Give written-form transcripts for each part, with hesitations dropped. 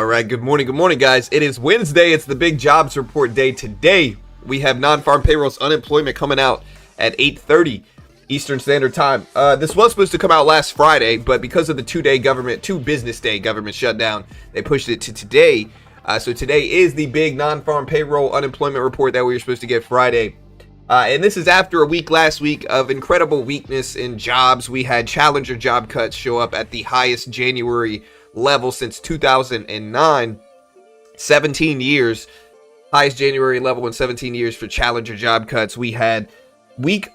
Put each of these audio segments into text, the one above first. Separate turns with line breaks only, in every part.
All right, good morning, guys. It is Wednesday. It's the big jobs report day. Today, we have non-farm payrolls unemployment coming out at 8:30 Eastern Standard Time. This was supposed to come out last Friday, but because of the two business day government shutdown, they pushed it to today. So today is the big non-farm payroll unemployment report that we were supposed to get Friday. And this is after a week last week of incredible weakness in jobs. We had challenger job cuts show up at the highest January level since 2009. 17 years, highest January level in 17 years for challenger job cuts. We had weak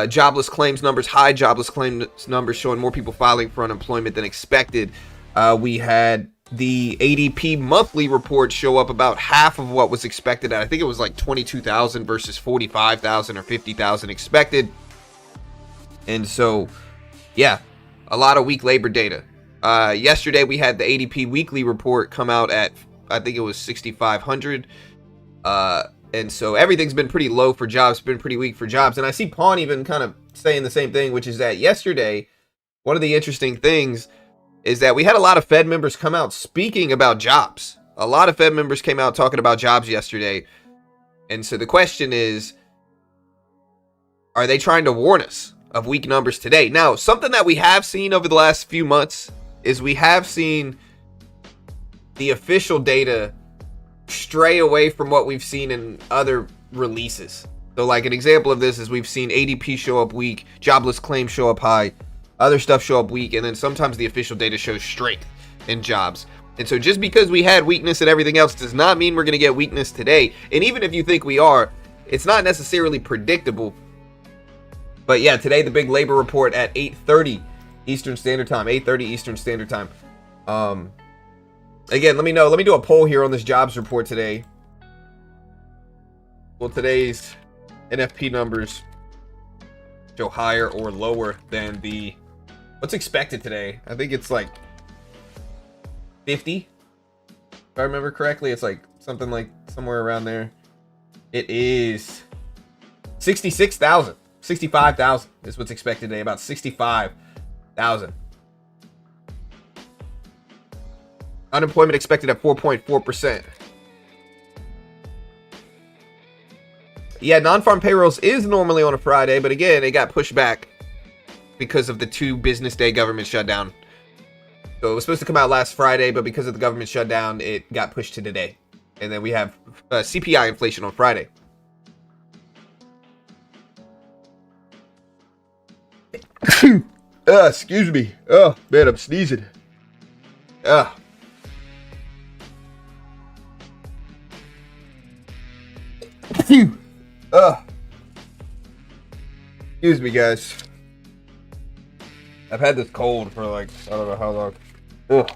jobless claims numbers, high jobless claims numbers, showing more people filing for unemployment than expected. We had the ADP monthly report show up about half of what was expected. I think it was like 22,000 versus 45,000 or 50,000 expected. And so, yeah, a lot of weak labor data. Yesterday we had the ADP weekly report come out at, I think it was 6,500. And so everything's been pretty low for jobs, been pretty weak for jobs. And I see Pawn even kind of saying the same thing, which is that yesterday, one of the interesting things is that we had a lot of Fed members come out speaking about jobs. A lot of Fed members came out talking about jobs yesterday. And so the question is, are they trying to warn us of weak numbers today? Now, something that we have seen over the last few months is we have seen the official data stray away from what we've seen in other releases. So like an example of this is we've seen ADP show up weak, jobless claims show up high, other stuff show up weak, and then sometimes the official data shows strength in jobs. And so just because we had weakness and everything else does not mean we're going to get weakness today. And even if you think we are, it's not necessarily predictable. But yeah, today the big labor report at 8:30 Eastern Standard Time, 8:30 Eastern Standard Time. Again, let me know. Let me do a poll here on this jobs report today. Will today's NFP numbers show higher or lower than the what's expected today? I think it's like 50. If I remember correctly, it's like something like somewhere around there. It is 66,000. 65,000 is what's expected today. About 65,000. Unemployment expected at 4.4%. Yeah, non-farm payrolls is normally on a Friday, but again, it got pushed back because of the two business day government shutdown. So it was supposed to come out last Friday, but because of the government shutdown, it got pushed to today. And then we have CPI inflation on Friday. Excuse me. Oh, man, I'm sneezing. Excuse me, guys. I've had this cold for like, I don't know how long. Ugh.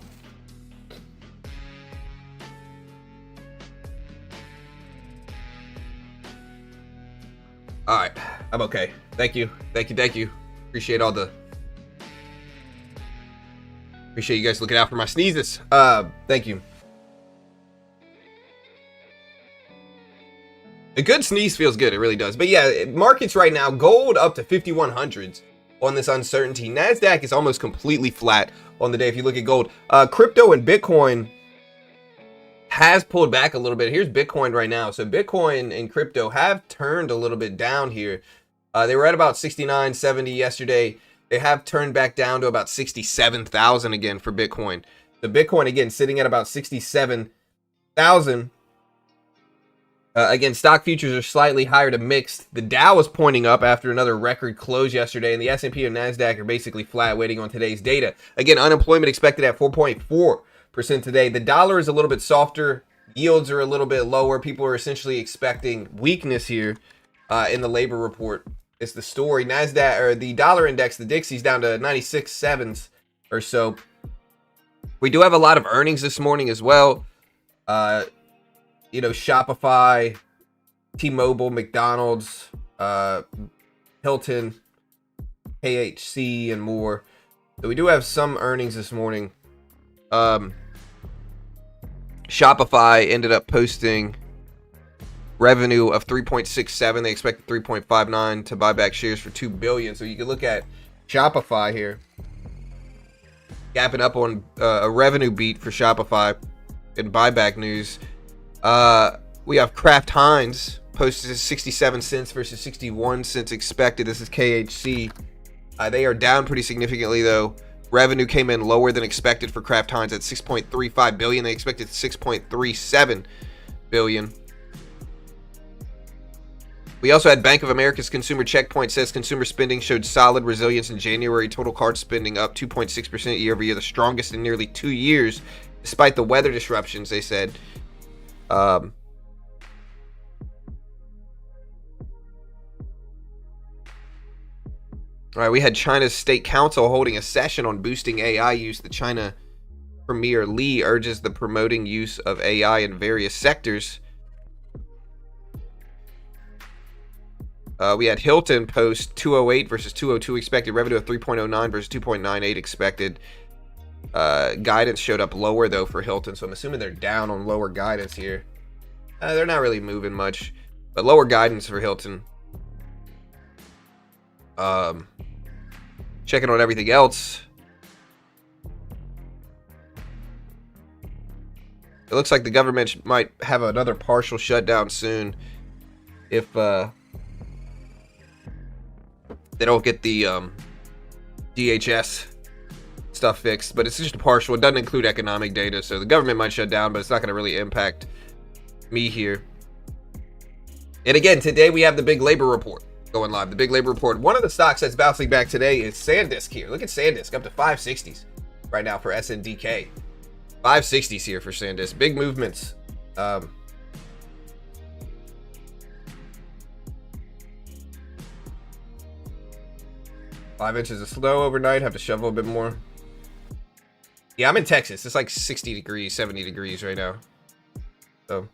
All right, I'm okay. Thank you. Appreciate you guys looking out for my sneezes. Thank you. A good sneeze feels good. It really does. But yeah, markets right now, gold up to 5,100s on this uncertainty. NASDAQ is almost completely flat on the day if you look at gold. Crypto and Bitcoin has pulled back a little bit. Here's Bitcoin right now. So Bitcoin and crypto have turned a little bit down here. They were at about 69.70 yesterday. They have turned back down to about 67,000 again for Bitcoin. The Bitcoin, again, sitting at about 67,000. Again, stock futures are slightly higher to mixed. The Dow is pointing up after another record close yesterday, and the S&P and NASDAQ are basically flat, waiting on today's data. Again, unemployment expected at 4.4% today. The dollar is a little bit softer. Yields are a little bit lower. People are essentially expecting weakness here in the labor report. It's the story. NASDAQ, or the dollar index, the Dixie's down to 96.7 or so. We do have a lot of earnings this morning as well. You know, Shopify, T-Mobile, McDonald's, Hilton, KHC, and more. So we do have some earnings this morning. Shopify ended up posting revenue of 3.67. They expected 3.59 to buy back shares for $2 billion. So you can look at Shopify here. gapping up on a revenue beat for Shopify. In buyback news, we have Kraft Heinz posted 67 cents versus 61 cents expected. This is KHC. They are down pretty significantly though. Revenue came in lower than expected for Kraft Heinz at 6.35 billion. They expected 6.37 billion. We also had Bank of America's Consumer Checkpoint says consumer spending showed solid resilience in January. Total card spending up 2.6% year over year, the strongest in nearly 2 years, despite the weather disruptions, they said. All right, we had China's State Council holding a session on boosting AI use. The China Premier Li urges the promoting use of AI in various sectors. We had Hilton post 208 versus 202 expected, revenue of 3.09 versus 2.98 expected. Guidance showed up lower though for Hilton, so I'm assuming they're down on lower guidance here. They're not really moving much, but lower guidance for Hilton. Checking on everything else. It looks like the government might have another partial shutdown soon if they don't get the DHS stuff fixed, but it's just a partial. It doesn't include economic data, so the government might shut down, but it's not going to really impact me here. And again, today we have the big labor report going live. The big labor report. One of the stocks that's bouncing back today is SanDisk here. Look at SanDisk up to 560s right now for SNDK. 560s here for SanDisk. Big movements. 5 inches of snow overnight. Have to shovel a bit more. Yeah, I'm in Texas. It's like 60 degrees, 70 degrees right now. So,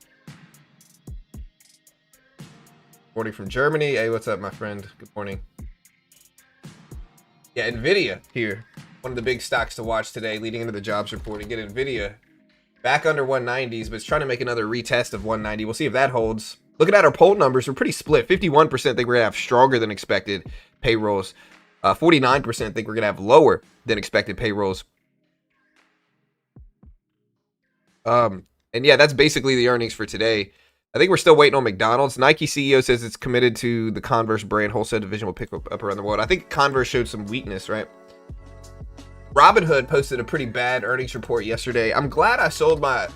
morning from Germany. Hey, what's up, my friend? Good morning. Yeah, Nvidia here. One of the big stocks to watch today leading into the jobs report. And get Nvidia back under 190s, but it's trying to make another retest of 190. We'll see if that holds. Looking at our poll numbers, we're pretty split. 51% think we're going to have stronger than expected payrolls. 49% think we're going to have lower than expected payrolls. And yeah, that's basically the earnings for today. I think we're still waiting on McDonald's. Nike CEO says it's committed to the Converse brand wholesale division will pick up around the world. I think Converse showed some weakness, right? Robinhood posted a pretty bad earnings report yesterday. I'm glad I sold my...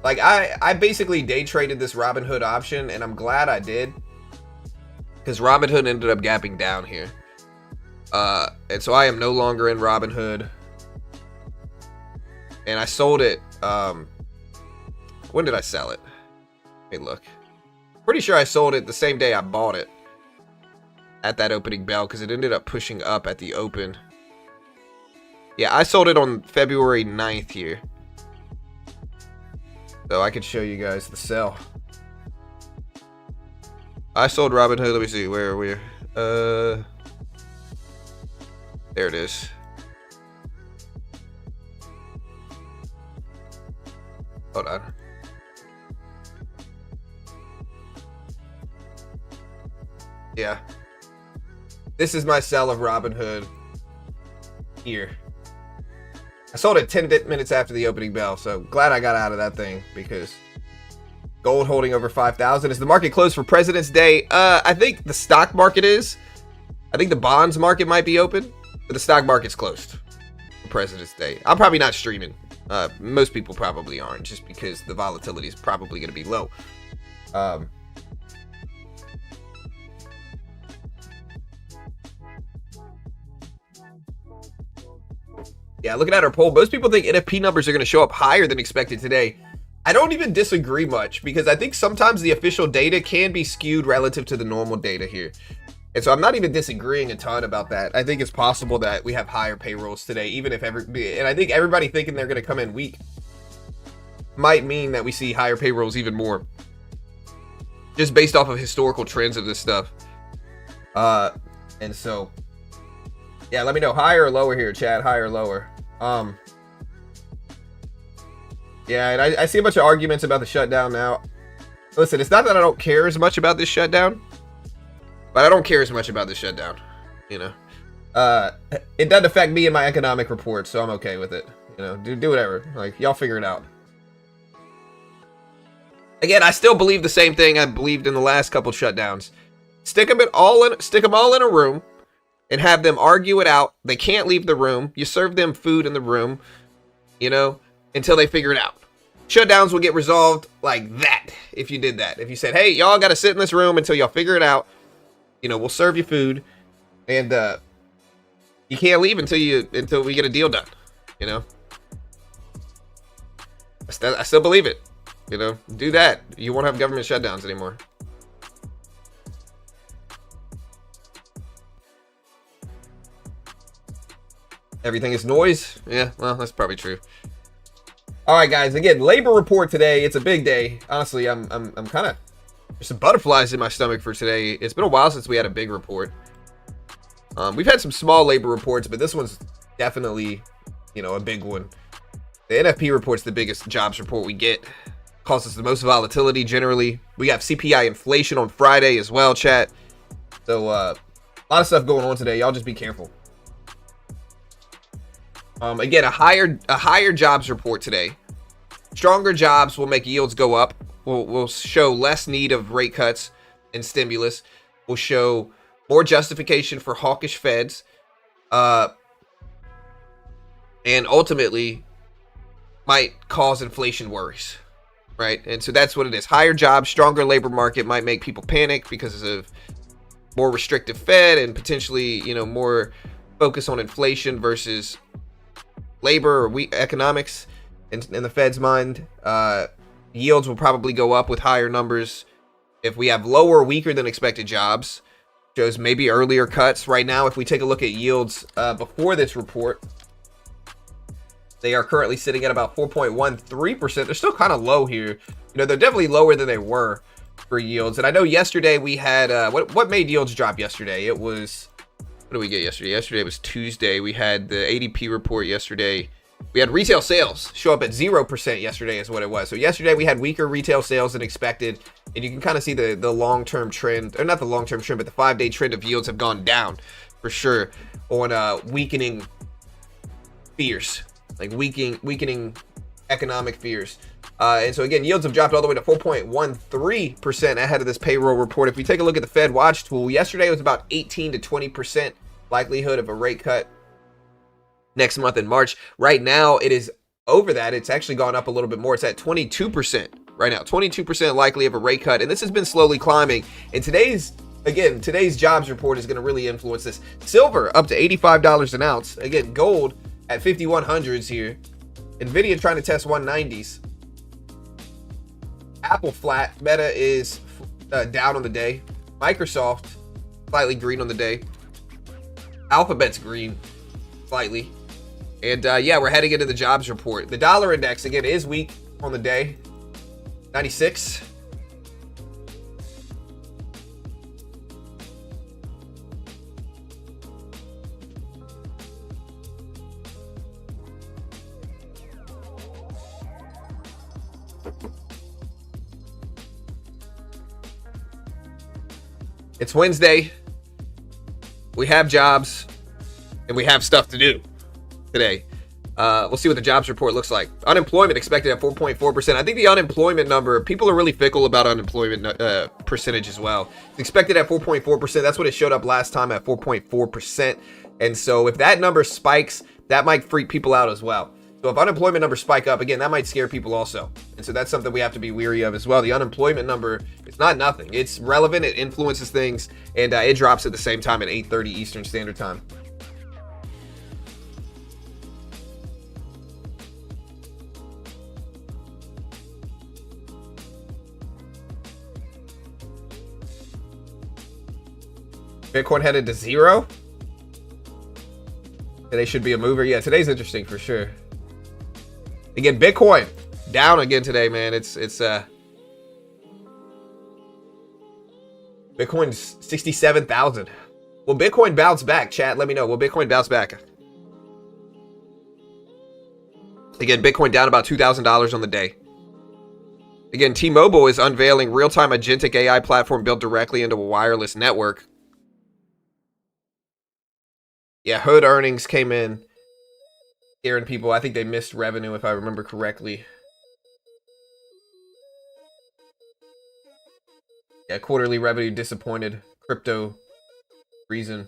Like, I basically day traded this Robinhood option, and I'm glad I did. Because Robinhood ended up gapping down here. And so I am no longer in Robinhood. And I sold it. When did I sell it? Hey, look. Pretty sure I sold it the same day I bought it. At that opening bell, because it ended up pushing up at the open. Yeah, I sold it on February 9th here. So I could show you guys the sell. I sold Robinhood. Let me see. Where are we? There it is. Hold on. Yeah. This is my sell of Robinhood here. I sold it 10 minutes after the opening bell, so glad I got out of that thing because gold holding over 5,000. Is the market closed for President's Day? I think the stock market is. I think the bonds market might be open, but the stock market's closed for President's Day. I'm probably not streaming. Most people probably aren't, just because the volatility is probably going to be low. Yeah, looking at our poll, most people think NFP numbers are going to show up higher than expected today. I don't even disagree much because I think sometimes the official data can be skewed relative to the normal data here. And so I'm not even disagreeing a ton about that. I think it's possible that we have higher payrolls today, even if and I think everybody thinking they're going to come in weak might mean that we see higher payrolls even more. Just based off of historical trends of this stuff. And so, yeah, let me know higher or lower here, chat, higher or lower. Yeah, and I see a bunch of arguments about the shutdown now. Listen, it's not that I don't care as much about this shutdown, but I don't care as much about this shutdown, you know. Uh, it doesn't affect me in my economic report, so I'm okay with it. You know, do whatever. Like, y'all figure it out. Again, I still believe the same thing I believed in the last couple shutdowns. Stick them all in a room and have them argue it out. They can't leave the room. You serve them food in the room, you know, until they figure it out. Shutdowns will get resolved like that if you did that. If you said, hey, y'all got to sit in this room until y'all figure it out. You know, we'll serve you food, and you can't leave until we get a deal done. You know, I still believe it. You know, do that. You won't have government shutdowns anymore. Everything is noise. Yeah, well, that's probably true. All right, guys. Again, labor report today. It's a big day. Honestly, I'm kind of, there's some butterflies in my stomach for today. It's been a while since we had a big report. We've had some small labor reports, but this one's definitely, you know, a big one. The NFP report's the biggest jobs report we get. Causes the most volatility generally. We got CPI inflation on Friday as well, chat. So a lot of stuff going on today. Y'all just be careful. Again, a higher jobs report today. Stronger jobs will make yields go up. Will show less need of rate cuts and stimulus. Will show more justification for hawkish Feds. And ultimately might cause inflation worries. Right? And so that's what it is. Higher jobs, stronger labor market might make people panic because of more restrictive Fed and potentially, you know, more focus on inflation versus labor or economics in the Fed's mind. Yields will probably go up with higher numbers. If we have lower, weaker than expected jobs, shows maybe earlier cuts. Right now, if we take a look at yields before this report, they are currently sitting at about 4.13%. They're still kind of low here. You know, they're definitely lower than they were for yields. And I know yesterday we had, what made yields drop yesterday? It was, what did we get yesterday? Yesterday was Tuesday. We had the ADP report yesterday. We had retail sales show up at 0% yesterday is what it was. So yesterday we had weaker retail sales than expected. And you can kind of see the long-term trend, or not the long-term trend, but the 5-day trend of yields have gone down for sure on weakening fears. Like weakening economic fears. And so again, yields have dropped all the way to 4.13% ahead of this payroll report. If we take a look at the Fed Watch tool, yesterday was about 18 to 20% likelihood of a rate cut next month in March. Right now, it is over that. It's actually gone up a little bit more. It's at 22% right now. 22% likely of a rate cut. And this has been slowly climbing. And today's jobs report is going to really influence this. Silver up to $85 an ounce. Again, gold at 5100s here. Nvidia trying to test 190s. Apple flat. Meta is down on the day. Microsoft slightly green on the day. Alphabet's green slightly. And yeah, we're heading into the jobs report. The dollar index again is weak on the day. 96. It's Wednesday. We have jobs and we have stuff to do today. We'll see what the jobs report looks like. Unemployment expected at 4.4%. I think the unemployment number, people are really fickle about unemployment percentage as well. It's expected at 4.4%. That's what it showed up last time at 4.4%. And so if that number spikes, that might freak people out as well. So if unemployment numbers spike up, again, that might scare people also. And so that's something we have to be weary of as well. The unemployment number, it's not nothing. It's relevant. It influences things. And it drops at the same time at 8:30 Eastern Standard Time. Bitcoin headed to 0. Today should be a mover. Yeah, today's interesting for sure. Again, Bitcoin down again today, man. It's Bitcoin's 67,000. Will Bitcoin bounce back? Chat, let me know. Will Bitcoin bounce back? Again, Bitcoin down about $2,000 on the day. Again, T-Mobile is unveiling real-time agentic AI platform built directly into a wireless network. Yeah, Hood earnings came in scaring people. I think they missed revenue if I remember correctly. Yeah, quarterly revenue disappointed. Crypto reason.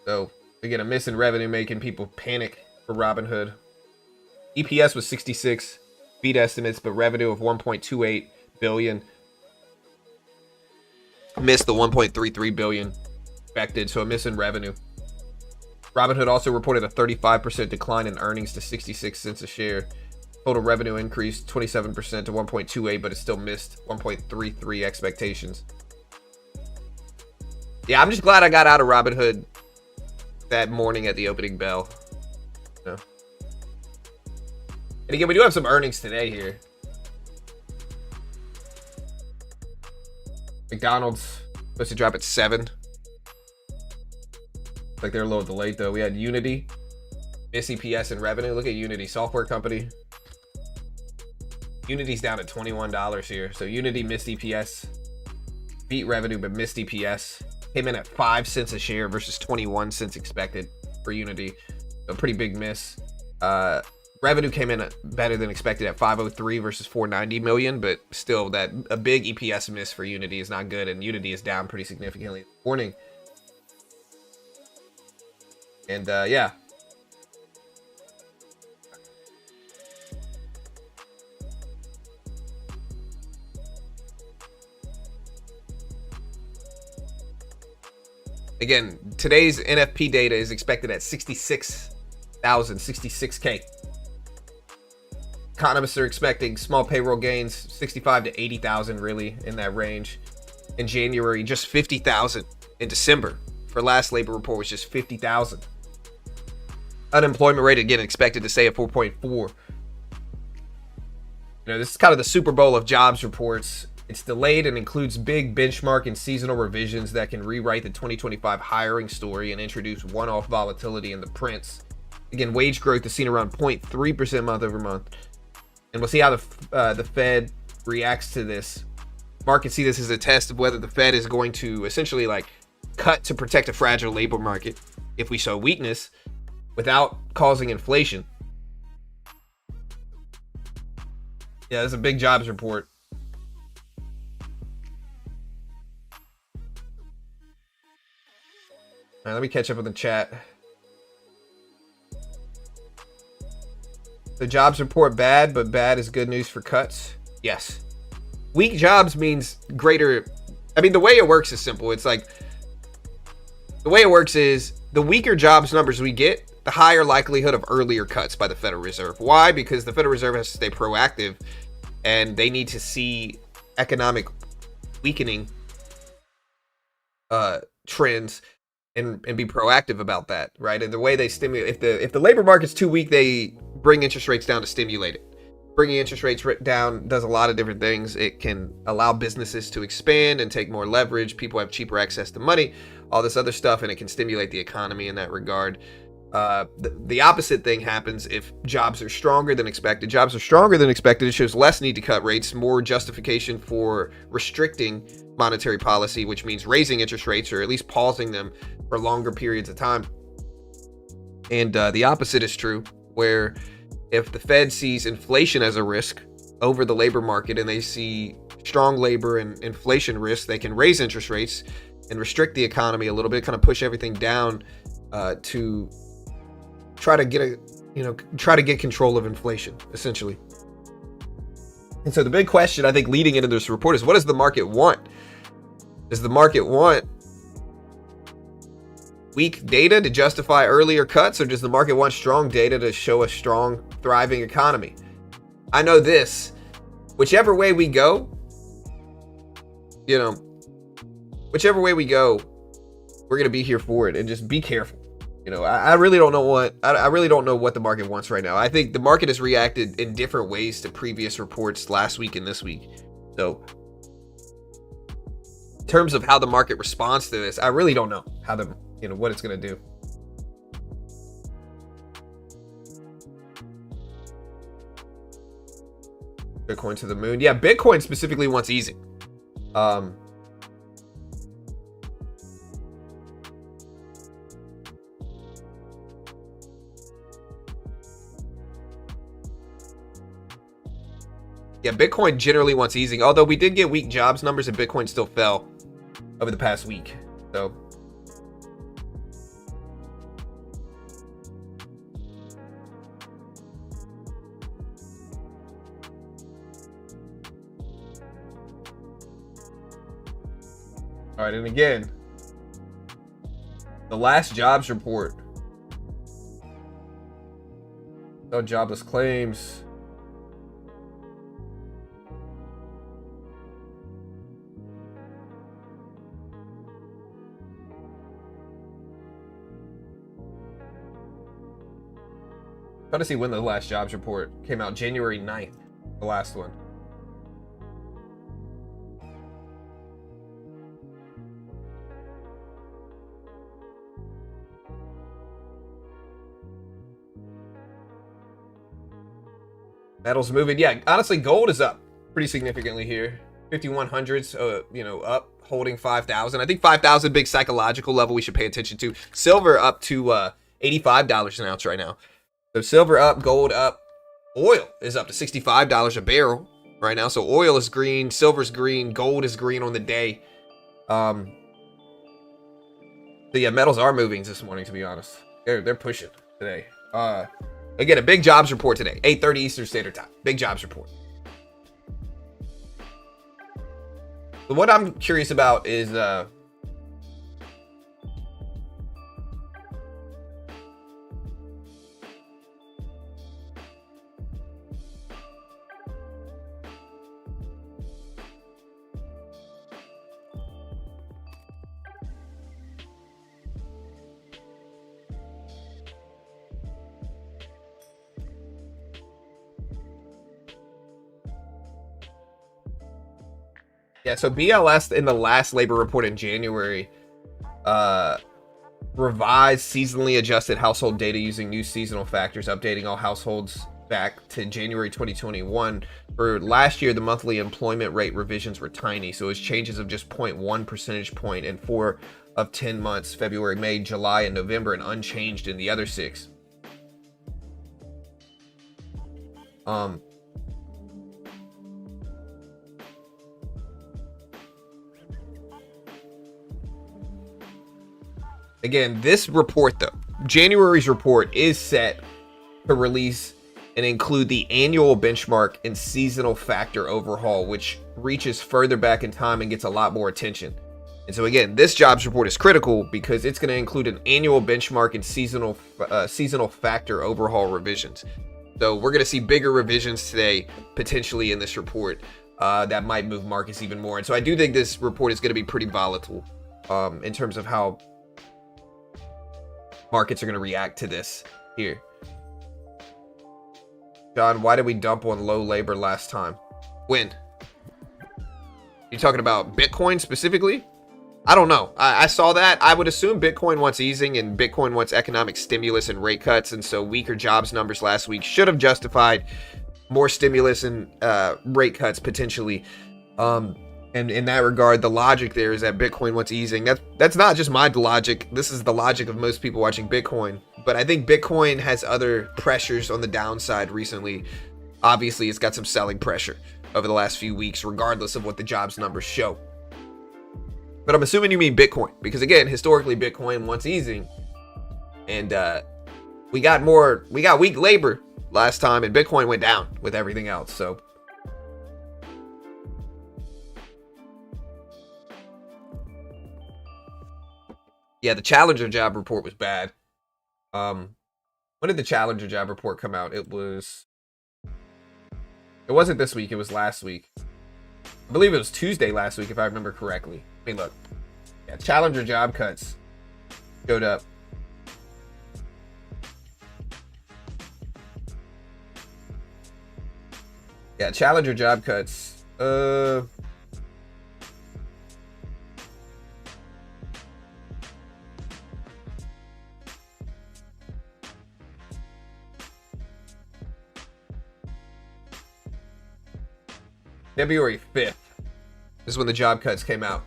So, again, a miss in revenue making people panic for Robinhood. EPS was 66, beat estimates, but revenue of 1.28 billion. Missed the 1.33 billion expected, so a miss in revenue. Robinhood also reported a 35% decline in earnings to 66 cents a share. Total revenue increased 27% to 1.28, but it still missed 1.33 expectations. Yeah, I'm just glad I got out of Robinhood that morning at the opening bell. No. And again, we do have some earnings today here. McDonald's supposed to drop at 7. Like they're a little delayed though. We had Unity, miss EPS and revenue. Look at Unity, software company. Unity's down at $21 here. So Unity missed EPS, beat revenue but missed EPS. Came in at 5 cents a share versus 21 cents expected for Unity. So pretty big miss. Revenue came in better than expected at 503 versus 490 million, but still that a big EPS miss for Unity is not good, and Unity is down pretty significantly this morning. And yeah. Again, today's NFP data is expected at 66,000, 66K. Economists are expecting small payroll gains, 65 to 80,000, really in that range. In January, just 50,000. In December, for last labor report, was just 50,000. Unemployment rate again expected to stay at 4.4. You know, this is kind of the Super Bowl of jobs reports. It's delayed and includes big benchmark and seasonal revisions that can rewrite the 2025 hiring story and introduce one-off volatility in the prints. Again, wage growth is seen around 0.3% month over month. And we'll see how the Fed reacts to this. Markets see this as a test of whether the Fed is going to essentially like cut to protect a fragile labor market if we show weakness without causing inflation. Yeah, that's a big jobs report. All right, let me catch up with the chat. The jobs report bad, but bad is good news for cuts. Yes. Weak jobs means greater. I mean, the way it works is simple. It's like the way it works is the weaker jobs numbers we get, the higher likelihood of earlier cuts by the Federal Reserve. Why? Because the Federal Reserve has to stay proactive and they need to see economic weakening trends and be proactive about that, right? And the way they stimulate, if the labor market's too weak, they bring interest rates down to stimulate it. Bringing interest rates down does a lot of different things. It can allow businesses to expand and take more leverage. People have cheaper access to money, all this other stuff, and it can stimulate the economy in that regard. The opposite thing happens if jobs are stronger than expected. Jobs are stronger than expected. It shows less need to cut rates, more justification for restricting monetary policy, which means raising interest rates or at least pausing them for longer periods of time. And the opposite is true, where if the Fed sees inflation as a risk over the labor market and they see strong labor and inflation risk, they can raise interest rates and restrict the economy a little bit, kind of push everything down to try to get control of inflation, essentially. And so the big question, I think, leading into this report is, what does the market want? Does the market want weak data to justify earlier cuts, or does the market want strong data to show a strong, thriving economy? I know this, whichever way we go, whichever way we go, we're going to be here for it, and just be careful. I really don't know what the market wants right now. I think the market has reacted in different ways to previous reports last week and this week. So in terms of how the market responds to this, I really don't know how what it's going to do. Bitcoin to the moon. Yeah, Bitcoin specifically wants easing. Yeah, Bitcoin generally wants easing. Although we did get weak jobs numbers and Bitcoin still fell over the past week. So all right, and again, the last jobs report. No jobless claims. Trying to see when the last jobs report came out. January 9th, the last one. Metals moving. Yeah, honestly, gold is up pretty significantly here. 5100s, you know, up, holding 5,000. I think 5,000 big psychological level we should pay attention to. Silver up to $85 an ounce right now. So silver up, gold up. Oil is up to $65 a barrel right now. So oil is green, silver's green, gold is green on the day. So yeah, metals are moving this morning, to be honest. They're pushing today. Again, a big jobs report today, 8:30 Eastern Standard Time. Big jobs report. But what I'm curious about is yeah, so BLS in the last labor report in January revised seasonally adjusted household data using new seasonal factors, updating all households back to January 2021. For last year, the monthly employment rate revisions were tiny, so it was changes of just 0.1 percentage point in 4 of 10 months, February, May, July, and November, and unchanged in the other 6. Again, this report, though, January's report is set to release and include the annual benchmark and seasonal factor overhaul, which reaches further back in time and gets a lot more attention. And so again, this jobs report is critical because it's going to include an annual benchmark and seasonal factor overhaul revisions. So we're going to see bigger revisions today, potentially in this report, that might move markets even more. And so I do think this report is going to be pretty volatile in terms of how markets are going to react to this here. John, why did we dump on low labor last time? When? You talking about Bitcoin specifically? I don't know. I saw that. I would assume Bitcoin wants easing and Bitcoin wants economic stimulus and rate cuts. And so weaker jobs numbers last week should have justified more stimulus and rate cuts potentially. And in that regard, the logic there is that Bitcoin wants easing. That's not just my logic. This is the logic of most people watching Bitcoin. But I think Bitcoin has other pressures on the downside recently. Obviously, it's got some selling pressure over the last few weeks, regardless of what the jobs numbers show. But I'm assuming you mean Bitcoin, because again, historically, Bitcoin wants easing. And we got weak labor last time, and Bitcoin went down with everything else. So yeah, the Challenger job report was bad. When did the Challenger job report come out? It wasn't this week, it was last week. I believe it was Tuesday last week, if I remember correctly. I mean, look. Yeah, Challenger job cuts showed up. Yeah, Challenger job cuts. February 5th is when the job cuts came out.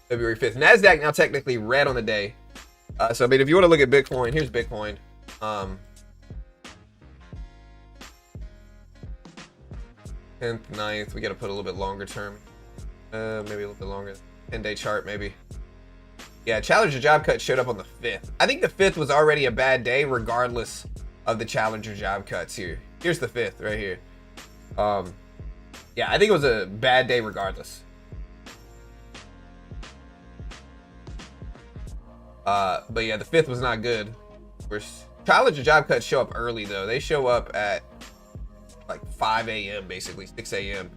February 5th. NASDAQ now technically red on the day. So, I mean, if you want to look at Bitcoin, here's Bitcoin. 10th, 9th. We got to put a little bit longer term. Maybe a little bit longer. 10-day chart, maybe. Yeah, Challenger job cut showed up on the 5th. I think the 5th was already a bad day, regardless of the Challenger job cuts here. Here's the 5th right here. Yeah, I think it was a bad day regardless. But yeah, the 5th was not good. Challenger job cuts show up early though. They show up at like 5 a.m. basically, 6 a.m.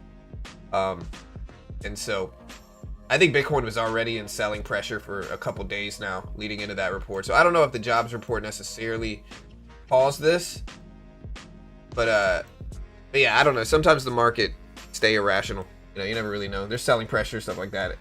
And so I think Bitcoin was already in selling pressure for a couple days now leading into that report. So I don't know if the jobs report necessarily caused this, but yeah, I don't know. Sometimes the market stay irrational. You know, you never really know. There's selling pressure, stuff like that.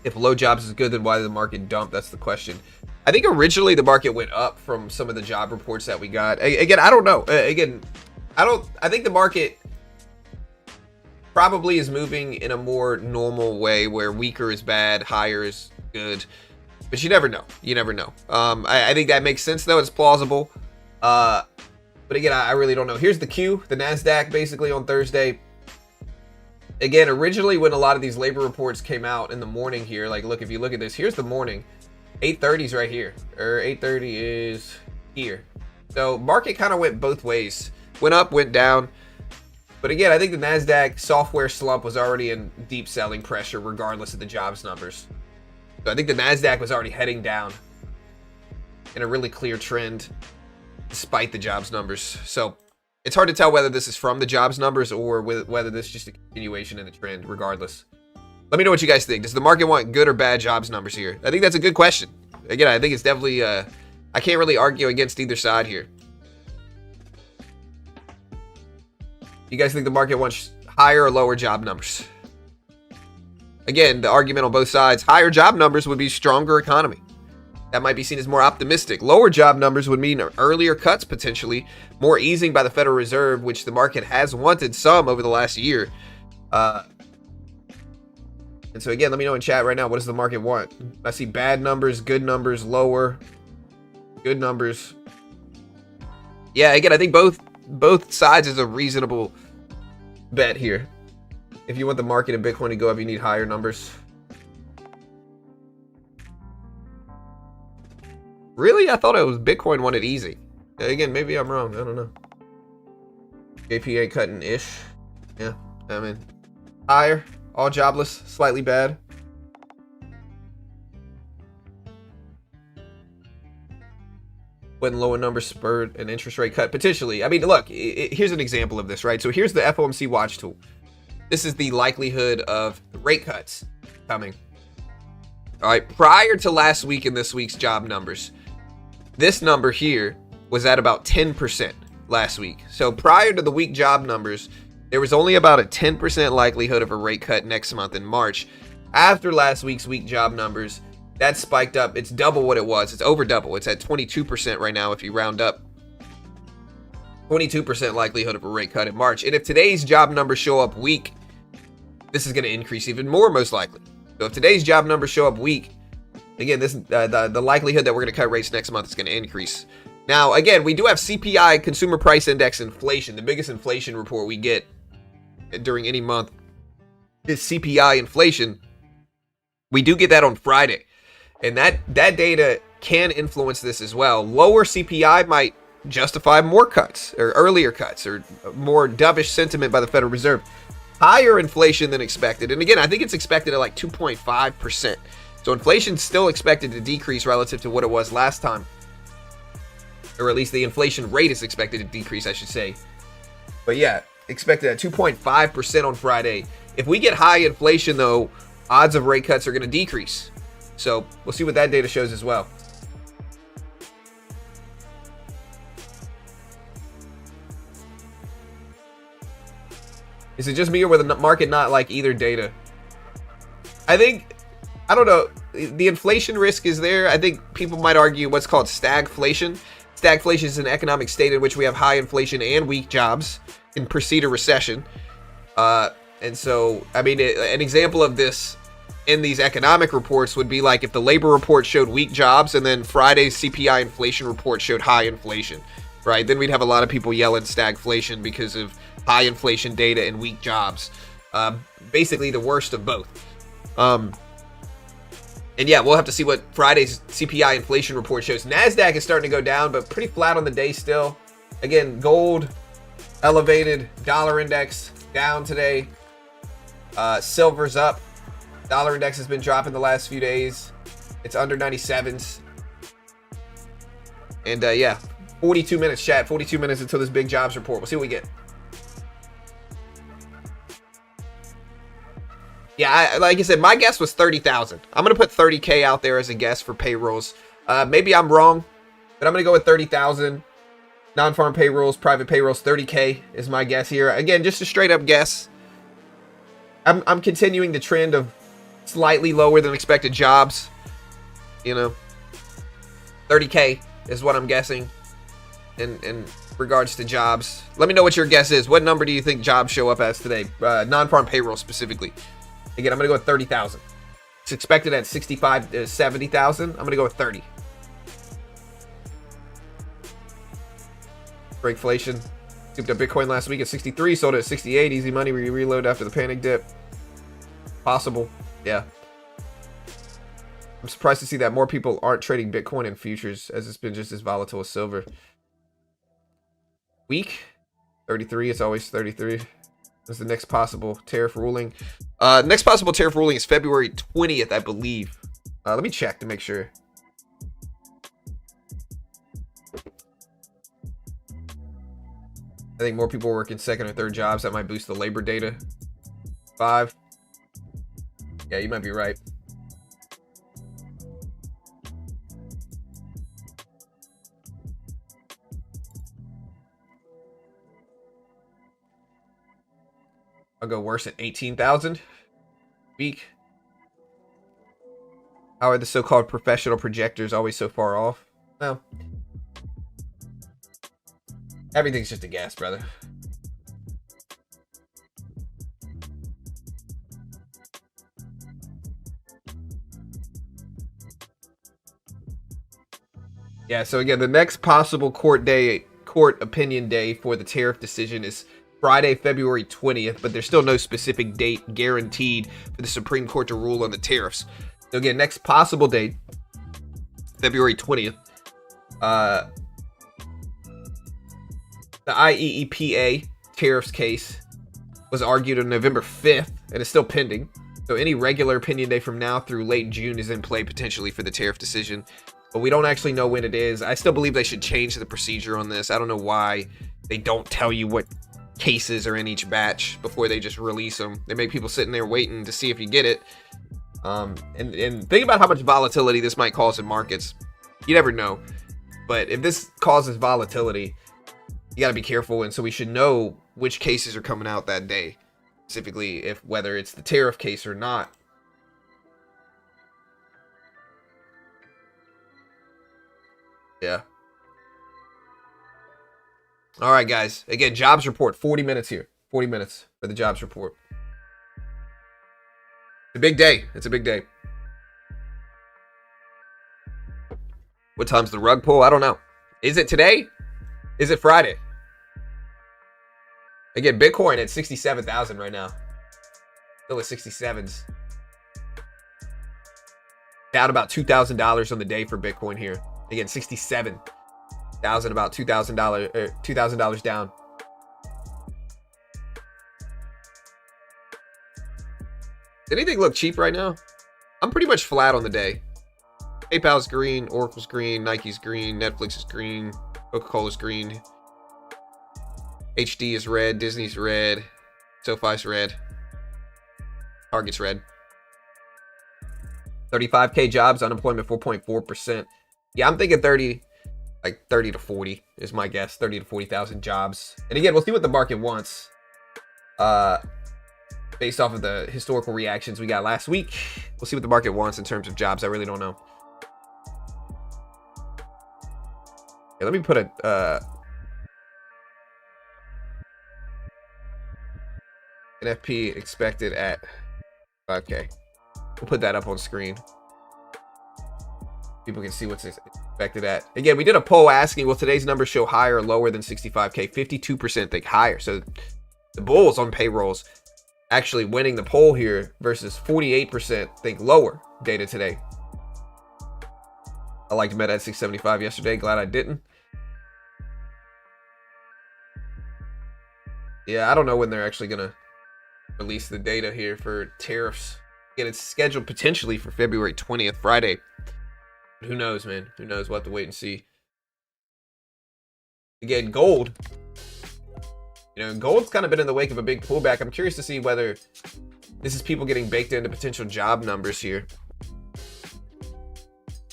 If low jobs is good, then why did the market dump? That's the question. I think originally the market went up from some of the job reports that we got. Again, I don't know. I think the market probably is moving in a more normal way where weaker is bad, higher is good. But you never know. You never know. I think that makes sense though. It's plausible. But again, I really don't know. Here's the Q, the NASDAQ basically on Thursday. Again, originally when a lot of these labor reports came out in the morning here, like look, if you look at this, here's the morning. 8:30 is right here, or 8:30 is here. So market kind of went both ways. Went up, went down. But again, I think the NASDAQ software slump was already in deep selling pressure regardless of the jobs numbers. So I think the NASDAQ was already heading down in a really clear trend despite the jobs numbers. So it's hard to tell whether this is from the jobs numbers or whether this is just a continuation in the trend regardless. Let me know what you guys think. Does the market want good or bad jobs numbers here? I think that's a good question. Again, I think it's definitely, I can't really argue against either side here. You guys think the market wants higher or lower job numbers? Again, the argument on both sides, higher job numbers would be stronger economy. That might be seen as more optimistic. Lower job numbers would mean earlier cuts potentially, more easing by the Federal Reserve, which the market has wanted some over the last year. And so again, let me know in chat right now, what does the market want? I see bad numbers, good numbers, lower, good numbers. Yeah, again, I think both sides is a reasonable bet here. If you want the market and Bitcoin to go up, you need higher numbers. Really? I thought it was Bitcoin wanted easy. Again, maybe I'm wrong. I don't know. JPA cutting ish. Yeah, I mean, higher. All jobless, slightly bad. When lower numbers spurred an interest rate cut, potentially. I mean, look, here's an example of this, right? So here's the FOMC watch tool. This is the likelihood of rate cuts coming. All right, prior to last week and this week's job numbers, this number here was at about 10% last week. So prior to the week job numbers, there was only about a 10% likelihood of a rate cut next month in March. After last week's week job numbers, that spiked up. It's double what it was. It's over double. It's at 22% right now if you round up. 22% likelihood of a rate cut in March. And if today's job numbers show up weak, this is going to increase even more most likely. So if today's job numbers show up weak, again, this the likelihood that we're going to cut rates next month is going to increase. Now, again, we do have CPI, Consumer Price Index inflation, the biggest inflation report we get during any month is CPI inflation. We do get that on Friday, and that data can influence this as well. Lower CPI might justify more cuts or earlier cuts or more dovish sentiment by the Federal Reserve. Higher inflation than expected, and again, I think it's expected at like 2.5%. So inflation's still expected to decrease relative to what it was last time, or at least the inflation rate is expected to decrease, I should say. But yeah, expected at 2.5% on Friday. If we get high inflation though, odds of rate cuts are going to decrease. So we'll see what that data shows as well. Is it just me or will the market not like either data? I don't know. The inflation risk is there. I think people might argue what's called stagflation. Stagflation is an economic state in which we have high inflation and weak jobs can precede a recession. And so, I mean, an example of this in these economic reports would be like if the labor report showed weak jobs and then Friday's CPI inflation report showed high inflation, right? Then we'd have a lot of people yelling stagflation because of high inflation data and weak jobs. Basically the worst of both. And yeah, we'll have to see what Friday's CPI inflation report shows. NASDAQ is starting to go down, but pretty flat on the day still. Again, gold elevated, dollar index down today. Silver's up. Dollar index has been dropping the last few days. It's under 97s. And yeah, 42 minutes, chat. 42 minutes until this big jobs report. We'll see what we get. Yeah, like I said, my guess was 30,000. I'm going to put 30K out there as a guess for payrolls. Maybe I'm wrong, but I'm going to go with 30,000. Non-farm payrolls, private payrolls, 30K is my guess here. Again, just a straight up guess. I'm continuing the trend of slightly lower than expected jobs. You know, 30K is what I'm guessing in regards to jobs. Let me know what your guess is. What number do you think jobs show up as today? Non-farm payroll specifically. Again, I'm going to go with 30,000. It's expected at 65 to 70,000. I'm going to go with 30. Breakflation. Scooped up Bitcoin last week at 63, sold it at 68. Easy money, we reload after the panic dip. Possible. Yeah. I'm surprised to see that more people aren't trading Bitcoin in futures as it's been just as volatile as silver. Week 33. It's always 33. That's the next possible tariff ruling. Next possible tariff ruling is February 20th, I believe. Let me check to make sure. I think more people are working second or third jobs. That might boost the labor data. 5. Yeah, you might be right. I'll go worse at 18,000. Week. How are the so-called professional projectors always so far off? No. Everything's just a guess, brother. Yeah, so again, the next possible court opinion day for the tariff decision is Friday, February 20th, but there's still no specific date guaranteed for the Supreme Court to rule on the tariffs. So again, next possible date, February 20th. The IEEPA tariffs case was argued on November 5th and is still pending. So any regular opinion day from now through late June is in play potentially for the tariff decision. But we don't actually know when it is. I still believe they should change the procedure on this. I don't know why they don't tell you what cases are in each batch before they just release them. They make people sitting there waiting to see if you get it. And think about how much volatility this might cause in markets. You never know. But if this causes volatility, you got to be careful. And so we should know which cases are coming out that day. Specifically, if whether it's the tariff case or not. Yeah. All right, guys. Again, jobs report. 40 minutes here. 40 minutes for the jobs report. It's a big day. It's a big day. What time's the rug pull? I don't know. Is it today? Is it Friday? Again, Bitcoin at 67,000 right now. Still at 67s. Down about $2,000 on the day for Bitcoin here. Again, 67,000, about $2,000 down. Does anything look cheap right now? I'm pretty much flat on the day. PayPal's green, Oracle's green, Nike's green, Netflix is green, Coca-Cola's green. HD is red, Disney's red, SoFi's red, Target's red. 35K jobs, unemployment 4.4%. Yeah, I'm thinking 30 to 40 is my guess. 30 to 40,000 jobs. And again, we'll see what the market wants. Based off of the historical reactions we got last week. We'll see what the market wants in terms of jobs. I really don't know. Yeah, let me put a NFP expected at 5K. We'll put that up on screen. People can see what's expected at. Again, we did a poll asking, will today's numbers show higher or lower than 65K? 52% think higher. So the bulls on payrolls actually winning the poll here versus 48% think lower data today. I liked Meta at 675 yesterday. Glad I didn't. Yeah, I don't know when they're actually going to release the data here for tariffs. Again, it's scheduled potentially for February 20th, Friday. Who knows, man? Who knows? We'll have to wait and see. Again, gold. You know, gold's kind of been in the wake of a big pullback. I'm curious to see whether this is people getting baked into potential job numbers here.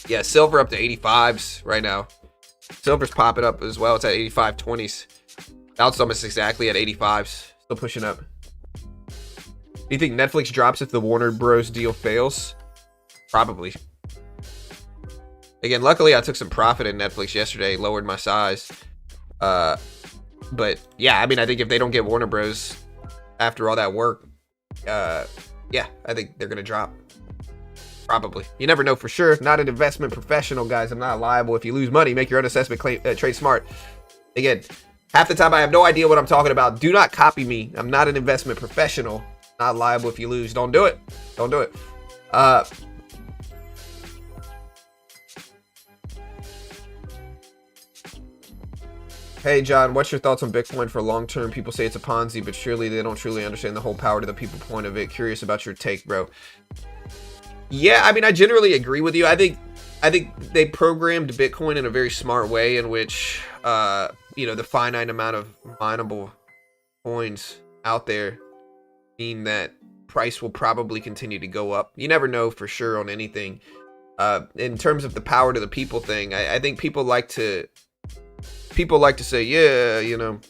Yeah, silver up to 85s right now. Silver's popping up as well. It's at 85.20s. Now it's almost exactly at 85s. Still pushing up. Do you think Netflix drops if the Warner Bros. Deal fails? Probably. Again, luckily I took some profit in Netflix yesterday, lowered my size. But yeah, I mean, I think if they don't get Warner Bros. After all that work, yeah, I think they're gonna drop. Probably. You never know for sure. Not an investment professional, guys. I'm not liable. If you lose money, make your own assessment. Trade smart. Again, half the time I have no idea what I'm talking about. Do not copy me. I'm not an investment professional. Not liable if you lose. Don't do it. Don't do it. Hey, John, what's your thoughts on Bitcoin for long term? People say it's a Ponzi, but surely they don't truly understand the whole power to the people point of it. Curious about your take, bro. Yeah, I mean, I generally agree with you. I think they programmed Bitcoin in a very smart way in which, you know, the finite amount of mineable coins out there mean that price will probably continue to go up. You never know for sure on anything. In terms of the power to the people thing, I think people like to say, yeah, you know,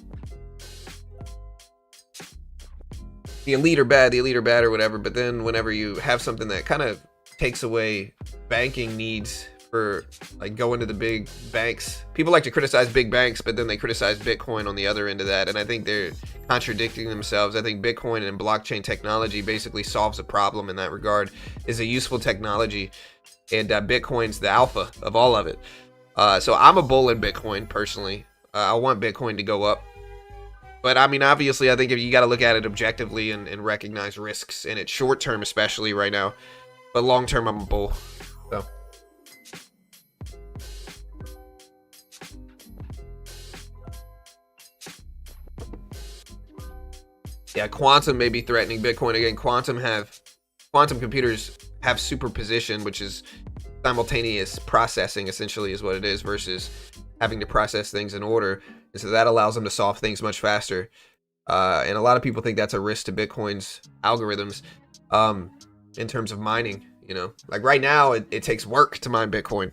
the elite are bad or whatever. But then whenever you have something that kind of takes away banking needs for like going to the big banks, people like to criticize big banks, but then they criticize Bitcoin on the other end of that. And I think they're contradicting themselves. I think Bitcoin and blockchain technology basically solves a problem in that regard. Is a useful technology, and Bitcoin's the alpha of all of it. So I'm a bull in Bitcoin personally. I want Bitcoin to go up. But I mean, obviously, I think if you got to look at it objectively and recognize risks in it, short term, especially right now. But long term, I'm a bull. So. Yeah, quantum may be threatening Bitcoin again. Quantum computers have superposition, which is simultaneous processing, essentially, is what it is, versus having to process things in order. And so that allows them to solve things much faster. And a lot of people think that's a risk to Bitcoin's algorithms in terms of mining. You know, like right now, it takes work to mine Bitcoin.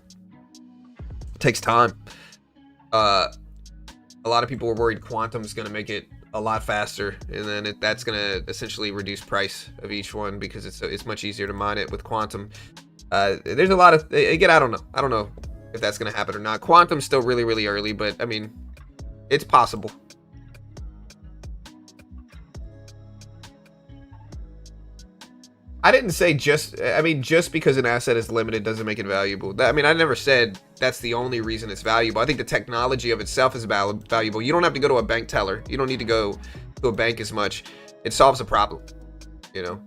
It takes time. A lot of people were worried quantum's going to make it a lot faster, and then that's going to essentially reduce price of each one because it's much easier to mine it with quantum. There's a lot of, again, I don't know if that's going to happen or not. Quantum's still really, really early, but I mean, it's possible. I didn't say just because an asset is limited doesn't make it valuable. I mean, I never said that's the only reason it's valuable. I think the technology of itself is valuable. You don't have to go to a bank teller. You don't need to go to a bank as much. It solves a problem, you know?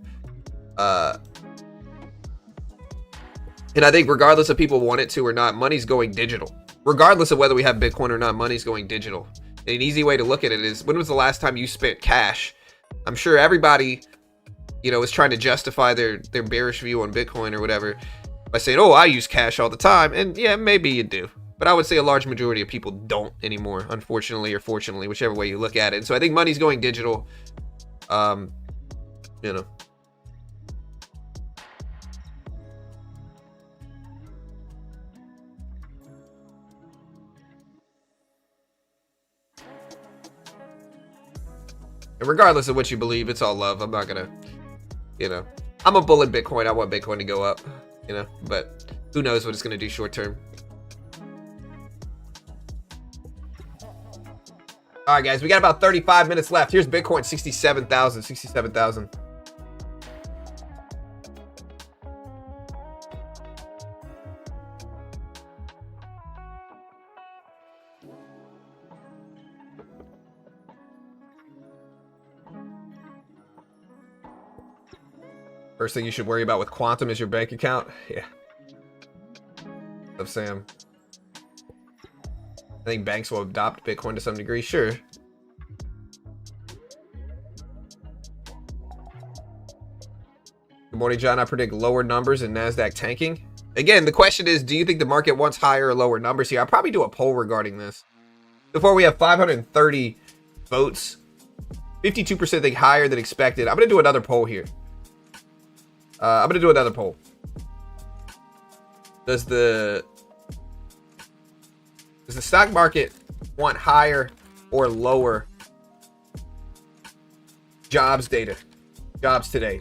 And I think regardless if people want it to or not, money's going digital. Regardless of whether we have Bitcoin or not, money's going digital. And an easy way to look at it is, when was the last time you spent cash? I'm sure everybody, you know, is trying to justify their bearish view on Bitcoin or whatever by saying, oh, I use cash all the time. And yeah, maybe you do. But I would say a large majority of people don't anymore, unfortunately or fortunately, whichever way you look at it. And so I think money's going digital. You know. And regardless of what you believe, it's all love. I'm not gonna, you know, I'm a bull in Bitcoin. I want Bitcoin to go up, you know, but who knows what it's gonna do short term. All right, guys, we got about 35 minutes left. Here's Bitcoin, 67,000. First thing you should worry about with Quantum is your bank account. Yeah. Of Sam. I think banks will adopt Bitcoin to some degree. Sure. Good morning, John. I predict lower numbers and NASDAQ tanking. Again, the question is, do you think the market wants higher or lower numbers here? I'll probably do a poll regarding this. Before we have 530 votes, 52% think higher than expected. I'm going to do another poll here. I'm going to do another poll. Does the stock market want higher or lower jobs data? Jobs today.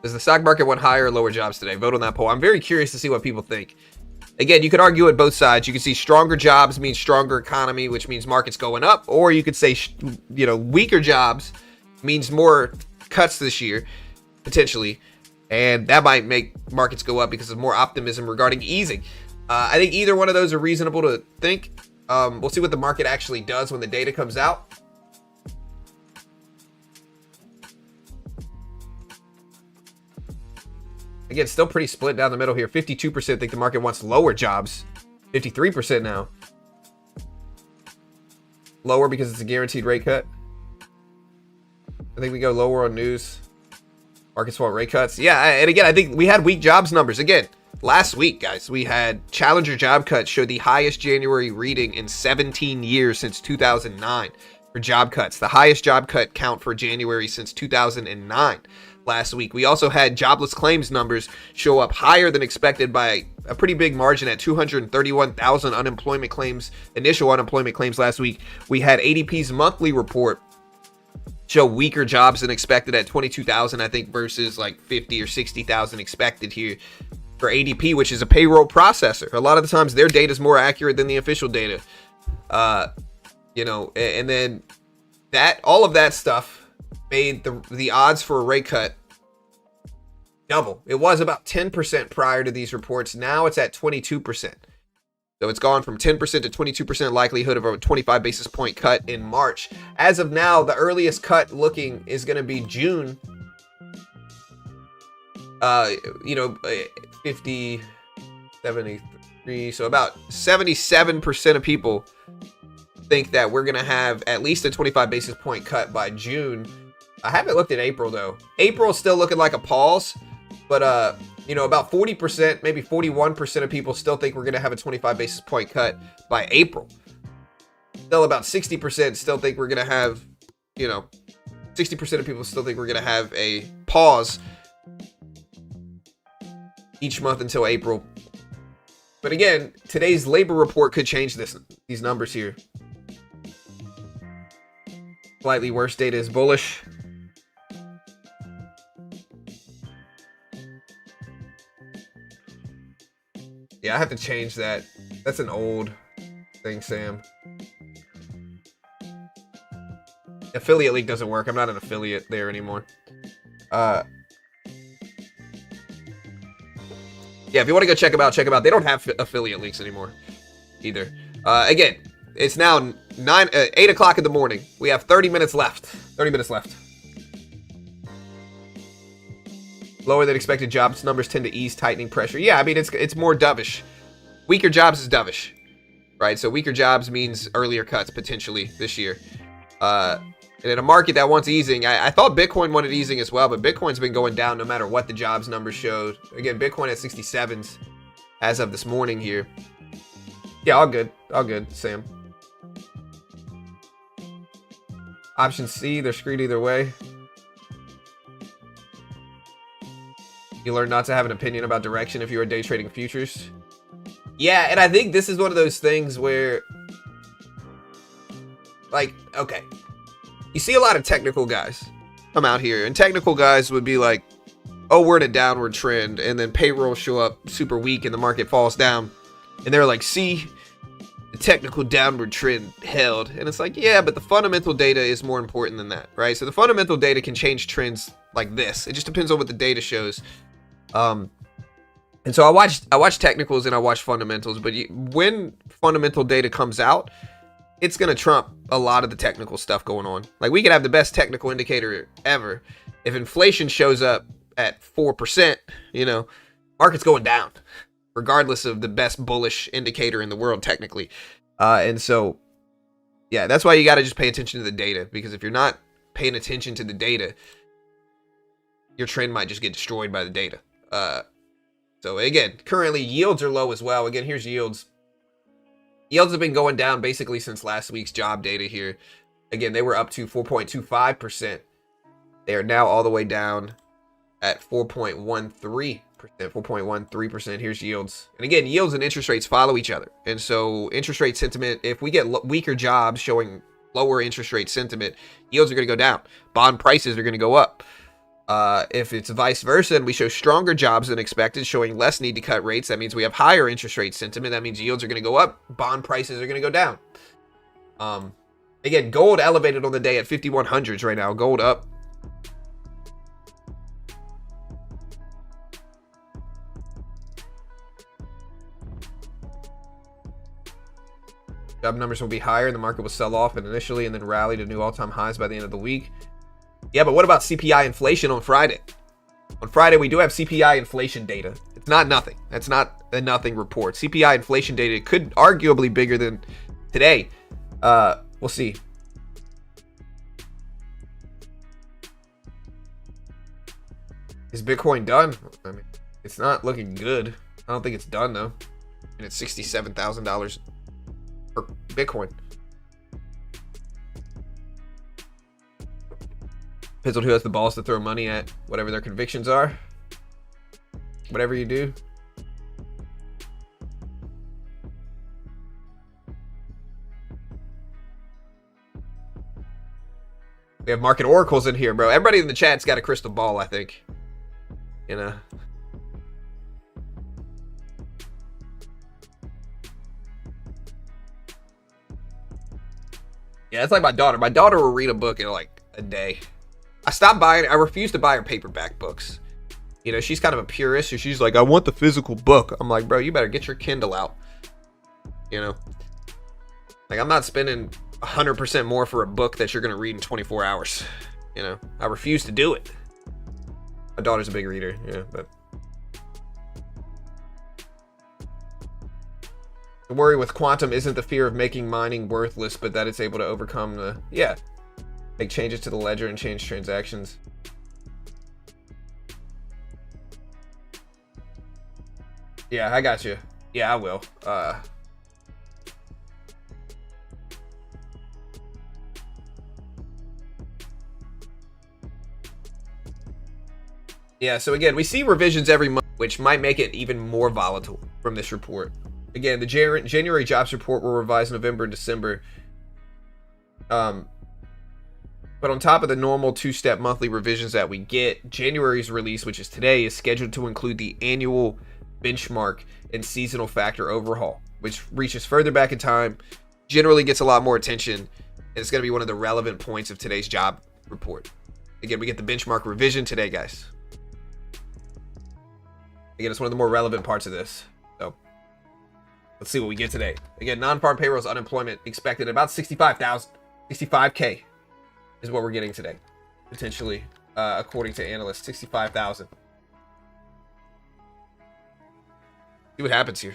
Does the stock market want higher or lower jobs today? Vote on that poll. I'm very curious to see what people think. Again, you could argue it both sides. You can see stronger jobs means stronger economy, which means markets going up. Or you could say, weaker jobs means more cuts this year, potentially. And that might make markets go up because of more optimism regarding easing. I think either one of those are reasonable to think. We'll see what the market actually does when the data comes out. Again, still pretty split down the middle here. 52% think the market wants lower jobs. 53% now. Lower because it's a guaranteed rate cut. I think we go lower on news. Markets want rate cuts. Yeah, and again, I think we had weak jobs numbers. Again, last week, guys, we had Challenger job cuts show the highest January reading in 17 years since 2009 for job cuts. The highest job cut count for January since 2009. Last week. We also had jobless claims numbers show up higher than expected by a pretty big margin at 231,000 unemployment claims, initial unemployment claims last week. We had ADP's monthly report show weaker jobs than expected at 22,000, I think, versus like 50 or 60,000 expected here for ADP, which is a payroll processor. A lot of the times their data is more accurate than the official data. And then all of that stuff made the odds for a rate cut double. It was about 10% prior to these reports. Now it's at 22%. So it's gone from 10% to 22% likelihood of a 25 basis point cut in March. As of now, the earliest cut looking is going to be June. 50, 73. So about 77% of people think that we're going to have at least a 25 basis point cut by June. I haven't looked at April though. April is still looking like a pause, but about 40%, maybe 41% of people still think we're going to have a 25 basis point cut by April. Still about 60% still think we're going to have, 60% of people still think we're going to have a pause each month until April. But again, today's labor report could change these numbers here. Slightly worse data is bullish. Yeah, I have to change that. That's an old thing, Sam. Affiliate link doesn't work. I'm not an affiliate there anymore. Yeah, if you want to go check them out, check them out. They don't have affiliate links anymore either. Again, it's now 8 o'clock in the morning. We have 30 minutes left. 30 minutes left. Lower than expected jobs numbers tend to ease tightening pressure. Yeah, I mean, it's more dovish. Weaker jobs is dovish, right? So weaker jobs means earlier cuts potentially this year. And in a market that wants easing, I thought Bitcoin wanted easing as well, but Bitcoin's been going down no matter what the jobs numbers showed. Again, Bitcoin at 67s as of this morning here. Yeah, all good, Sam. Option C, they're screwed either way. You learn not to have an opinion about direction if you are day trading futures. Yeah, and I think this is one of those things where, like, okay, you see a lot of technical guys come out here, and technical guys would be like, oh, we're in a downward trend, and then payrolls show up super weak and the market falls down, and they're like, see, the technical downward trend held. And it's like, yeah, but the fundamental data is more important than that, right? So the fundamental data can change trends like this. It just depends on what the data shows. And so I watch technicals and I watch fundamentals, but when fundamental data comes out, it's going to trump a lot of the technical stuff going on. Like, we could have the best technical indicator ever. If inflation shows up at 4%, you know, market's going down, regardless of the best bullish indicator in the world, technically. And so, yeah, that's why you got to just pay attention to the data, because if you're not paying attention to the data, your trend might just get destroyed by the data. So again, currently yields are low as well. Again, here's yields. Yields have been going down basically since last week's job data here. Again, they were up to 4.25%. They are now all the way down at 4.13%. 4.13%. Here's yields. And again, yields and interest rates follow each other. And so interest rate sentiment, if we get weaker jobs showing lower interest rate sentiment, yields are going to go down. Bond prices are going to go up. If it's vice versa and we show stronger jobs than expected, showing less need to cut rates, that means we have higher interest rate sentiment. That means yields are going to go up. Bond prices are going to go down. Again, gold elevated on the day at 5100s right now. Gold up. Job numbers will be higher. The market will sell off initially and then rally to new all-time highs by the end of the week. Yeah, but what about CPI inflation on Friday? On Friday, we do have CPI inflation data. It's not nothing. That's not a nothing report. CPI inflation data could arguably bigger than today. We'll see. Is Bitcoin done? I mean, it's not looking good. I don't think it's done, though. And it's $67,000 per Bitcoin. Depends on who has the balls to throw money at whatever their convictions are. Whatever you do. We have market oracles in here, bro. Everybody in the chat's got a crystal ball, I think. You know. Yeah, it's like my daughter. My daughter will read a book in like a day. I stopped buying. I refuse to buy her paperback books. You know, she's kind of a purist, so she's like, I want the physical book. I'm like, bro, you better get your Kindle out. You know, like, I'm not spending 100% more for a book that you're gonna read in 24 hours. You know, I refuse to do it. My daughter's a big reader, yeah, but the worry with quantum isn't the fear of making mining worthless, but that it's able to overcome the make changes to the ledger and change transactions. Yeah, I got you. Yeah, I will. Yeah, so again, we see revisions every month, which might make it even more volatile from this report. Again, the January jobs report will revise November and December. But on top of the normal two-step monthly revisions that we get, January's release, which is today, is scheduled to include the annual benchmark and seasonal factor overhaul, which reaches further back in time, generally gets a lot more attention, and it's going to be one of the relevant points of today's job report. Again, we get the benchmark revision today, guys. Again, it's one of the more relevant parts of this. So let's see what we get today. Again, non-farm payrolls unemployment expected at about 65,000, 65K is what we're getting today, potentially, according to analysts. 65,000. See what happens here.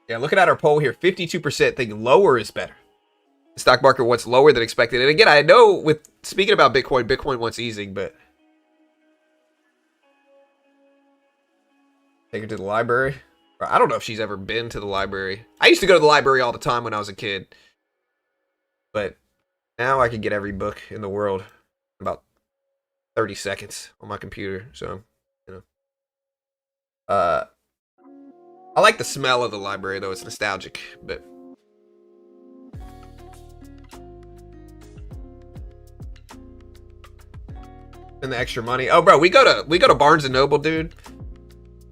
Yeah, looking at our poll here, 52% think lower is better. The stock market wants lower than expected. And again, I know with speaking about Bitcoin, Bitcoin wants easing, but take her to the library. I don't know if she's ever been to the library. I used to go to the library all the time when I was a kid, but now I can get every book in the world in about 30 seconds on my computer. So, you know, I like the smell of the library though. It's nostalgic, but. And the extra money. Oh, bro, we go to Barnes and Noble, dude.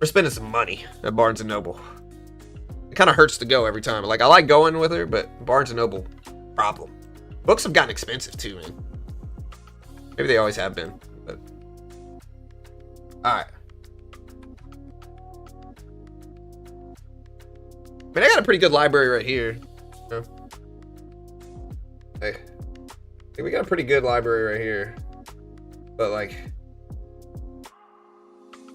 We're spending some money at Barnes and Noble. I kind of hurts to go every time. Like, I like going with her, but Barnes & Noble, problem. Books have gotten expensive too, man. Maybe they always have been, but... Alright. I mean, I got a pretty good library right here. You know? Hey. Hey, we got a pretty good library right here. But, like...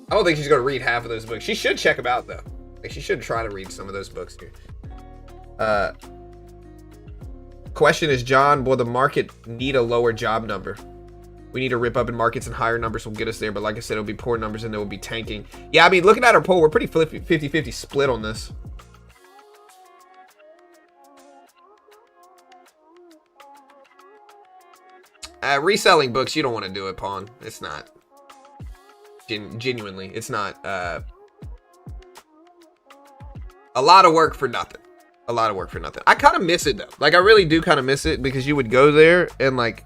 I don't think she's going to read half of those books. She should check them out, though. Like, she should try to read some of those books here. Question is, John, will the market need a lower job number? We need to rip up in markets, and higher numbers will get us there. But like I said, it'll be poor numbers, and they will be tanking. Yeah, I mean, looking at our poll, we're pretty 50-50 split on this. Reselling books, you don't want to do it, Pawn. It's not. Genuinely, it's not. A lot of work for nothing. A lot of work for nothing. I kind of miss it, though. Like, I really do kind of miss it, because you would go there and, like,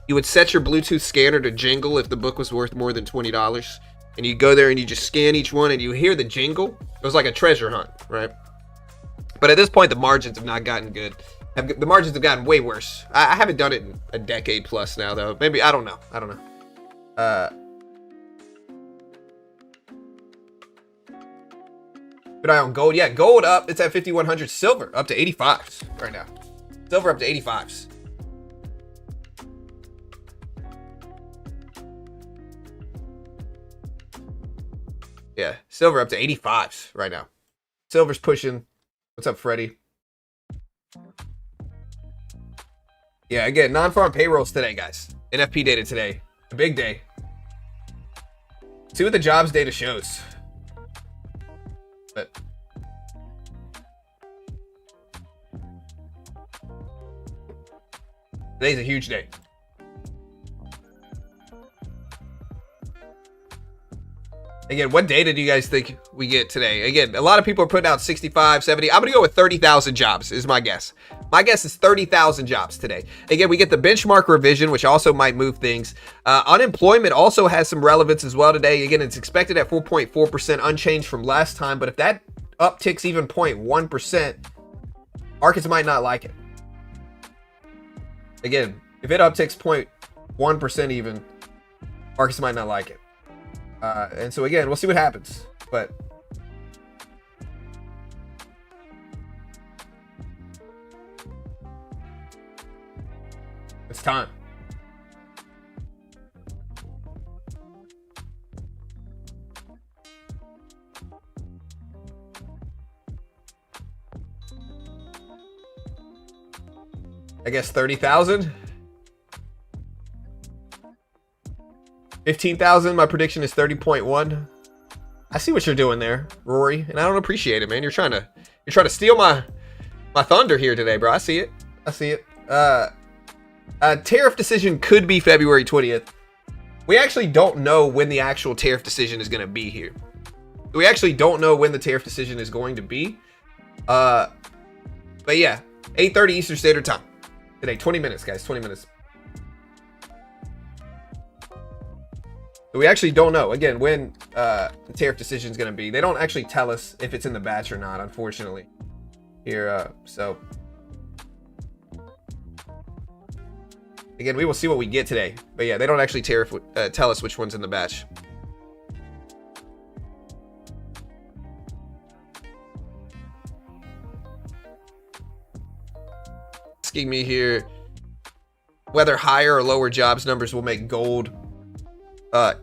you would set your Bluetooth scanner to jingle if the book was worth more than $20. And you go there and you just scan each one and you hear the jingle. It was like a treasure hunt, right? But at this point, the margins have not gotten good. The margins have gotten way worse. I haven't done it in a decade plus now, though. Maybe, I don't know. Good eye on gold. Yeah, gold up. It's at 5,100. Silver up to 85s right now. Silver up to 85s. Yeah, silver up to 85s right now. Silver's pushing. What's up, Freddie? Yeah, again, non-farm payrolls today, guys. NFP data today. A big day. See what the jobs data shows. But today's a huge day. Again, what data do you guys think we get today? Again, a lot of people are putting out 65, 70. I'm going to go with 30,000 jobs is my guess. My guess is 30,000 jobs today. Again, we get the benchmark revision, which also might move things. Unemployment also has some relevance as well today. Again, it's expected at 4.4%, unchanged from last time. But if that upticks even 0.1%, markets might not like it. Again, if it upticks 0.1% even, markets might not like it. And so again, we'll see what happens, but it's time. I guess 30,000. 15,000, my prediction is 30.1. I see what you're doing there, Rory, and I don't appreciate it, man. You're trying to steal my thunder here today, bro. I see it. Tariff decision could be February 20th. We actually don't know when the actual tariff decision is going to be here. We actually don't know when the tariff decision is going to be. But yeah, 8:30 Eastern Standard Time today. 20 minutes, guys. 20 minutes. We actually don't know, again, when the tariff decision is going to be. They don't actually tell us if it's in the batch or not, unfortunately. Here, so. Again, we will see what we get today. But yeah, they don't actually tell us which one's in the batch. Asking me here whether higher or lower jobs numbers will make gold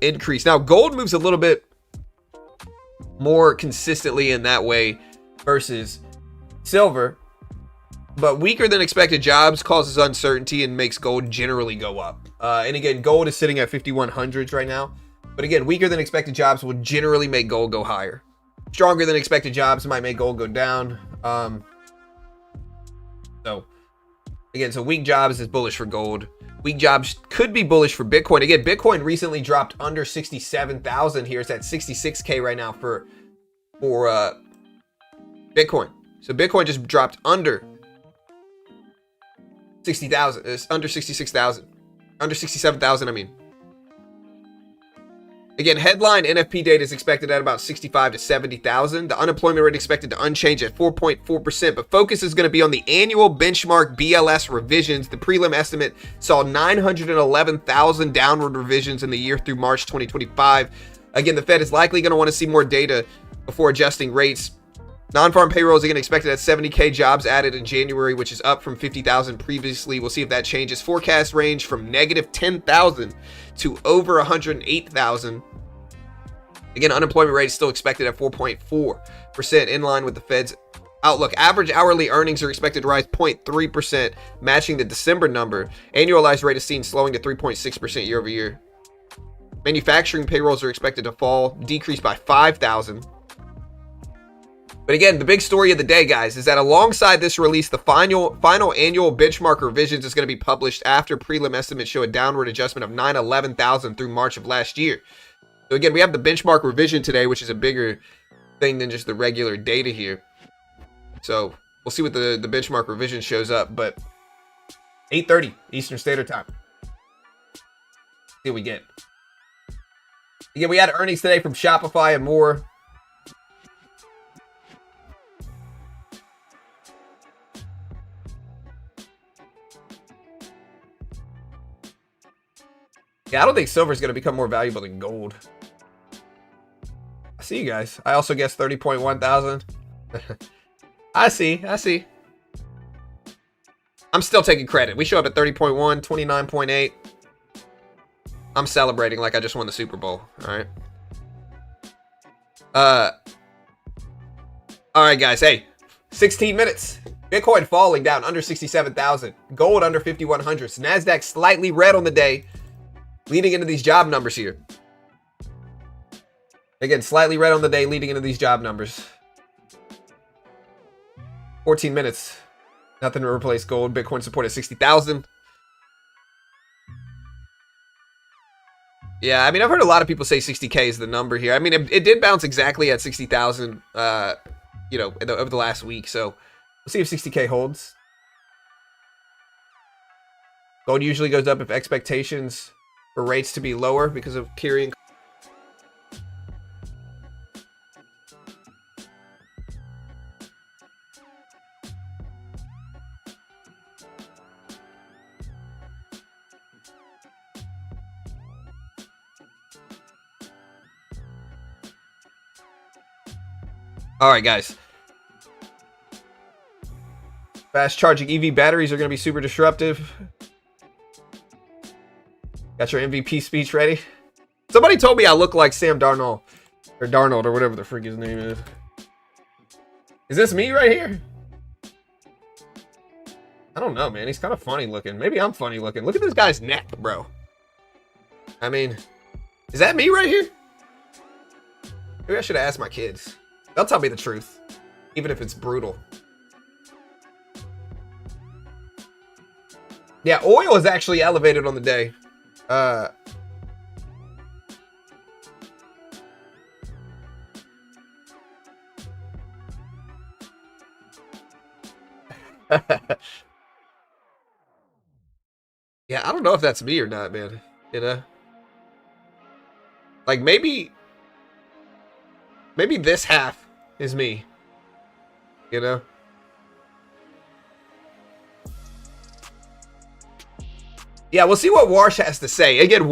increase. Now, gold moves a little bit more consistently in that way versus silver, but weaker than expected jobs causes uncertainty and makes gold generally go up. And again, gold is sitting at 5,100s right now, but again, weaker than expected jobs will generally make gold go higher. Stronger than expected jobs might make gold go down. So again, so weak jobs is bullish for gold. Weak jobs could be bullish for Bitcoin. Again, Bitcoin recently dropped under 67,000 here. It's at 66K right now for Bitcoin. So Bitcoin just dropped under 60,000. It's under 66,000. Under 67,000, I mean. Again, headline NFP data is expected at about 65 to 70,000. The unemployment rate expected to unchanged at 4.4%, but focus is going to be on the annual benchmark BLS revisions. The prelim estimate saw 911,000 downward revisions in the year through March 2025. Again, the Fed is likely going to want to see more data before adjusting rates. Non-farm payrolls again expected at 70K jobs added in January, which is up from 50,000 previously. We'll see if that changes. Forecast range from negative 10,000 to over 108,000. Again, unemployment rate is still expected at 4.4%, in line with the Fed's outlook. Average hourly earnings are expected to rise 0.3%, matching the December number. Annualized rate is seen slowing to 3.6% year over year. Manufacturing payrolls are expected to decrease by 5,000. But again, the big story of the day, guys, is that alongside this release, the final annual benchmark revisions is going to be published after prelim estimates show a downward adjustment of 911,000 through March of last year. So again, we have the benchmark revision today, which is a bigger thing than just the regular data here. So we'll see what the benchmark revision shows up. But 8:30 Eastern Standard Time. See what we get. Again, we had earnings today from Shopify and more. Yeah, I don't think silver is going to become more valuable than gold. I see you guys. I also guessed 30.1 thousand. I see. I'm still taking credit. We show up at 30.1, 29.8. I'm celebrating like I just won the Super Bowl. All right. All right, guys. Hey, 16 minutes. Bitcoin falling down under 67,000. Gold under 5,100. NASDAQ slightly red on the day, leading into these job numbers here. Again, slightly red on the day, leading into these job numbers. 14 minutes. Nothing to replace gold. Bitcoin support at 60,000. Yeah, I mean, I've heard a lot of people say 60K is the number here. I mean, it did bounce exactly at 60,000, you know, over the last week. So we'll see if 60K holds. Gold usually goes up if expectations for rates to be lower because of carrying. All right, guys. Fast charging EV batteries are going to be super disruptive. Got your MVP speech ready? Somebody told me I look like Sam Darnold. Or Darnold, or whatever the freak his name is. Is this me right here? I don't know, man. He's kind of funny looking. Maybe I'm funny looking. Look at this guy's neck, bro. I mean, is that me right here? Maybe I should have asked my kids. They'll tell me the truth, even if it's brutal. Yeah, oil is actually elevated on the day. Yeah, I don't know if that's me or not, man. You know? Like, maybe this half is me. You know? Yeah, we'll see what Warsh has to say. Again,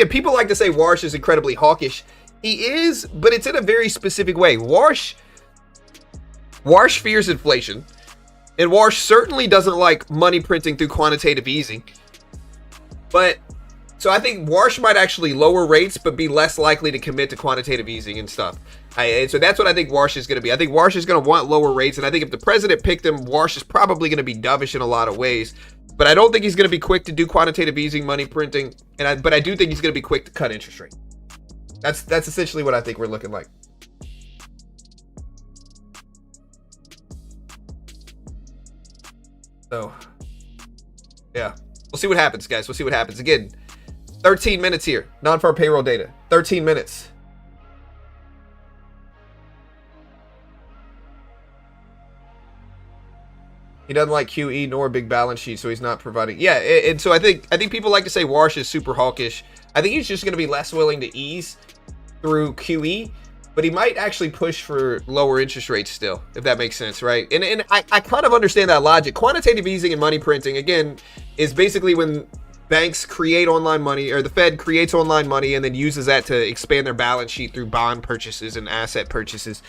people like to say Warsh is incredibly hawkish. He is, but it's in a very specific way. Warsh fears inflation. And Warsh certainly doesn't like money printing through quantitative easing. But, so I think Warsh might actually lower rates, but be less likely to commit to quantitative easing and stuff. So that's what I think Warsh is going to be. I think Warsh is going to want lower rates. And I think if the president picked him, Warsh is probably going to be dovish in a lot of ways. But I don't think he's going to be quick to do quantitative easing, money printing. But I do think he's going to be quick to cut interest rates. That's essentially what I think we're looking like. So, yeah. We'll see what happens, guys. We'll see what happens. Again, 13 minutes here. Non-farm payroll data. 13 minutes. He doesn't like QE nor a big balance sheet, so he's not providing. Yeah, and so I think people like to say Warsh is super hawkish. I think he's just going to be less willing to ease through QE, but he might actually push for lower interest rates still, if that makes sense, right? And I kind of understand that logic. Quantitative easing and money printing, again, is basically when banks create online money, or the Fed creates online money and then uses that to expand their balance sheet through bond purchases and asset purchases.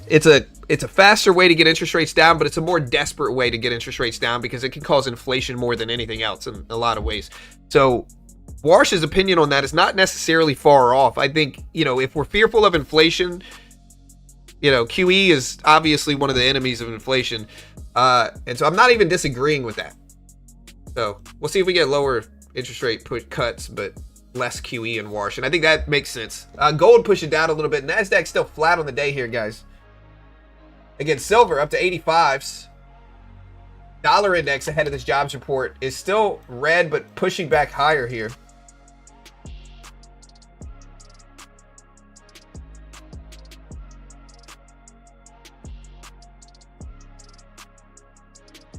It's a faster way to get interest rates down, but it's a more desperate way to get interest rates down because it can cause inflation more than anything else in a lot of ways. So Warsh's opinion on that is not necessarily far off. I think, if we're fearful of inflation, QE is obviously one of the enemies of inflation. And so I'm not even disagreeing with that. So we'll see if we get lower interest rate cuts, but less QE and Warsh. And I think that makes sense. Gold pushing down a little bit. NASDAQ still flat on the day here, guys. Again, silver up to 85s. Dollar index ahead of this jobs report is still red, but pushing back higher here.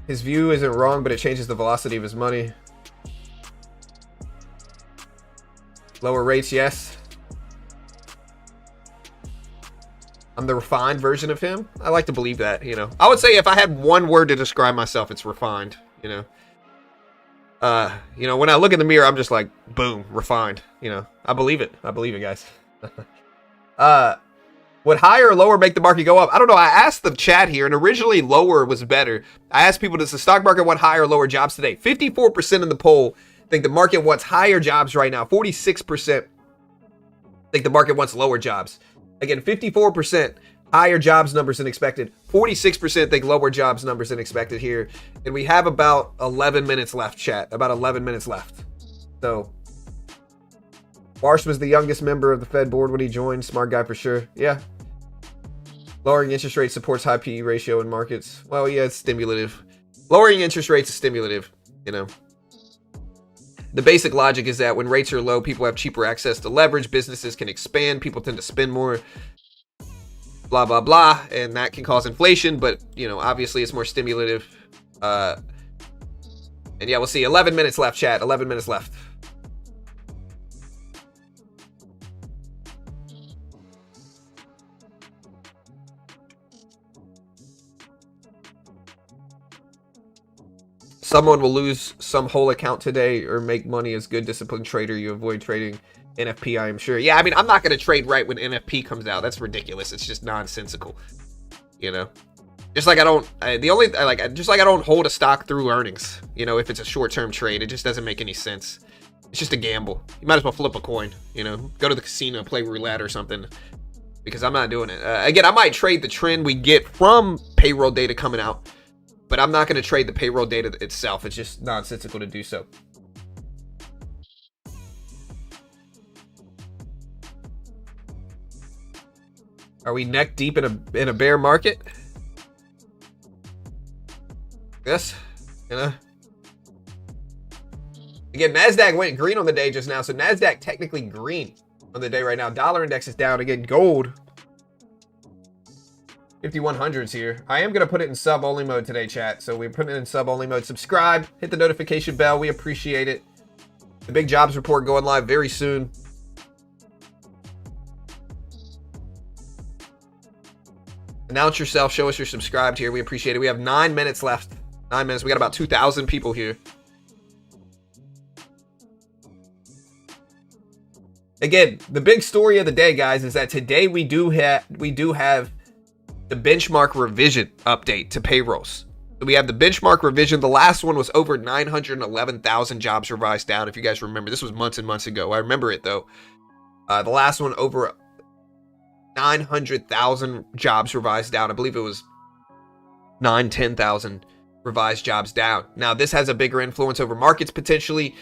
His view isn't wrong, but it changes the velocity of his money. Lower rates, yes. I'm the refined version of him. I like to believe that, I would say if I had one word to describe myself, it's refined, when I look in the mirror, I'm just like, boom, refined, I believe it. I believe it, guys. Would higher or lower make the market go up? I don't know. I asked the chat here, and originally lower was better. I asked people, does the stock market want higher or lower jobs today? 54% in the poll think the market wants higher jobs right now. 46% think the market wants lower jobs. Again, 54% higher jobs numbers than expected. 46% think lower jobs numbers than expected here. And we have about 11 minutes left, chat. About 11 minutes left. So Warsh was the youngest member of the Fed board when he joined. Smart guy for sure. Yeah. Lowering interest rates supports high PE ratio in markets. Well, yeah, it's stimulative. Lowering interest rates is stimulative, The basic logic is that when rates are low, people have cheaper access to leverage. Businesses can expand. People tend to spend more. Blah, blah, blah. And that can cause inflation. But, obviously it's more stimulative. And yeah, we'll see. 11 minutes left, chat. 11 minutes left. Someone will lose some whole account today or make money as good disciplined trader. You avoid trading NFP, I am sure. Yeah, I mean, I'm not going to trade right when NFP comes out. That's ridiculous. It's just nonsensical. Just like I don't hold a stock through earnings. If it's a short-term trade, it just doesn't make any sense. It's just a gamble. You might as well flip a coin, go to the casino, play roulette or something, because I'm not doing it. Again, I might trade the trend we get from payroll data coming out, but I'm not going to trade the payroll data itself. It's just nonsensical to do so. Are we neck deep in a bear market? Yes. Again, NASDAQ went green on the day just now. So NASDAQ technically green on the day right now. Dollar index is down. Again, gold 5100s here. I am going to put it in sub-only mode today, chat. So we're putting it in sub-only mode. Subscribe. Hit the notification bell. We appreciate it. The big jobs report going live very soon. Announce yourself. Show us you're subscribed here. We appreciate it. We have 9 minutes left. 9 minutes. We got about 2,000 people here. Again, the big story of the day, guys, is that today we do have the benchmark revision update to payrolls. We have the benchmark revision. The last one was over 911,000 jobs revised down. If you guys remember, this was months and months ago. I remember it though. The last one over 900,000 jobs revised down. I believe it was 10,000 revised jobs down. Now this has a bigger influence over markets potentially.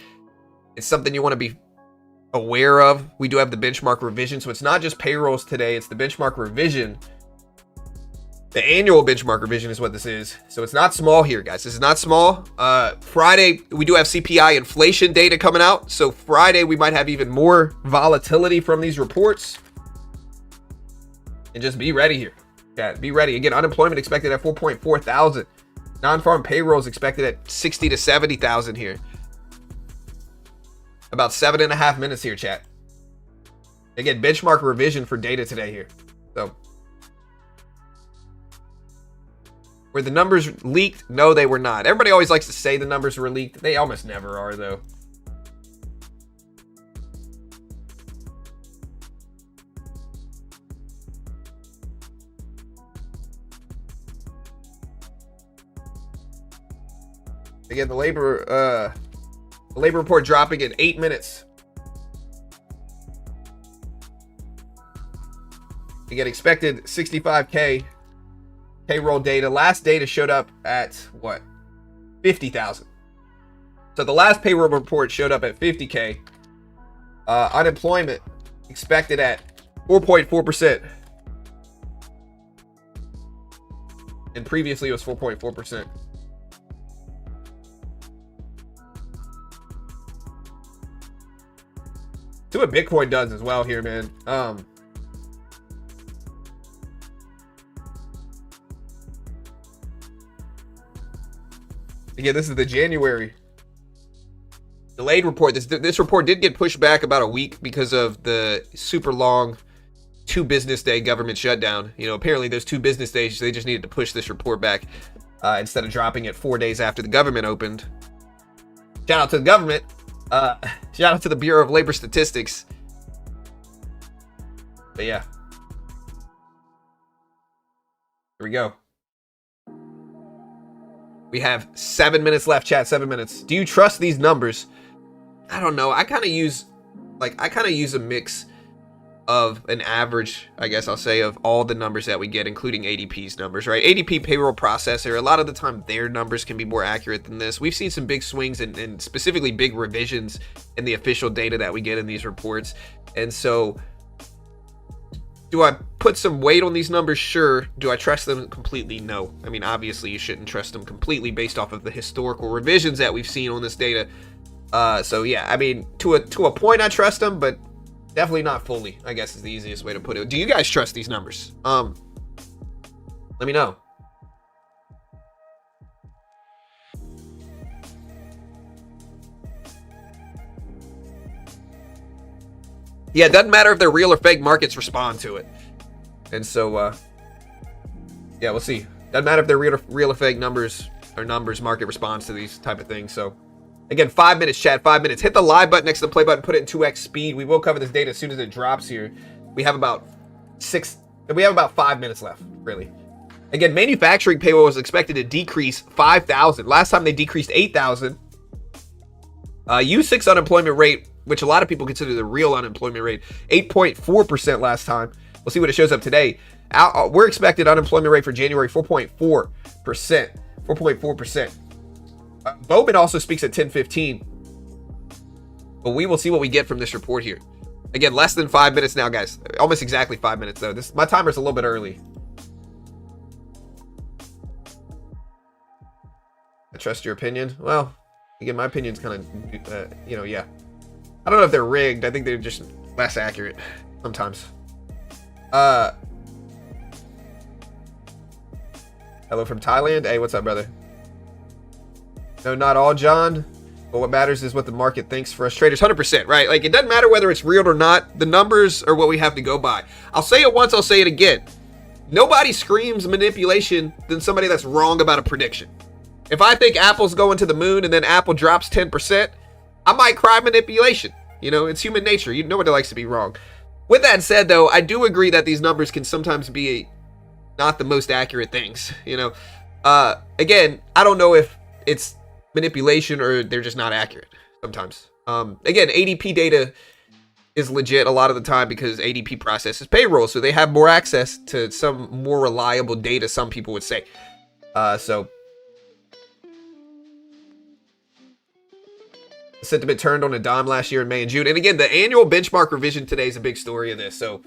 It's something you want to be aware of. We do have the benchmark revision, so it's not just payrolls today, it's the benchmark revision. The annual benchmark revision is what this is. So it's not small here, guys. This is not small. Friday, we do have CPI inflation data coming out. So Friday, we might have even more volatility from these reports. And just be ready here. Chat, be ready. Again, unemployment expected at 4.4 thousand. Non-farm payrolls expected at 60 to 70,000 here. About 7.5 minutes here, chat. Again, benchmark revision for data today here. So, were the numbers leaked? No, they were not. Everybody always likes to say the numbers were leaked. They almost never are, though. Again, the labor report dropping in 8 minutes. Again, expected 65K payroll data. Last data showed up at what? 50,000. So the last payroll report showed up at 50K. Unemployment expected at 4.4%. And previously it was 4.4%. See what Bitcoin does as well here, man. Again, this is the January delayed report. This report did get pushed back about a week because of the super long 2 business day government shutdown. You know, apparently those 2 business days, they just needed to push this report back instead of dropping it 4 days after the government opened. Shout out to the government. Shout out to the Bureau of Labor Statistics. But yeah. Here we go. We have 7 minutes left, chat. 7 minutes. Do you trust these numbers? I don't know. I kind of use a mix of an average, I guess I'll say, of all the numbers that we get, including ADP's numbers, right? ADP payroll processor, a lot of the time their numbers can be more accurate than this. We've seen some big swings and specifically big revisions in the official data that we get in these reports. And so, do I put some weight on these numbers? Sure. Do I trust them completely? No. I mean, obviously you shouldn't trust them completely based off of the historical revisions that we've seen on this data. So yeah, I mean, to a point I trust them, but definitely not fully, I guess is the easiest way to put it. Do you guys trust these numbers? Let me know. Yeah, it doesn't matter if they're real or fake, markets respond to it. And so, yeah, we'll see. Doesn't matter if they're real or fake numbers, market responds to these type of things. So, again, 5 minutes, chat, 5 minutes. Hit the live button next to the play button, put it in 2x speed. We will cover this data as soon as it drops here. We have about 5 minutes left, really. Again, manufacturing payroll is expected to decrease 5,000. Last time they decreased 8,000. U6 unemployment rate, which a lot of people consider the real unemployment rate, 8.4% last time. We'll see what it shows up today. We're expected unemployment rate for January 4.4%. 4.4%. Bowman also speaks at 10:15. But we will see what we get from this report here. Again, less than 5 minutes now, guys. Almost exactly 5 minutes, though. My timer's a little bit early. I trust your opinion. Well, again, my opinion's kind of, yeah. I don't know if they're rigged. I think they're just less accurate sometimes. Hello from Thailand. Hey, what's up, brother? No, not all, John. But what matters is what the market thinks for us traders. 100%, right? Like, it doesn't matter whether it's real or not. The numbers are what we have to go by. I'll say it once, I'll say it again. Nobody screams manipulation than somebody that's wrong about a prediction. If I think Apple's going to the moon and then Apple drops 10%, I might cry manipulation. You know, it's human nature. Nobody likes to be wrong. With that said, though, I do agree that these numbers can sometimes be not the most accurate things. You know, again, I don't know if it's manipulation or they're just not accurate sometimes. Again, ADP data is legit a lot of the time because ADP processes payroll, so they have more access to some more reliable data, some people would say. So sentiment turned on a dime last year in May and June. And again, the annual benchmark revision today is a big story of this. So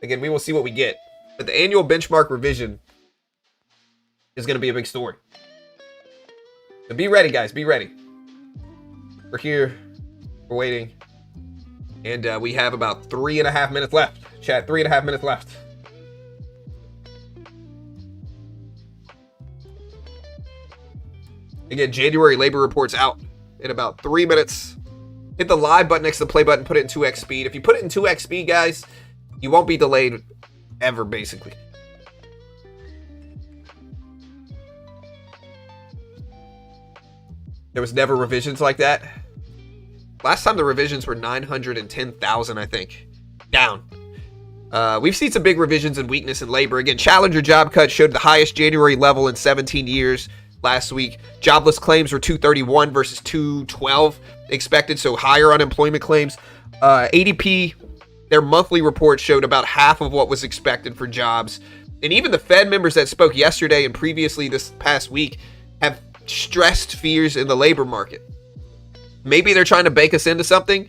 again, we will see what we get. But the annual benchmark revision is going to be a big story. So be ready, guys. Be ready. We're here. We're waiting. And we have about 3.5 minutes left. Chat, 3.5 minutes left. Again, January labor reports out in about 3 minutes. Hit the live button next to the play button, put it in 2x speed. If you put it in 2x speed, guys, you won't be delayed ever, basically. There was never revisions like that. Last time the revisions were 910,000, I think. Down. We've seen some big revisions and weakness in labor. Again, Challenger job cut showed the highest January level in 17 years last week. Jobless claims were 231 versus 212 expected, so higher unemployment claims. ADP, their monthly report showed about half of what was expected for jobs. And even the Fed members that spoke yesterday and previously this past week have stressed fears in the labor market. Maybe they're trying to bake us into something,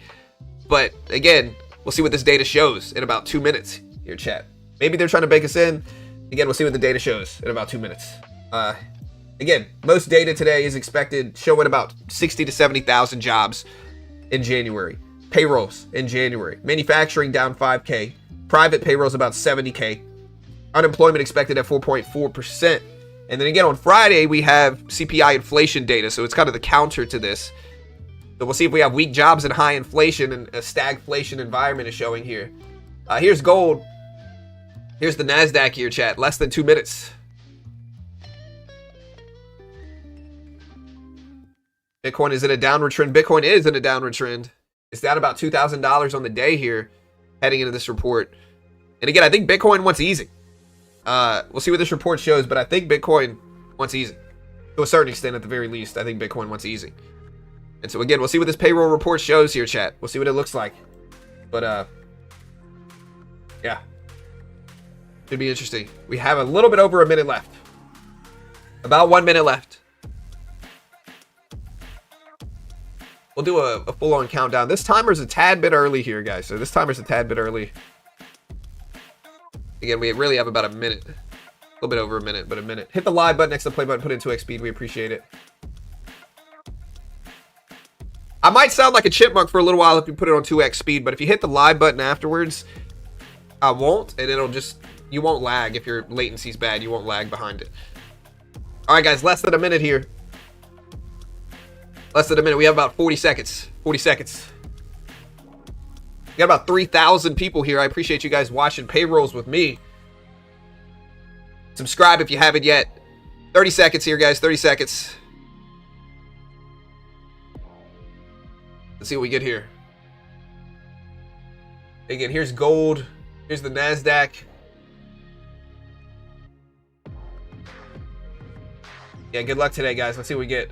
but again, we'll see what this data shows in about 2 minutes here, chat. Maybe they're trying to bake us in. Again, we'll see what the data shows in about 2 minutes. Again, most data today is expected showing about 60 to 70,000 jobs in January. Payrolls in January. Manufacturing down 5K. Private payrolls about 70K. Unemployment expected at 4.4%. And then again, on Friday, we have CPI inflation data, so it's kind of the counter to this. So we'll see if we have weak jobs and high inflation, and a stagflation environment is showing here. Here's gold. Here's the NASDAQ here, chat. Less than 2 minutes. Bitcoin is in a downward trend. Bitcoin is in a downward trend. It's down about $2,000 on the day here, heading into this report. And again, I think Bitcoin wants easing. We'll see what this report shows, but I think Bitcoin wants easing. To a certain extent, at the very least, I think Bitcoin wants easing. And so again, we'll see what this payroll report shows here, chat. We'll see what it looks like. But, yeah. Should be interesting. We have a little bit over a minute left. About 1 minute left. We'll do a full-on countdown. This timer's a tad bit early here, guys. So this timer's a tad bit early. Again, we really have about a minute. A little bit over a minute, but a minute. Hit the live button next to the play button. Put it in 2x speed. We appreciate it. I might sound like a chipmunk for a little while if you put it on 2x speed, but if you hit the live button afterwards, I won't, and it'll just, you won't lag. If your latency's bad, you won't lag behind it. All right, guys, less than a minute here. Less than a minute. We have about 40 seconds. 40 seconds. We got about 3,000 people here. I appreciate you guys watching payrolls with me. Subscribe if you haven't yet. 30 seconds here, guys. 30 seconds. Let's see what we get here. Again, here's gold. Here's the NASDAQ. Yeah, good luck today, guys. Let's see what we get.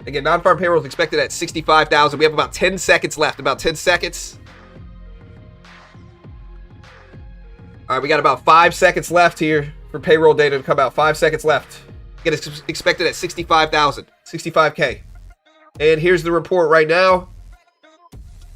Again, non-farm payrolls expected at 65,000. We have about 10 seconds left. About 10 seconds. All right, we got about 5 seconds left here for payroll data to come out. 5 seconds left. Again, it's expected at 65,000. 65K. And here's the report right now.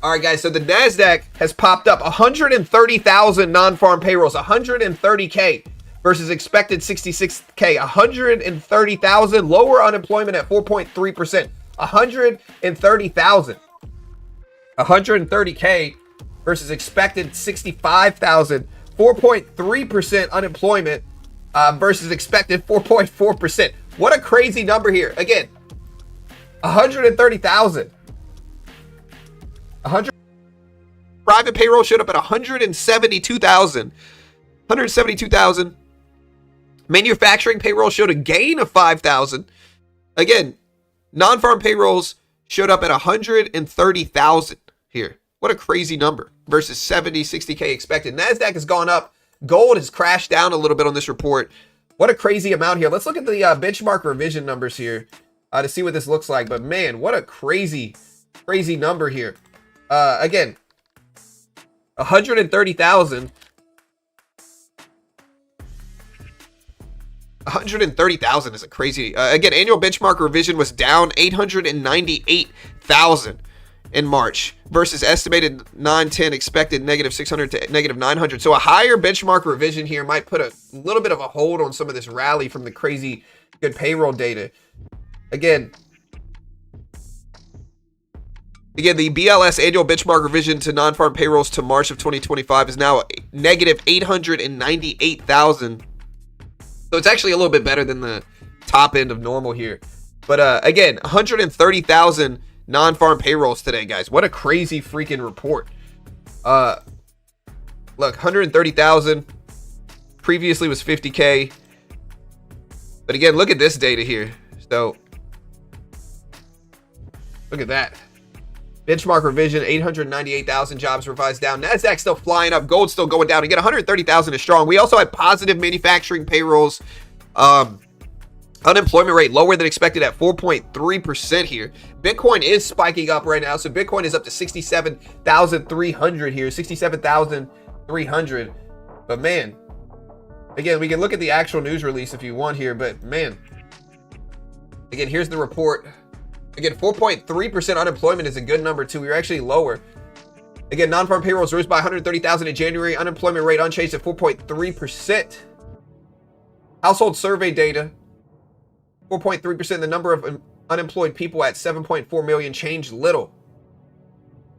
All right, guys, so the NASDAQ has popped up 130,000 non-farm payrolls, 130K versus expected 66K, 130,000, lower unemployment at 4.3%, 130,000, 130K versus expected 65,000, 4.3% unemployment versus expected 4.4%. What a crazy number here. Again, 130,000. 100. Private payroll showed up at 172,000. 172,000. Manufacturing payroll showed a gain of 5,000. Again, non-farm payrolls showed up at 130,000 here. What a crazy number versus 70, 60K expected. NASDAQ has gone up. Gold has crashed down a little bit on this report. What a crazy amount here. Let's look at the benchmark revision numbers here to see what this looks like. But man, what a crazy, crazy number here. Again, 130,000. 130,000 is a crazy. Again, annual benchmark revision was down 898,000 in March versus estimated 910 expected negative 600 to negative 900. So a higher benchmark revision here might put a little bit of a hold on some of this rally from the crazy good payroll data. Again, the BLS annual benchmark revision to non-farm payrolls to March of 2025 is now negative 898,000. So it's actually a little bit better than the top end of normal here. But again, 130,000 non-farm payrolls today, guys. What a crazy freaking report. Look, 130,000. Previously was 50K. But again, look at this data here. So, look at that. Benchmark revision, 898,000 jobs revised down. NASDAQ still flying up. Gold still going down. Again, 130,000 is strong. We also had positive manufacturing payrolls. Unemployment rate lower than expected at 4.3% here. Bitcoin is spiking up right now. So Bitcoin is up to 67,300 here. 67,300. But man, again, we can look at the actual news release if you want here. But man, again, here's the report. Again, 4.3% unemployment is a good number too. We're actually lower. Again, non-farm payrolls rose by 130,000 in January. Unemployment rate unchanged at 4.3%. Household survey data, 4.3%. The number of unemployed people at 7.4 million changed little.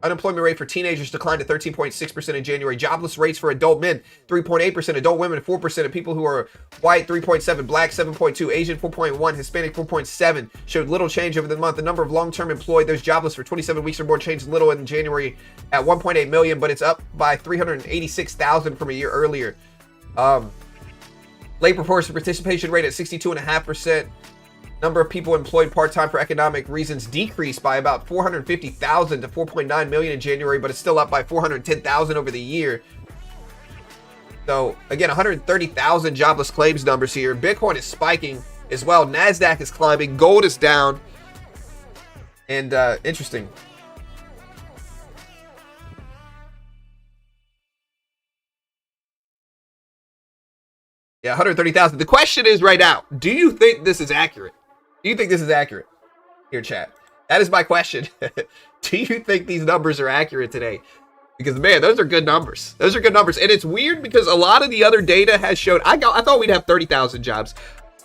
Unemployment rate for teenagers declined to 13.6% in January. Jobless rates for adult men, 3.8%. Adult women, 4%. And people who are white, 3.7%. Black, 7.2%. Asian, 4.1%. Hispanic, 4.7%. Showed little change over the month. The number of long-term employed, those jobless for 27 weeks or more, changed little in January at 1.8 million, but it's up by 386,000 from a year earlier. Labor force participation rate at 62.5%. Number of people employed part-time for economic reasons decreased by about 450,000 to 4.9 million in January, but it's still up by 410,000 over the year. So again, 130,000 jobless claims numbers here. Bitcoin is spiking as well. NASDAQ is climbing. Gold is down. And interesting. Yeah, 130,000. The question is right now, do you think this is accurate? Do you think this is accurate? Here, chat. That is my question. Do you think these numbers are accurate today? Because, man, those are good numbers. Those are good numbers. And it's weird because a lot of the other data has showed, I thought we'd have 30,000 jobs.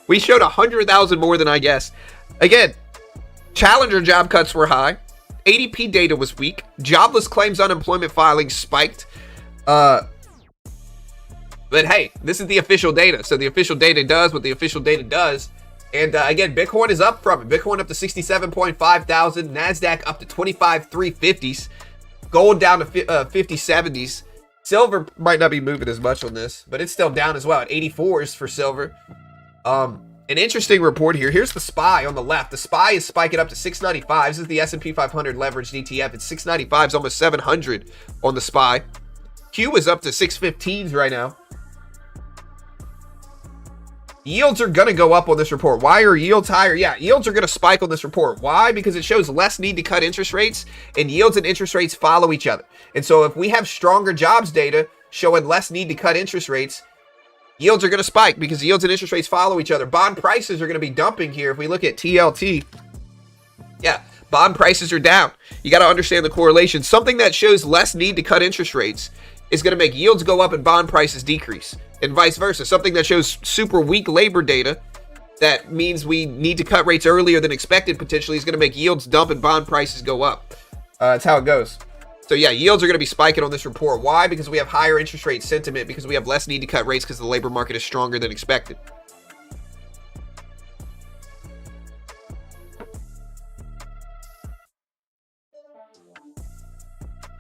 We showed 100,000 more than I guessed. Again, Challenger job cuts were high. ADP data was weak. Jobless claims unemployment filings spiked. But hey, this is the official data. So the official data does what the official data does. And again, Bitcoin is up from it. Bitcoin up to 67.5 thousand. NASDAQ up to 25,350s. Gold down to 5070s. Silver might not be moving as much on this, but it's still down as well at 84s for silver. An interesting report here. Here's the SPY on the left. The SPY is spiking up to 695. This is the S&P 500 leveraged ETF. It's 695. It's almost 700 on the SPY. Q is up to 615s right now. Yields are going to go up on this report. Why are yields higher? Yeah, yields are going to spike on this report. Why? Because it shows less need to cut interest rates, and yields and interest rates follow each other. And so if we have stronger jobs data showing less need to cut interest rates, yields are going to spike because yields and interest rates follow each other. Bond prices are going to be dumping here. If we look at TLT, yeah, bond prices are down. You got to understand the correlation. Something that shows less need to cut interest rates is going to make yields go up and bond prices decrease, and vice versa. Something that shows super weak labor data, that means we need to cut rates earlier than expected potentially, is going to make yields dump and bond prices go up. That's how it goes. So yeah, yields are going to be spiking on this report. Why? Because we have higher interest rate sentiment, because we have less need to cut rates because the labor market is stronger than expected.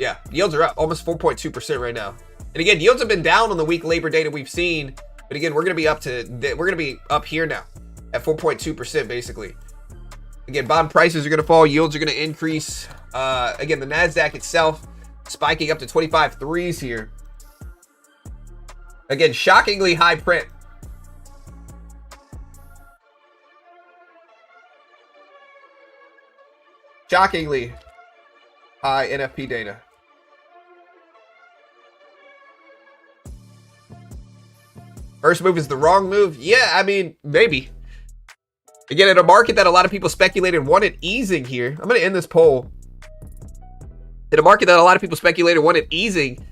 Yeah, yields are up almost 4.2% right now. And again, yields have been down on the weak labor data we've seen, but again, we're going to be up here now at 4.2% basically. Again, bond prices are going to fall, yields are going to increase. Again, the NASDAQ itself spiking up to 25.3s here. Again, shockingly high print. Shockingly high NFP data. First move is the wrong move. Yeah, I mean, maybe. Again, in a market that a lot of people speculated wanted easing here. I'm going to end this poll. In a market that a lot of people speculated wanted easing,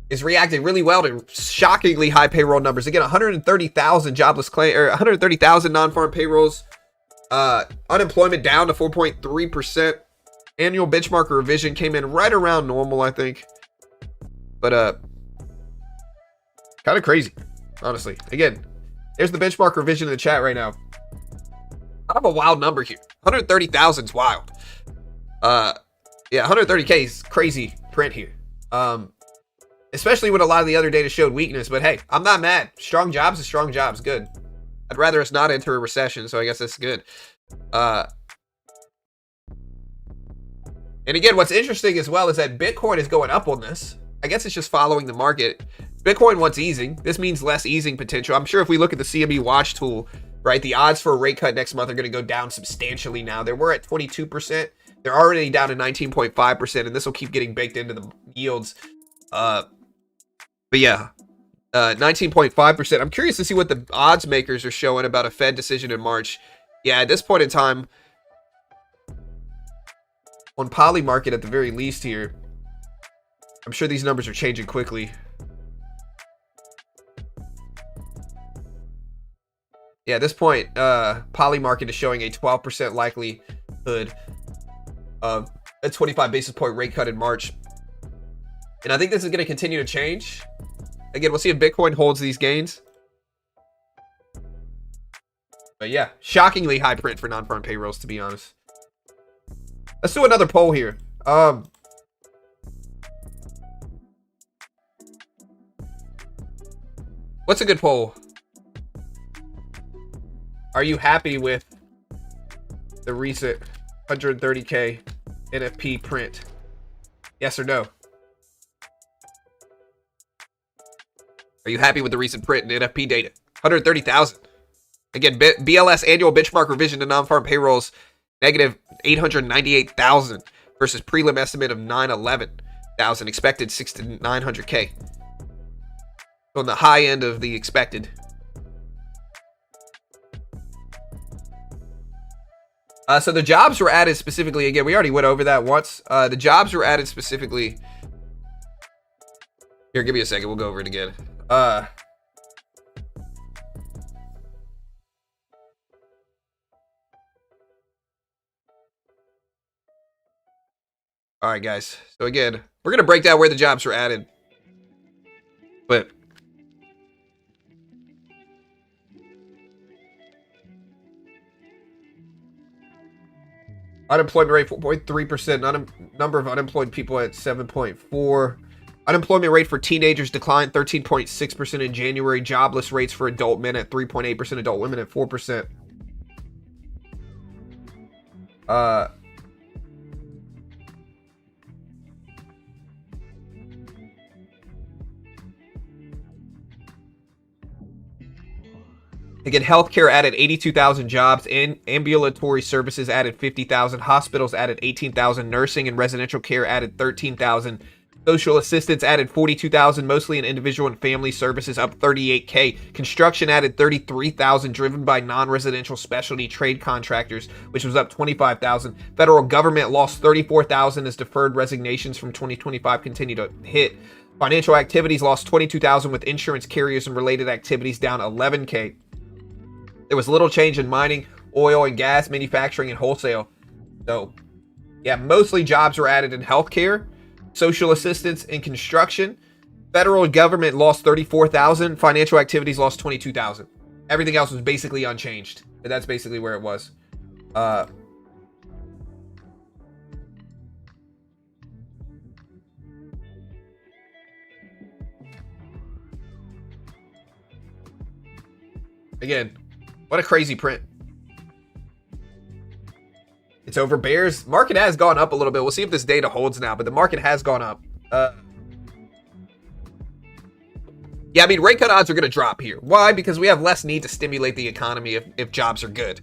is reacting really well to shockingly high payroll numbers. Again, 130,000 jobless claim, or 130,000 non-farm payrolls. Unemployment down to 4.3%. Annual benchmark revision came in right around normal, I think. But kind of crazy, honestly. Again, there's the benchmark revision in the chat right now. Kind of a wild number here. 130,000 is wild. Yeah, 130K is crazy print here. Especially when a lot of the other data showed weakness. But hey, I'm not mad. Strong jobs is strong jobs. Good. I'd rather us not enter a recession, so I guess that's good. And again, what's interesting as well is that Bitcoin is going up on this. I guess it's just following the market. Bitcoin wants easing. This means less easing potential. I'm sure if we look at the CME watch tool, right, the odds for a rate cut next month are going to go down substantially now. They were at 22%. They're already down to 19.5%, and this will keep getting baked into the yields. But yeah, 19.5%. I'm curious to see what the odds makers are showing about a Fed decision in March. Yeah, at this point in time, on Poly Market at the very least here, I'm sure these numbers are changing quickly. Yeah, at this point, Poly Market is showing a 12% likelihood of a 25 basis point rate cut in March. And I think this is going to continue to change. Again, we'll see if Bitcoin holds these gains. But yeah, shockingly high print for non-farm payrolls, to be honest. Let's do another poll here. What's a good poll? Are you happy with the recent 130K NFP print? Yes or no? Are you happy with the recent print in NFP data? 130,000. Again, BLS annual benchmark revision to non-farm payrolls, negative 898,000 versus prelim estimate of 911,000. Expected 600 to 900K. On the high end of the expected. So the jobs were added specifically. Again, we already went over that once. The jobs were added specifically. Here, give me a second. We'll go over it again. All right, guys. So again, we're going to break down where the jobs were added. But unemployment rate 4.3%. Number of unemployed people at 7.4. Unemployment rate for teenagers declined 13.6% in January. Jobless rates for adult men at 3.8%. Adult women at 4%. Again, healthcare added 82,000 jobs, and ambulatory services added 50,000, hospitals added 18,000, nursing and residential care added 13,000, social assistance added 42,000, mostly in individual and family services, up 38K. Construction added 33,000, driven by non-residential specialty trade contractors, which was up 25,000. Federal government lost 34,000 as deferred resignations from 2025 continue to hit. Financial activities lost 22,000, with insurance carriers and related activities down 11K. There was little change in mining, oil and gas, manufacturing, and wholesale. So, yeah, mostly jobs were added in healthcare, social assistance, and construction. Federal government lost 34,000. Financial activities lost 22,000. Everything else was basically unchanged. But that's basically where it was. Again, what a crazy print. It's over bears. Market has gone up a little bit. We'll see if this data holds now, but the market has gone up. Yeah, I mean, rate cut odds are going to drop here. Why? Because we have less need to stimulate the economy if jobs are good.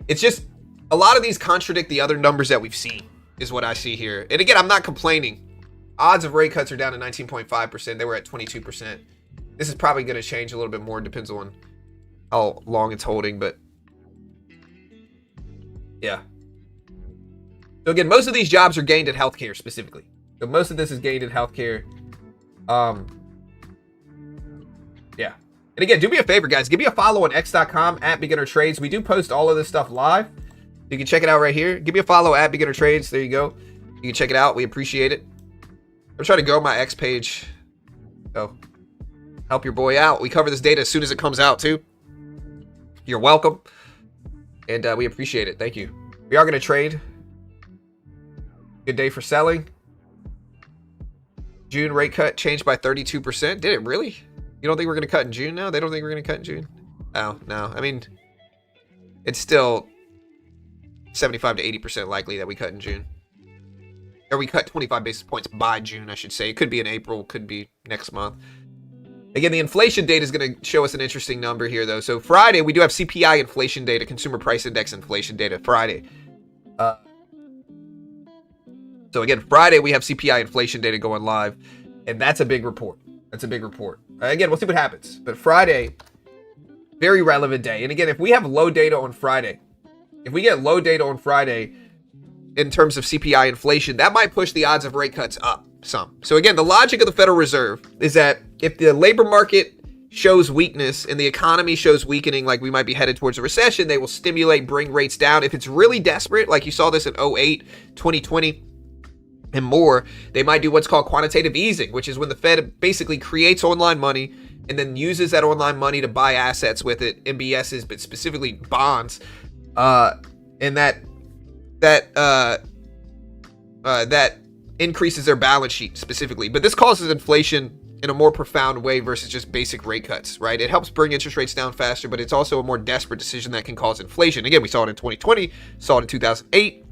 It's just a lot of these contradict the other numbers that we've seen, is what I see here. And again, I'm not complaining. Odds of rate cuts are down to 19.5%. They were at 22%. This is probably going to change a little bit more. Depends on how long it's holding, but yeah. So again, most of these jobs are gained in healthcare specifically. So most of this is gained in healthcare. Yeah. And again, do me a favor, guys. Give me a follow on x.com at Beginner Trades. We do post all of this stuff live. You can check it out right here. Give me a follow at Beginner Trades. There you go. You can check it out. We appreciate it. I'm trying to grow my X page. So help your boy out. We cover this data as soon as it comes out too. You're welcome. And we appreciate it. Thank you. We are going to trade. Good day for selling. June rate cut changed by 32%. Did it really? You don't think we're going to cut in June now? They don't think we're going to cut in June? Oh, no. I mean, it's still 75 to 80% likely that we cut in June. Or we cut 25 basis points by June, I should say. It could be in April, could be next month. Again, the inflation data is going to show us an interesting number here, though. So Friday, we do have CPI inflation data, Consumer Price Index inflation data, Friday. So again, Friday, we have CPI inflation data going live, and that's a big report. That's a big report. Again, we'll see what happens. But Friday, very relevant day. And again, if we have low data on Friday, if we get low data on Friday in terms of CPI inflation, that might push the odds of rate cuts up some. So again, the logic of the Federal Reserve is that if the labor market shows weakness and the economy shows weakening, like we might be headed towards a recession, they will stimulate, bring rates down. If it's really desperate, like you saw this in 08, 2020, and more, they might do what's called quantitative easing, which is when the Fed basically creates online money and then uses that online money to buy assets with it, MBSs, but specifically bonds, and that increases their balance sheet specifically. But this causes inflation in a more profound way versus just basic rate cuts, right? It helps bring interest rates down faster, but it's also a more desperate decision that can cause inflation. Again, we saw it in 2020, saw it in 2008.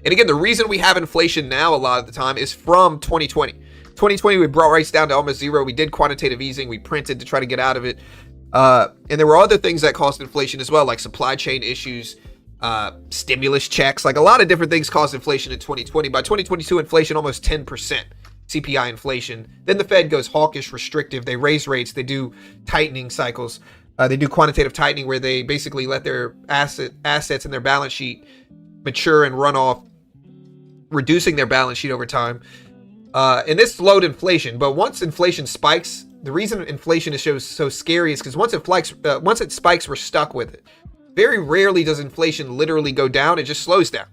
And again, the reason we have inflation now a lot of the time is from 2020. 2020, we brought rates down to almost zero. We did quantitative easing. We printed to try to get out of it. And there were other things that caused inflation as well, like supply chain issues, stimulus checks, like a lot of different things caused inflation in 2020. By 2022, inflation almost 10%, CPI inflation. Then the Fed goes hawkish, restrictive. They raise rates. They do tightening cycles. They do quantitative tightening where they basically let their assets in their balance sheet mature and run off, reducing their balance sheet over time. And this slowed inflation. But once inflation spikes, the reason inflation is so scary is because once it spikes, we're stuck with it. Very rarely does inflation literally go down. It just slows down.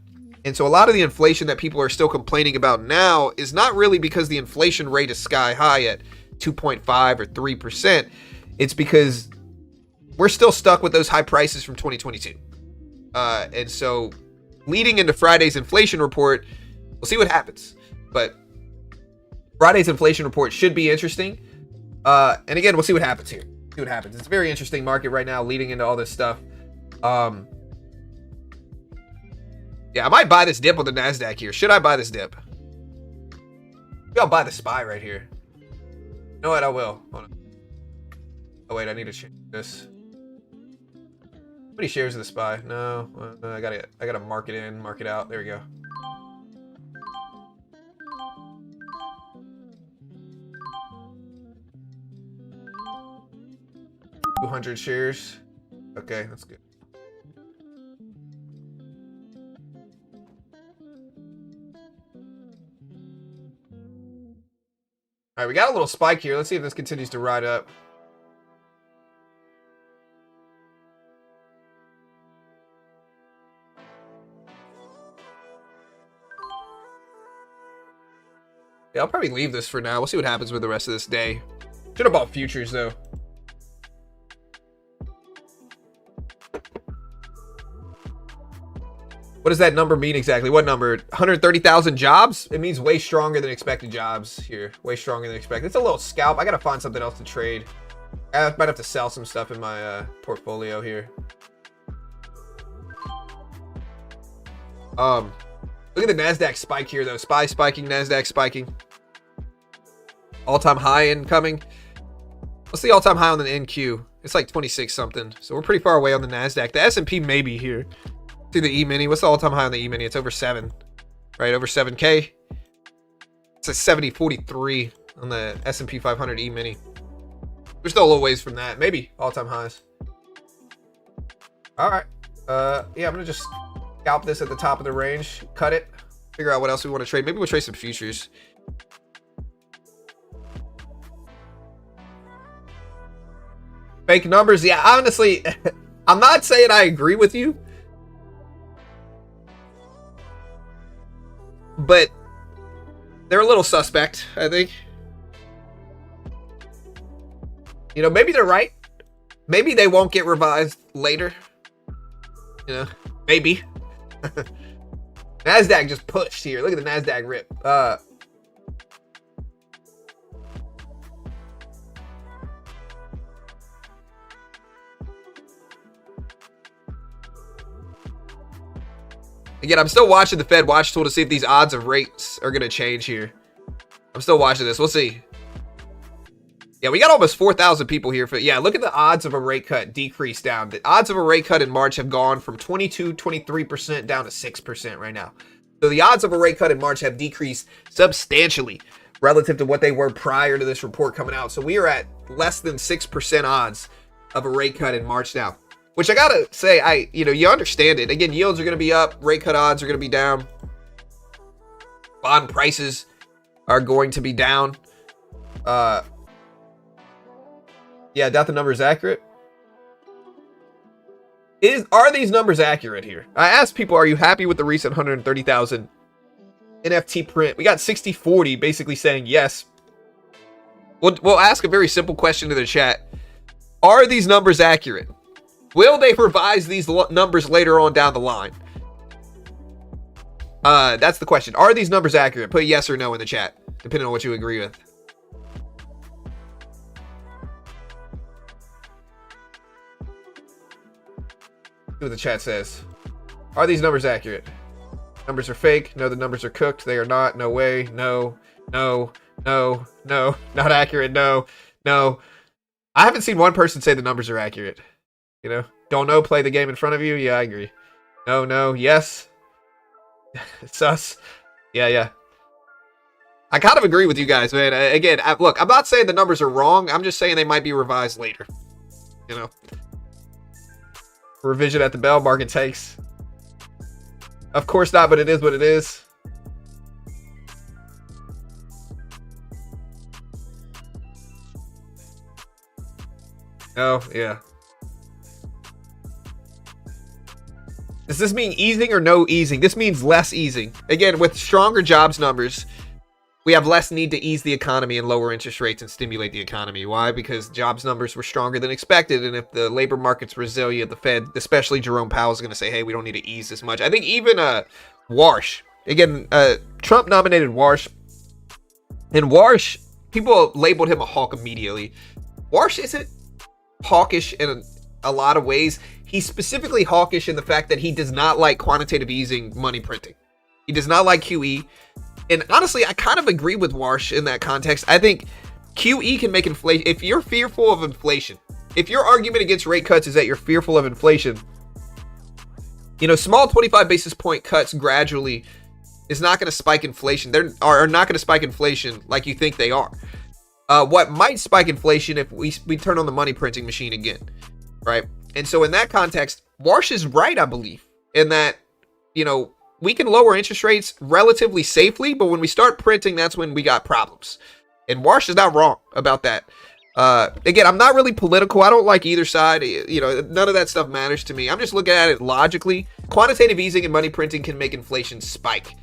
And so a lot of the inflation that people are still complaining about now is not really because the inflation rate is sky high at 2.5 or 3%. It's because we're still stuck with those high prices from 2022. And so leading into Friday's inflation report, we'll see what happens. But Friday's inflation report should be interesting. And again, we'll see what happens here. See what happens. It's a very interesting market right now leading into all this stuff. Yeah, I might buy this dip on the NASDAQ here. Should I buy this dip? Maybe I'll buy the SPY right here. You know what? I will. Hold on. Oh, wait. I need to change this. How many shares of the SPY? No. I gotta mark it in, mark it out. There we go. $200 shares. Okay, that's good. All right, we got a little spike here. Let's see if this continues to ride up. Yeah, I'll probably leave this for now. We'll see what happens with the rest of this day. Should have bought futures, though. What does that number mean exactly? What number? 130,000 jobs? It means way stronger than expected jobs here. Way stronger than expected. It's a little scalp. I gotta find something else to trade. I might have to sell some stuff in my portfolio here. Look at the NASDAQ spike here, though. SPY spiking, NASDAQ spiking. All-time high incoming. What's the all-time high on the NQ? It's like 26 something. So we're pretty far away on the NASDAQ. The S&P may be here. See the E-mini. What's the all-time high on the E-mini? It's over 7, right? Over 7K. It's a 70.43 on the S&P 500 E-mini. We're still a little ways from that. Maybe all-time highs. All right. Yeah, I'm gonna just scalp this at the top of the range, cut it, figure out what else we want to trade. Maybe we'll trade some futures. Fake numbers. Yeah, honestly, I'm not saying I agree with you, but they're a little suspect, I think. You know, maybe they're right. Maybe they won't get revised later. You know, maybe. NASDAQ just pushed here. Look at the NASDAQ rip. Again, I'm still watching the Fed watch tool to see if these odds of rates are going to change here. I'm still watching this. We'll see. Yeah, we got almost 4,000 people here. Yeah, look at the odds of a rate cut decrease down. The odds of a rate cut in March have gone from 22, 23% down to 6% right now. So the odds of a rate cut in March have decreased substantially relative to what they were prior to this report coming out. So we are at less than 6% odds of a rate cut in March now. Which I gotta say, you understand it. Again, yields are gonna be up, rate cut odds are gonna be down. Bond prices are going to be down. Yeah, doubt the number is accurate. Are these numbers accurate here? I asked people, are you happy with the recent 130,000 NFT print? We got 60-40 basically saying yes. We'll ask a very simple question to the chat. Are these numbers accurate? Will they revise these numbers later on down the line? That's the question. Are these numbers accurate? Put yes or no in the chat, depending on what you agree with. See what the chat says. Are these numbers accurate? Numbers are fake. No, the numbers are cooked. They are not. No way. No. No. No. No. Not accurate. No. No. I haven't seen one person say the numbers are accurate. You know? Don't know. Play the game in front of you. Yeah, I agree. No. No. Yes. Sus. Yeah. Yeah. I kind of agree with you guys, man. Again, look, I'm not saying the numbers are wrong. I'm just saying they might be revised later. You know? Revision at the bell, market takes. Of course not, but it is what it is. Oh, yeah. Does this mean easing or no easing? This means less easing. Again, with stronger jobs numbers, we have less need to ease the economy and lower interest rates and stimulate the economy. Why? Because jobs numbers were stronger than expected. And if the labor market's resilient, the Fed, especially Jerome Powell, is going to say, hey, we don't need to ease this much. I think even Warsh, again, Trump nominated Warsh. And Warsh, people labeled him a hawk immediately. Warsh isn't hawkish in a lot of ways. He's specifically hawkish in the fact that he does not like quantitative easing money printing. He does not like QE. And honestly, I kind of agree with Warsh in that context. I think QE can make inflation. If you're fearful of inflation, if your argument against rate cuts is that you're fearful of inflation, you know, small 25 basis point cuts gradually is not going to spike inflation. They are not going to spike inflation like you think they are. What might spike inflation if we turn on the money printing machine again, right? And so in that context, Warsh is right, I believe, in that, you know, we can lower interest rates relatively safely, but when we start printing, that's when we got problems. And Warsh is not wrong about that. Again, I'm not really political. I don't like either side. You know, none of that stuff matters to me. I'm just looking at it logically. Quantitative easing and money printing can make inflation spike.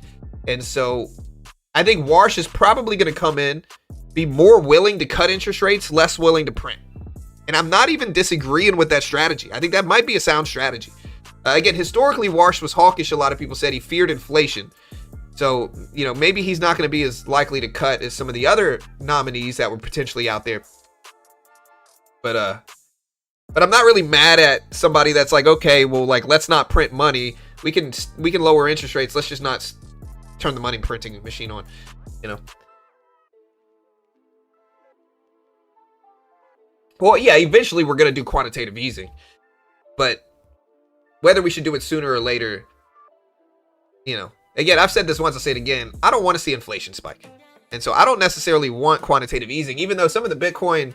And so I think Warsh is probably going to come in, be more willing to cut interest rates, less willing to print. And I'm not even disagreeing with that strategy. I think that might be a sound strategy. Again, historically, Warsh was hawkish. A lot of people said he feared inflation. So, you know, maybe he's not going to be as likely to cut as some of the other nominees that were potentially out there. But I'm not really mad at somebody that's like, okay, well, like, let's not print money. We can lower interest rates. Let's just not turn the money printing machine on, you know. Well, yeah, eventually we're going to do quantitative easing. But whether we should do it sooner or later, you know, again, I've said this once, I'll say it again. I don't want to see inflation spike. And so I don't necessarily want quantitative easing, even though some of the Bitcoin,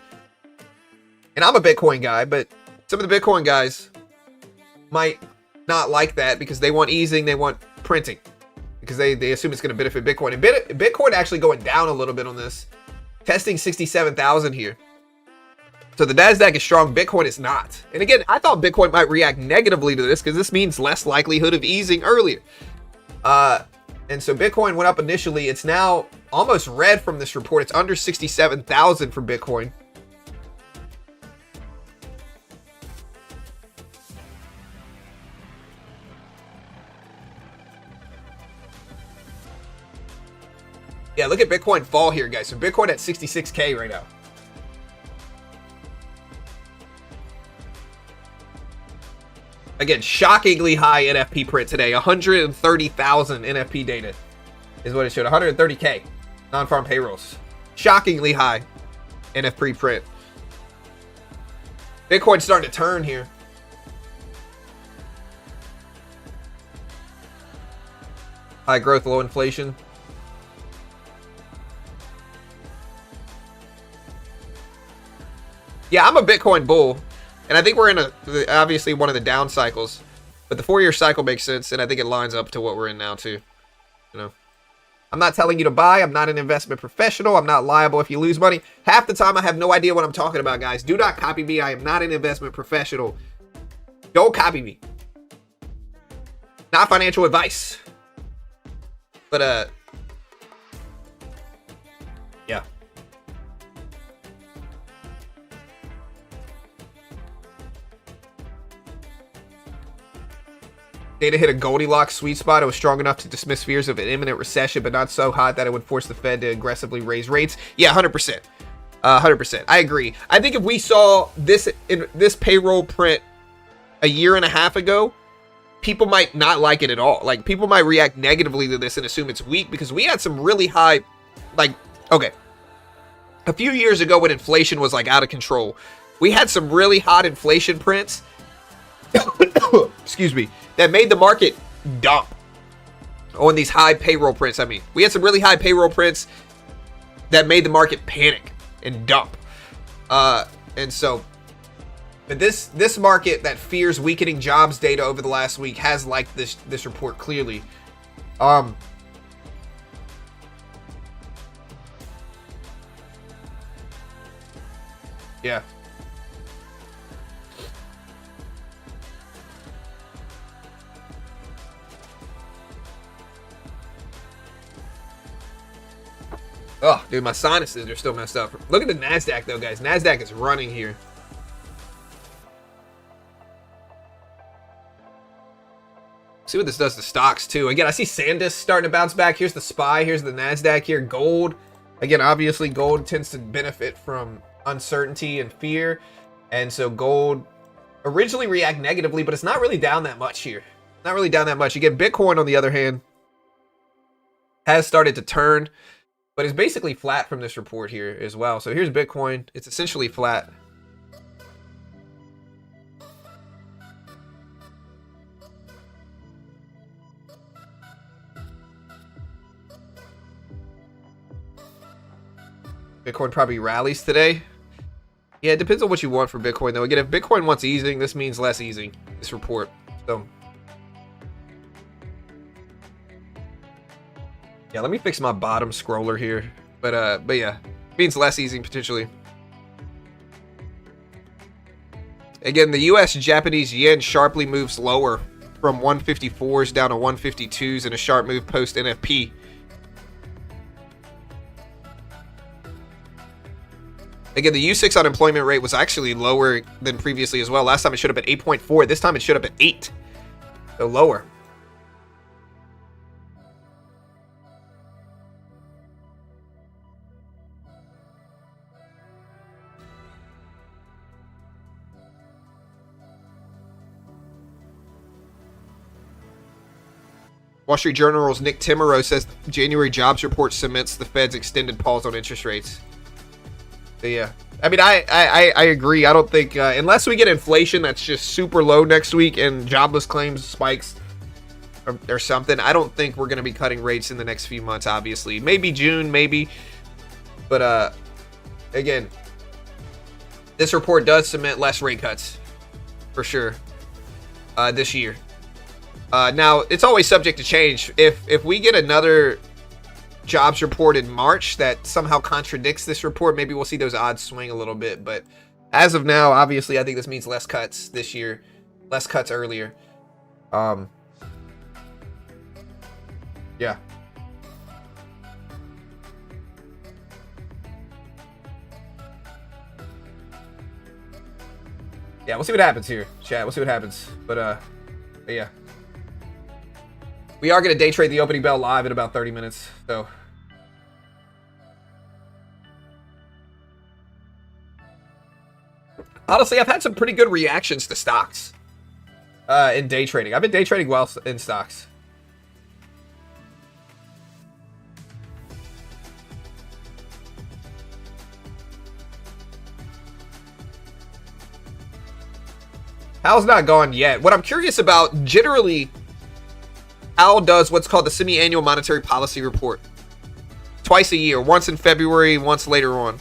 and I'm a Bitcoin guy, but some of the Bitcoin guys might not like that because they want easing, they want printing, because they assume it's going to benefit Bitcoin. And Bitcoin actually going down a little bit on this, testing 67,000 here. So the NASDAQ is strong, Bitcoin is not. And again, I thought Bitcoin might react negatively to this because this means less likelihood of easing earlier. And so Bitcoin went up initially. It's now almost red from this report. It's under 67,000 for Bitcoin. Yeah, look at Bitcoin fall here, guys. So Bitcoin at 66K right now. Again, shockingly high NFP print today. 130,000 NFP data is what it showed. 130K non-farm payrolls. Shockingly high NFP print. Bitcoin's starting to turn here. High growth, low inflation. Yeah, I'm a Bitcoin bull. And I think we're in obviously one of the down cycles. But the 4-year cycle makes sense, and I think it lines up to what we're in now too. You know, I'm not telling you to buy. I'm not an investment professional. I'm not liable if you lose money. Half the time I have no idea what I'm talking about, guys. Do not copy me. I am not an investment professional. Don't copy me. Not financial advice. But yeah. Data hit a Goldilocks sweet spot. It was strong enough to dismiss fears of an imminent recession, but not so hot that it would force the Fed to aggressively raise rates. Yeah, 100%. 100%. I agree. I think if we saw this payroll print a year and a half ago, people might not like it at all. Like, people might react negatively to this and assume it's weak, because we had some really high, like, okay, a few years ago when inflation was like out of control, we had some really hot inflation prints excuse me, that made the market dump on these high payroll prints. I mean, we had some really high payroll prints that made the market panic and dump. And so, but this market that fears weakening jobs data over the last week has liked this report clearly. Yeah. Oh, dude, my sinuses are still messed up. Look at the NASDAQ, though, guys. NASDAQ is running here. See what this does to stocks, too. Again, I see SanDisk starting to bounce back. Here's the SPY. Here's the NASDAQ here. Gold. Again, obviously, gold tends to benefit from uncertainty and fear. And so gold originally react negatively, but it's not really down that much here. Not really down that much. Again, Bitcoin, on the other hand, has started to turn, but it's basically flat from this report here as well. So here's Bitcoin. It's essentially flat. Bitcoin probably rallies today. Yeah, it depends on what you want for Bitcoin, though. Again, if Bitcoin wants easing, this means less easing, this report. So yeah, let me fix my bottom scroller here. But yeah, means less easing potentially. Again, the US Japanese yen sharply moves lower from 154s down to 152s in a sharp move post NFP. Again, the U6 unemployment rate was actually lower than previously as well. Last time it showed up at 8.4. This time it showed up at 8. So lower. Wall Street Journal's Nick Timiro says January jobs report cements the Fed's extended pause on interest rates. So yeah, I mean, I agree. I don't think unless we get inflation that's just super low next week and jobless claims spikes or something, I don't think we're going to be cutting rates in the next few months. Obviously, maybe June, maybe, but again, this report does cement less rate cuts for sure this year. Now, it's always subject to change. If we get another jobs report in March that somehow contradicts this report, maybe we'll see those odds swing a little bit. But as of now, obviously, I think this means less cuts this year, less cuts earlier. Yeah. Yeah, we'll see what happens here, chat. We'll see what happens. But yeah. We are going to day trade the opening bell live in about 30 minutes. So Honestly, I've had some pretty good reactions to stocks in day trading. I've been day trading well in stocks. Powell's not gone yet. What I'm curious about, generally, Powell does what's called the semi-annual monetary policy report. Twice a year, once in February, once later on.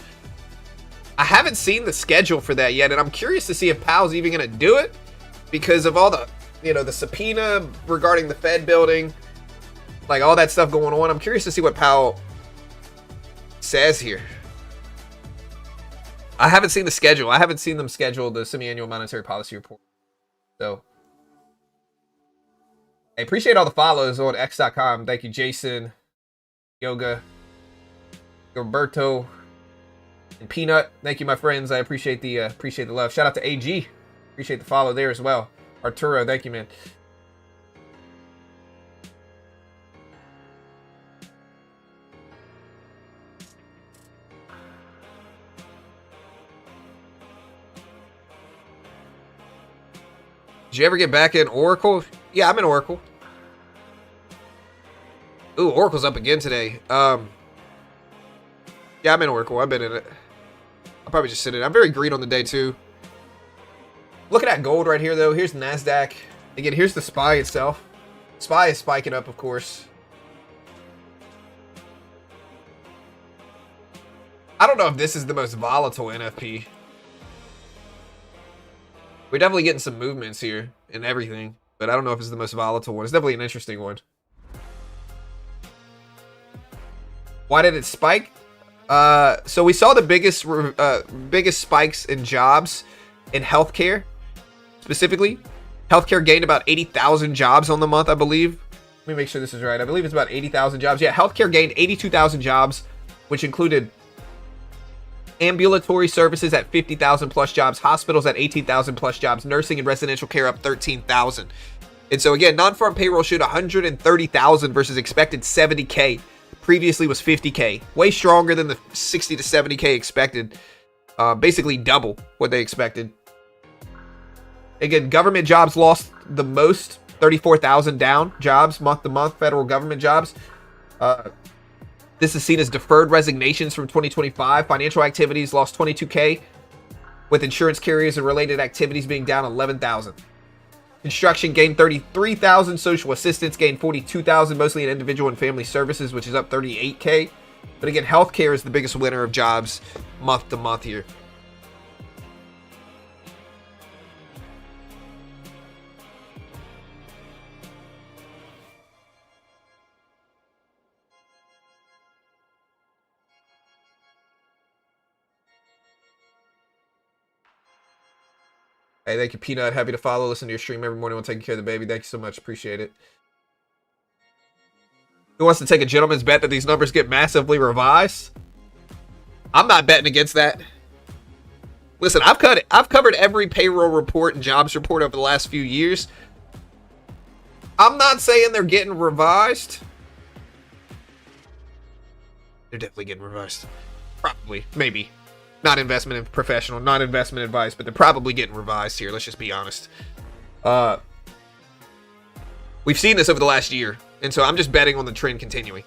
I haven't seen the schedule for that yet, and I'm curious to see if Powell's even going to do it because of all the, the subpoena regarding the Fed building, like all that stuff going on. I'm curious to see what Powell says here. I haven't seen the schedule. I haven't seen them schedule the semi-annual monetary policy report. So, I appreciate all the follows on X.com. Thank you, Jason, Yoga, Roberto, and Peanut. Thank you, my friends. I appreciate the love. Shout out to AG. Appreciate the follow there as well. Arturo, thank you, man. Did you ever get back in Oracle? Yeah, I'm in Oracle. Ooh, Oracle's up again today. Yeah, I'm in Oracle. I've been in it. I'll probably just sit in it. I'm very green on the day, too. Looking at gold right here, though. Here's NASDAQ. Again, here's the SPY itself. SPY is spiking up, of course. I don't know if this is the most volatile NFP. We're definitely getting some movements here and everything, but I don't know if it's the most volatile one. It's definitely an interesting one. Why did it spike? So we saw the biggest spikes in jobs in healthcare, specifically. Healthcare gained about 80,000 jobs on the month, I believe. Let me make sure this is right. I believe it's about 80,000 jobs. Yeah, healthcare gained 82,000 jobs, which included ambulatory services at 50,000 plus jobs, hospitals at 18,000 plus jobs, nursing and residential care up 13,000. And so again, non-farm payroll showed 130,000 versus expected 70K. Previously was 50K. Way stronger than the 60 to 70K expected. Basically double what they expected. Again, government jobs lost the most, 34,000 down jobs month to month, federal government jobs. This is seen as deferred resignations from 2025. Financial activities lost 22K, with insurance carriers and related activities being down 11,000. Construction gained 33,000. Social assistance gained 42,000, mostly in individual and family services, which is up 38K. But again, healthcare is the biggest winner of jobs month to month here. Hey, thank you, Peanut. Happy to follow. Listen to your stream every morning while taking care of the baby. Thank you so much. Appreciate it. Who wants to take a gentleman's bet that these numbers get massively revised? I'm not betting against that. Listen, I've covered every payroll report and jobs report over the last few years. I'm not saying they're getting revised. They're definitely getting revised. Probably. Maybe. Not investment in professional, not investment advice, but they're probably getting revised here. Let's just be honest. We've seen this over the last year, and so I'm just betting on the trend continuing.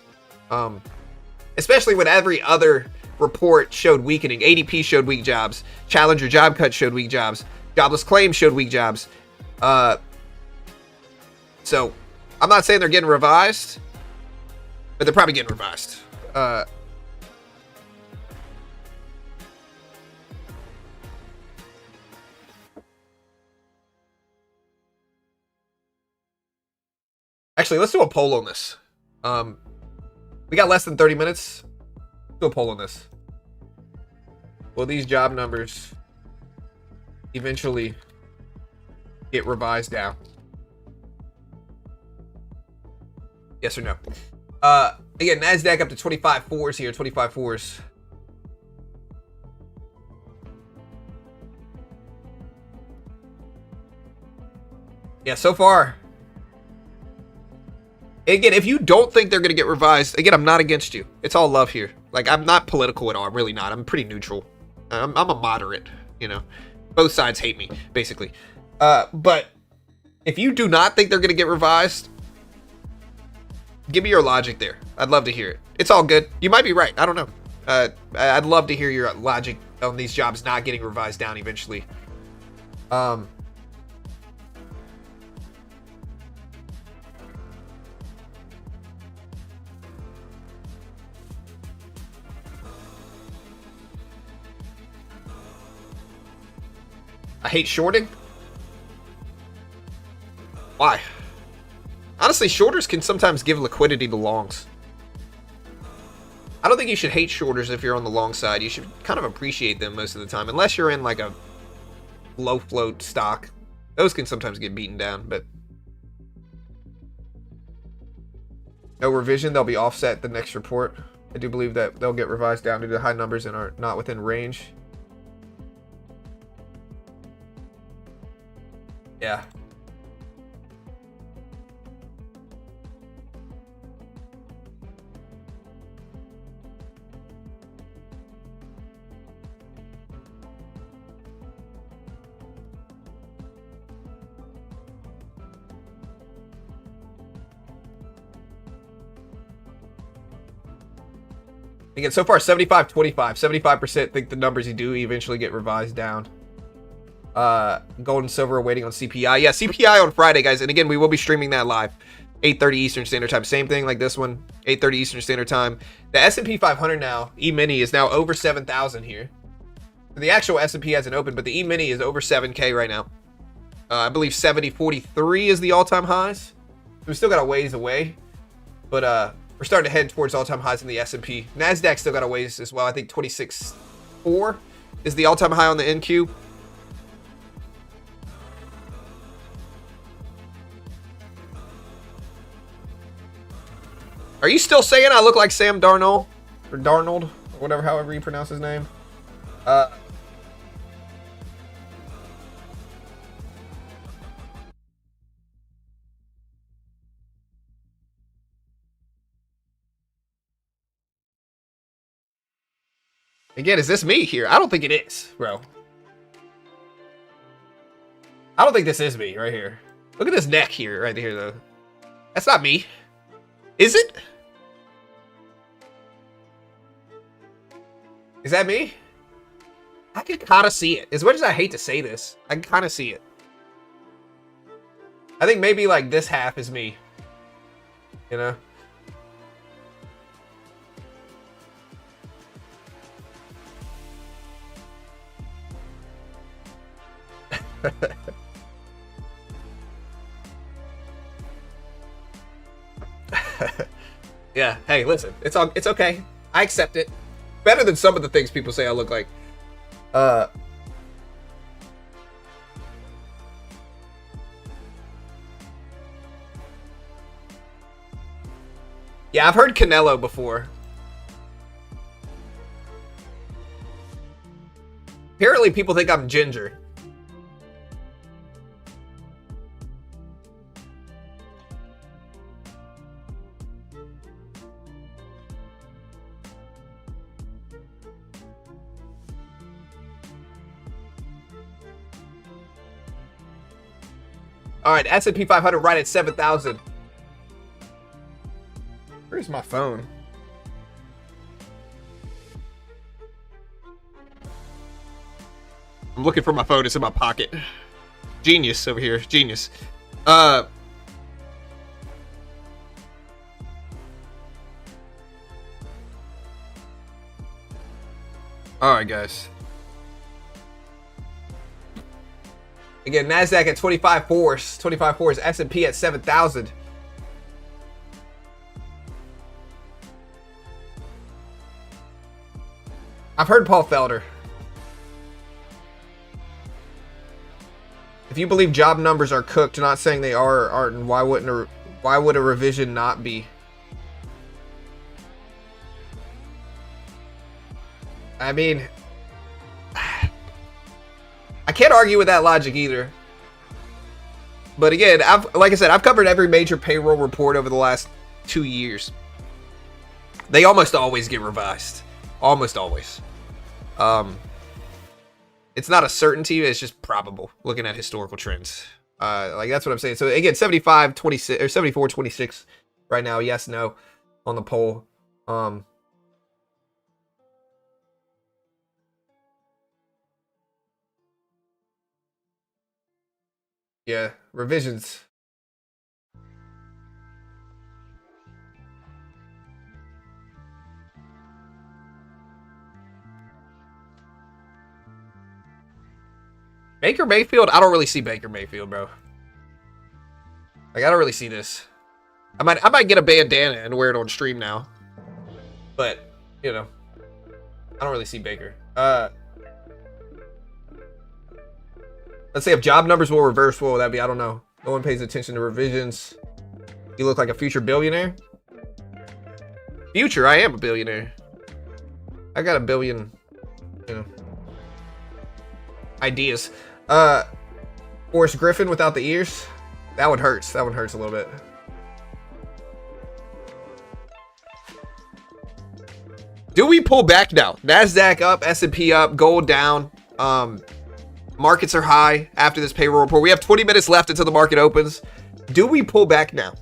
Especially when every other report showed weakening. ADP showed weak jobs. Challenger job cut showed weak jobs. Jobless claims showed weak jobs. So I'm not saying they're getting revised, but they're probably getting revised. Actually, let's do a poll on this. We got less than 30 minutes. Let's do a poll on this. Will these job numbers eventually get revised down? Yes or no? Again, NASDAQ up to 25.4s here, 25.4s. Yeah, so far. Again, if you don't think they're going to get revised, again, I'm not against you. It's all love here. Like, I'm not political at all. I'm really not. I'm pretty neutral. I'm a moderate, you know. Both sides hate me, basically. But if you do not think they're going to get revised, give me your logic there. I'd love to hear it. It's all good. You might be right. I don't know. I'd love to hear your logic on these jobs not getting revised down eventually. I hate shorting. Why? Honestly, shorters can sometimes give liquidity to longs. I don't think you should hate shorters if you're on the long side. You should kind of appreciate them most of the time, unless you're in like a low float stock. Those can sometimes get beaten down, but no revision. They'll be offset the next report. I do believe that they'll get revised down due to high numbers and are not within range. Yeah. Again, so far 75-25. 75% think the numbers you do eventually get revised down. Gold and silver are waiting on CPI. Yeah, CPI on Friday, guys. And again, we will be streaming that live. 8:30 Eastern Standard Time. Same thing like this one. 8:30 Eastern Standard Time. The S&P 500 now, E-mini, is now over 7,000 here. The actual S&P hasn't opened, but the E-mini is over 7K right now. I believe 70.43 is the all-time highs. We still got a ways away, but we're starting to head towards all-time highs in the S&P. NASDAQ still got a ways as well. I think 26.4 is the all-time high on the NQ. Are you still saying I look like Sam Darnold? Or Darnold? Or whatever, however you pronounce his name. Again, is this me here? I don't think it is, bro. I don't think this is me right here. Look at this neck here, right here, though. That's not me. Is it? Is that me? I can kind of see it. As much as I hate to say this, I can kind of see it. I think maybe like this half is me. You know? Yeah, hey, listen, it's okay. I accept it. Better than some of the things people say I look like. Yeah, I've heard Canelo before. Apparently people think I'm ginger. All right, S&P 500 right at 7,000. Where's my phone? I'm looking for my phone. It's in my pocket. Genius over here. Genius. All right, guys. Again, NASDAQ at 25.4s. 25.4s. S&P at 7,000. I've heard Paul Felder. If you believe job numbers are cooked, not saying they are or aren't, why would a revision not be? I mean, I can't argue with that logic either. But again, like I said, I've covered every major payroll report over the last 2 years. They almost always get revised. Almost always. It's not a certainty. It's just probable looking at historical trends. Like that's what I'm saying. So again, 75-26 or 74-26 right now. Yes, no on the poll. Yeah, revisions. Baker Mayfield? I don't really see Baker Mayfield, bro. Like I don't really see this. I might get a bandana and wear it on stream now. But, you know, I don't really see Baker. Let's say if job numbers will reverse, what would that be? I don't know. No one pays attention to revisions. You look like a future billionaire. Future, I am a billionaire. I got a billion, you know, ideas. Forrest Griffin without the ears. That one hurts. That one hurts a little bit. Do we pull back now? NASDAQ up, S&P up, gold down. Markets are high after this payroll report. We have 20 minutes left until the market opens. Do we pull back now?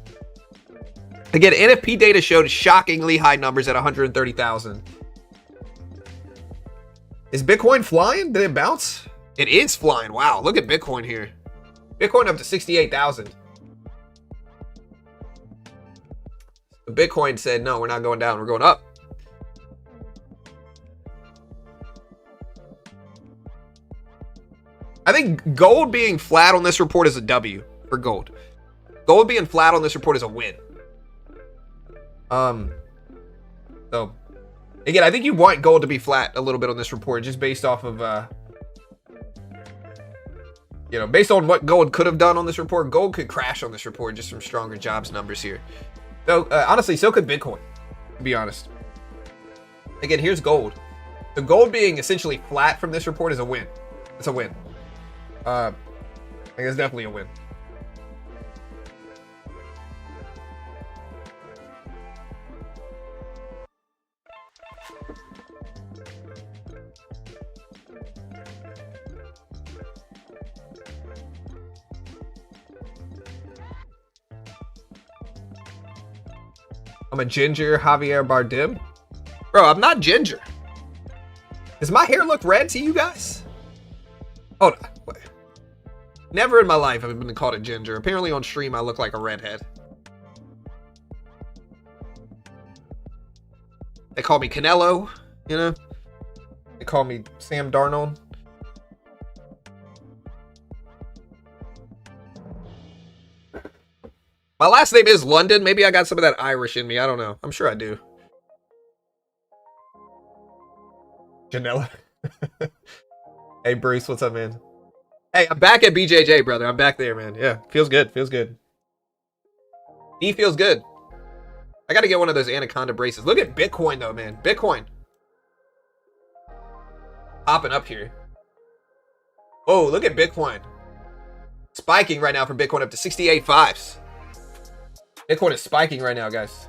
Again, NFP data showed shockingly high numbers at 130,000. Is Bitcoin flying? Did it bounce? It is flying. Wow, look at Bitcoin here. Bitcoin up to 68,000. Bitcoin said, no, we're not going down. We're going up. I think gold being flat on this report is a W for gold. Gold being flat on this report is a win. So again, I think you want gold to be flat a little bit on this report, just based off of, you know, based on what gold could have done on this report. Gold could crash on this report just from stronger jobs numbers here. So honestly, so could Bitcoin, to be honest. Again, here's gold. The gold being essentially flat from this report is a win. It's a win. I think it's definitely a win. I'm a ginger Javier Bardem. Bro, I'm not ginger. Does my hair look red to you guys? Hold on. Wait. Never in my life have I been called a ginger. Apparently on stream I look like a redhead. They call me Canelo, you know? They call me Sam Darnold. My last name is London. Maybe I got some of that Irish in me. I don't know. I'm sure I do. Janela. Hey, Bruce. What's up, man? Hey, I'm back at BJJ, brother. I'm back there, man. Yeah, feels good. Feels good. He feels good. I got to get one of those Anaconda braces. Look at Bitcoin, though, man. Bitcoin. Popping up here. Oh, look at Bitcoin. Spiking right now for Bitcoin up to 68.5s. Bitcoin is spiking right now, guys.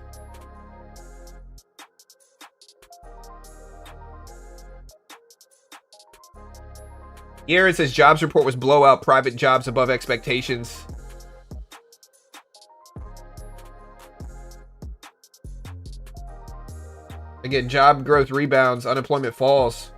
Here it says jobs report was blowout, private jobs above expectations. Again, job growth rebounds, unemployment falls.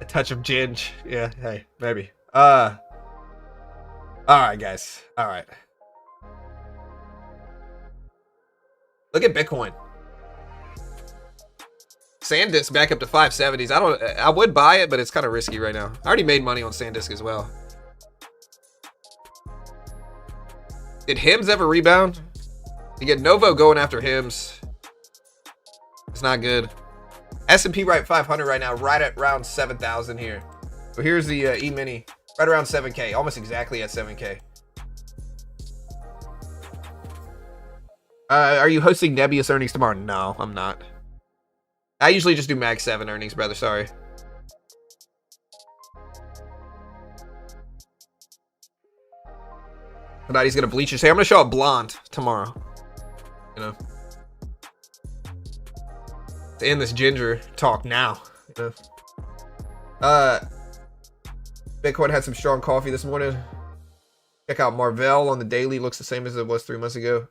A touch of ginge. Yeah, hey, maybe. Alright, guys. Alright. Look at Bitcoin. SanDisk back up to 570s. I would buy it, but it's kind of risky right now. I already made money on SanDisk as well. Did Hims ever rebound? You get Novo going after Hims. It's not good. S&P right 500 right now, right at around 7,000 here. So here's the E-mini, right around 7K, almost exactly at 7K. Are you hosting Nebius earnings tomorrow? No, I'm not. I usually just do Mag 7 earnings, brother. Sorry. Somebody's gonna bleach his hair. I'm gonna show up blonde tomorrow. You know. To end this ginger talk now. You know? Bitcoin had some strong coffee this morning. Check out Marvell on the daily. Looks the same as it was 3 months ago.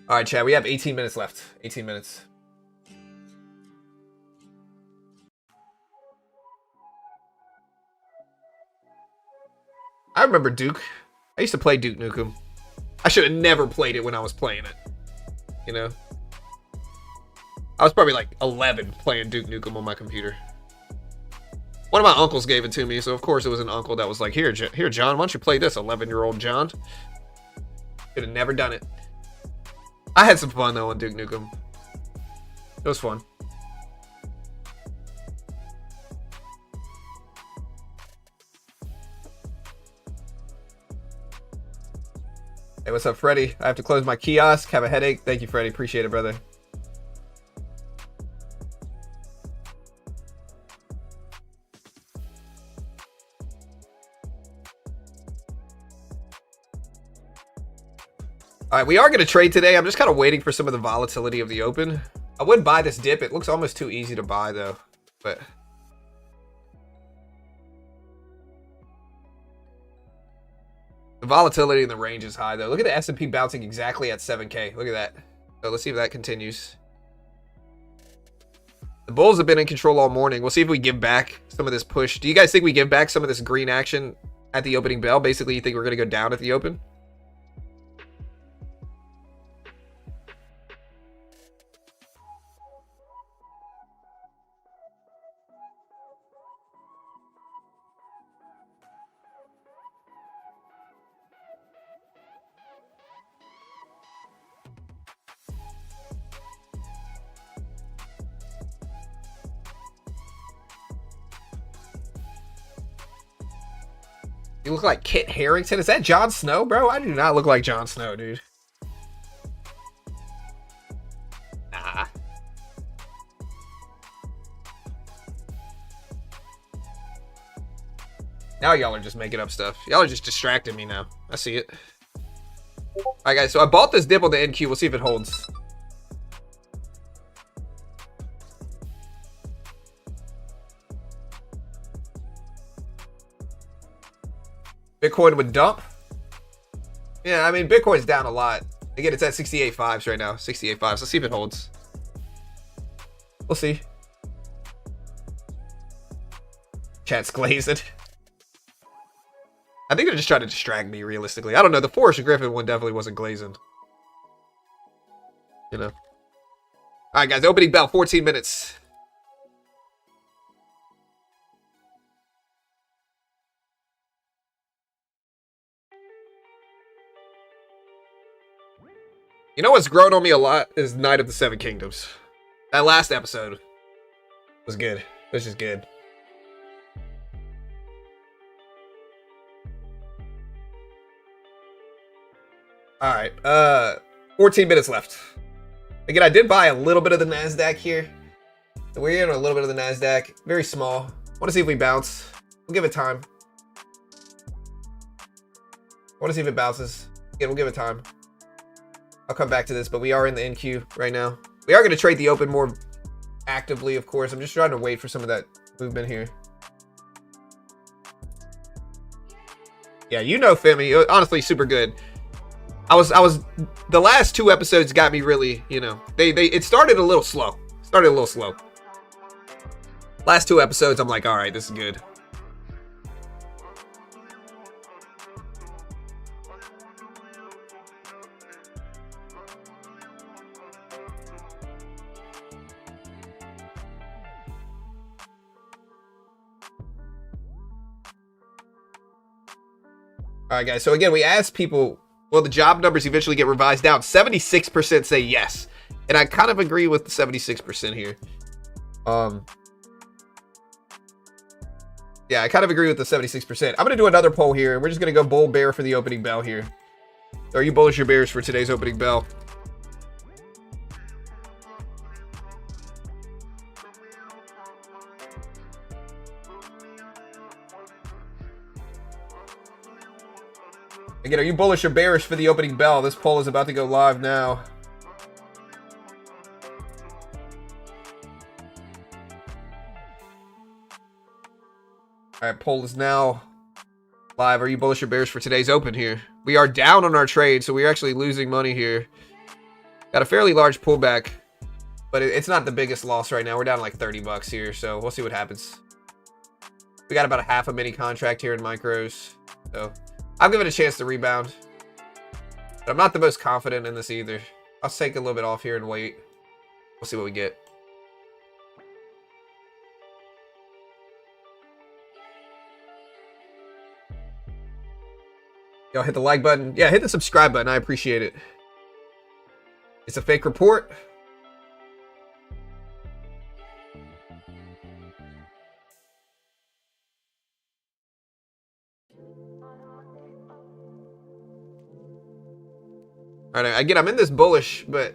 All right, Chad. We have 18 minutes left. 18 minutes. I remember Duke. I used to play Duke Nukem. I should have never played it when I was playing it. You know? I was probably like 11 playing Duke Nukem on my computer. One of my uncles gave it to me, so of course it was an uncle that was like, here, John, why don't you play this, 11-year-old John? Should have never done it. I had some fun, though, on Duke Nukem. It was fun. Hey, what's up, Freddie? I have to close my kiosk. Have a headache. Thank you, Freddie. Appreciate it, brother. All right, we are going to trade today. I'm just kind of waiting for some of the volatility of the open. I would buy this dip. It looks almost too easy to buy, though. But the volatility in the range is high, though. Look at the S&P bouncing exactly at 7K. Look at that. So let's see if that continues. The bulls have been in control all morning. We'll see if we give back some of this push. Do you guys think we give back some of this green action at the opening bell? Basically, you think we're going to go down at the open? You look like Kit Harington. Is that Jon Snow, bro? I do not look like Jon Snow, dude. Nah. Now y'all are just making up stuff. Y'all are just distracting me now. I see it. Alright, guys. So I bought this dip on the NQ. We'll see if it holds. Bitcoin would dump. Yeah, I mean, Bitcoin's down a lot. Again, it's at 68.5s right now. 68.5s. Let's see if it holds. We'll see. Chat's glazing. I think they're just trying to distract me, realistically. I don't know. The Forrest Griffin one definitely wasn't glazing. You know. Alright, guys. Opening bell. 14 minutes. You know what's grown on me a lot is Night of the Seven Kingdoms. That last episode was good. It was just good. Alright, 14 minutes left. Again, I did buy a little bit of the NASDAQ here. So we're in a little bit of the NASDAQ. Very small. Want to see if we bounce. We'll give it time. Want to see if it bounces. Again, we'll give it time. I'll come back to this, but we are in the NQ right now. We are going to trade the open more actively, of course. I'm just trying to wait for some of that movement here. Yeah, you know Femi. Honestly, super good. I was the last 2 episodes got me really, you know, it started a little slow. Last 2 episodes, I'm like, all right, this is good. All right, guys. So again, we asked people Will the job numbers eventually get revised down? 76% say yes. And I kind of agree with the 76% here. Yeah, I kind of agree with the 76%. I'm going to do another poll here, and we're just going to go bull bear for the opening bell here. Are you bullish or bearish for today's opening bell? Again, are you bullish or bearish for the opening bell? This poll is about to go live now. All right, poll is now live. Are you bullish or bearish for today's open here? We are down on our trade, so we're actually losing money here. Got a fairly large pullback, but it's not the biggest loss right now. We're down like 30 bucks here, so we'll see what happens. We got about a half a mini contract here in micros, so I'll give it a chance to rebound. But I'm not the most confident in this either. I'll take a little bit off here and wait. We'll see what we get. Yo, hit the like button. Yeah, hit the subscribe button. I appreciate it. It's a fake report. All right, again, I'm in this bullish, but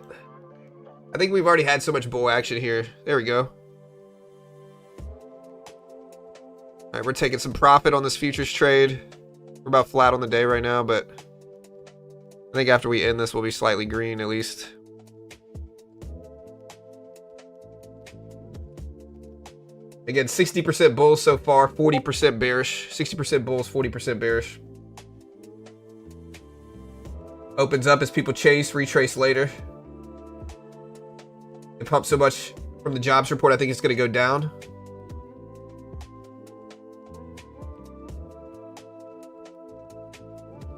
I think we've already had so much bull action here. There we go. All right, we're taking some profit on this futures trade. We're about flat on the day right now, but I think after we end this, we'll be slightly green at least. Again, 60% bulls so far, 40% bearish. 60% bulls, 40% bearish. Opens up as people chase, retrace later. It pumped so much from the jobs report, I think it's going to go down.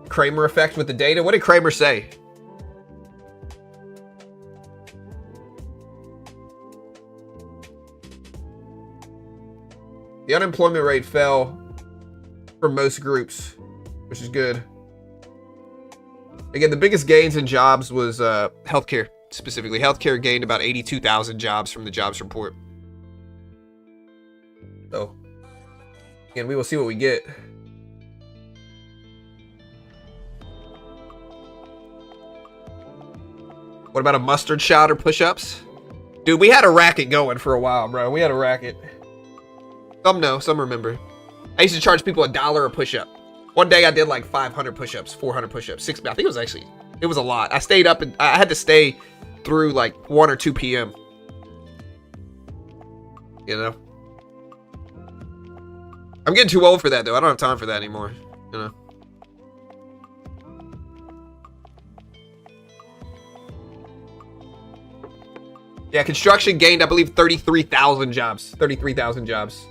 Kramer effect with the data. What did Kramer say? The unemployment rate fell for most groups, which is good. Again, the biggest gains in jobs was healthcare, specifically. Healthcare gained about 82,000 jobs from the jobs report. So, again, we will see what we get. What about a mustard shot or push-ups? Dude, we had a racket going for a while, bro. We had a racket. Some know, some remember. I used to charge people $1 a push-up. One day I did like 500 push-ups, 400 push-ups, I think it was a lot. I stayed up and I had to stay through like 1 or 2 p.m. You know? I'm getting too old for that though. I don't have time for that anymore. You know? Yeah, construction gained, I believe, 33,000 jobs. 33,000 jobs.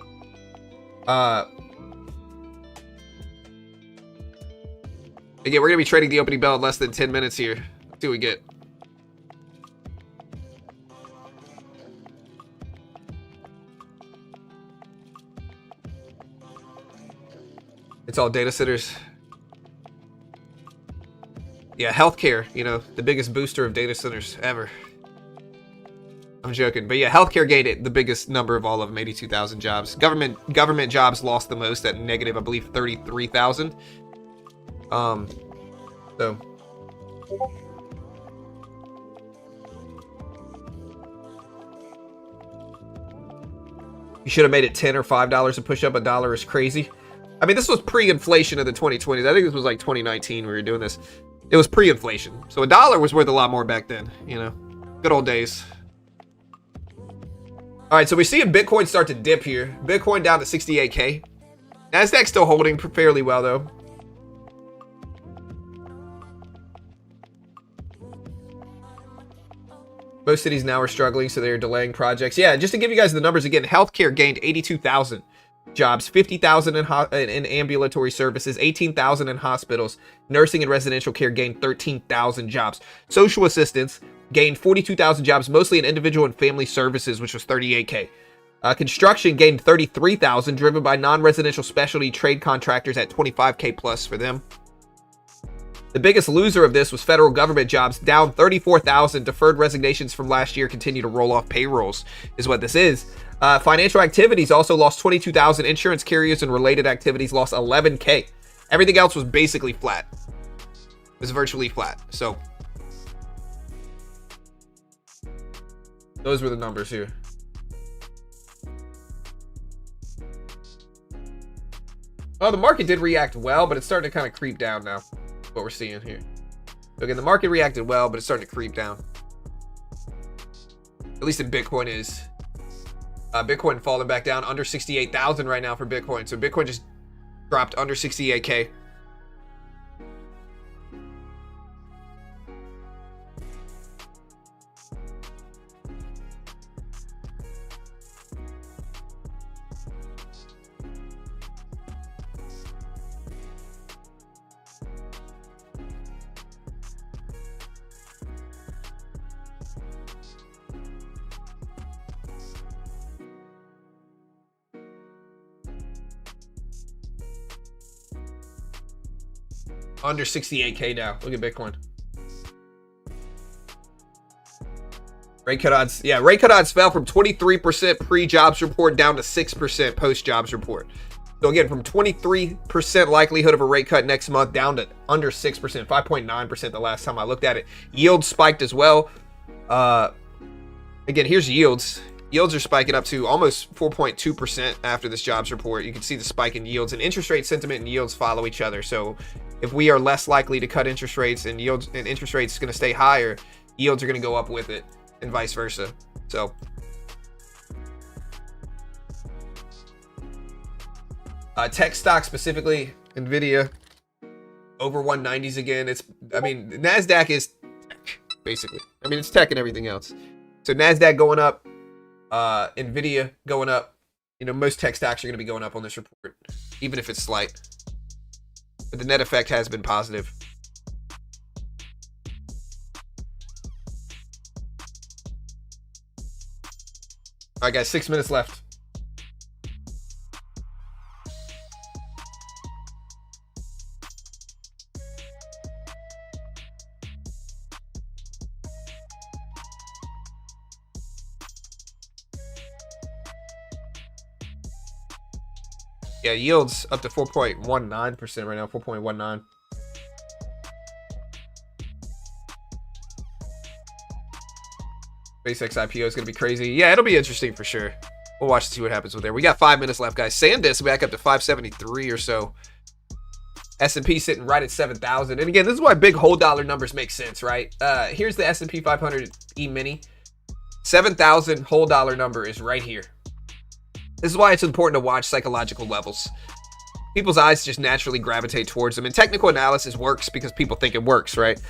Again, we're going to be trading the opening bell in less than 10 minutes here. Let's see what we get. It's all data centers. Yeah, healthcare, you know, the biggest booster of data centers ever. I'm joking, but yeah, healthcare gained the biggest number of all of them, 82,000 jobs. Government jobs lost the most at negative, I believe, 33,000. So you should have made it $10 or $5 a push up. $1 is crazy. I mean, this was pre-inflation of the 2020s. I think this was like 2019 we were doing this. It was pre-inflation, so $1 was worth a lot more back then. You know, good old days. All right, so we're seeing Bitcoin start to dip here. Bitcoin down to 68K. Nasdaq still holding fairly well, though. Most cities now are struggling, so they're delaying projects. Yeah, just to give you guys the numbers again, healthcare gained 82,000 jobs, 50,000 in ambulatory services, 18,000 in hospitals. Nursing and residential care gained 13,000 jobs. Social assistance gained 42,000 jobs, mostly in individual and family services, which was 38K. Construction gained 33,000, driven by non-residential specialty trade contractors at 25K plus for them. The biggest loser of this was federal government jobs, down 34,000. Deferred resignations from last year continue to roll off payrolls, is what this is. Financial activities also lost 22,000. Insurance carriers and related activities lost 11K. Everything else was basically flat. It was virtually flat. So those were the numbers here. Oh, the market did react well, but it's starting to kind of creep down now. What we're seeing here. So again, the market reacted well, but it's starting to creep down. At least in Bitcoin is. Bitcoin falling back down under 68,000 right now for Bitcoin. So Bitcoin just dropped under 68K. Under 68K now. Look at Bitcoin. Rate cut odds. Yeah, rate cut odds fell from 23% pre-jobs report down to 6% post-jobs report. So again, from 23% likelihood of a rate cut next month down to under 6%, 5.9% the last time I looked at it. Yields spiked as well. Again, here's yields. Yields are spiking up to almost 4.2% after this jobs report. You can see the spike in yields, and interest rate sentiment and yields follow each other. So if we are less likely to cut interest rates and yields and interest rates going to stay higher, yields are going to go up with it and vice versa. So tech stock, specifically Nvidia, over 190s again. I mean, NASDAQ is tech, basically. I mean, it's tech and everything else. So NASDAQ going up, Nvidia going up. You know, most tech stocks are going to be going up on this report, even if it's slight. But the net effect has been positive. All right, guys, 6 minutes left. Yeah, yields up to 4.19% right now, 4.19. SpaceX IPO is going to be crazy. Yeah, it'll be interesting for sure. We'll watch and see what happens with there. We got 5 minutes left, guys. SanDisk back up to 573 or so. S&P sitting right at 7,000. And again, this is why big whole dollar numbers make sense, right? Here's the S&P 500 E-mini. 7,000 whole dollar number is right here. This is why it's important to watch psychological levels. People's eyes just naturally gravitate towards them. And technical analysis works because people think it works, right?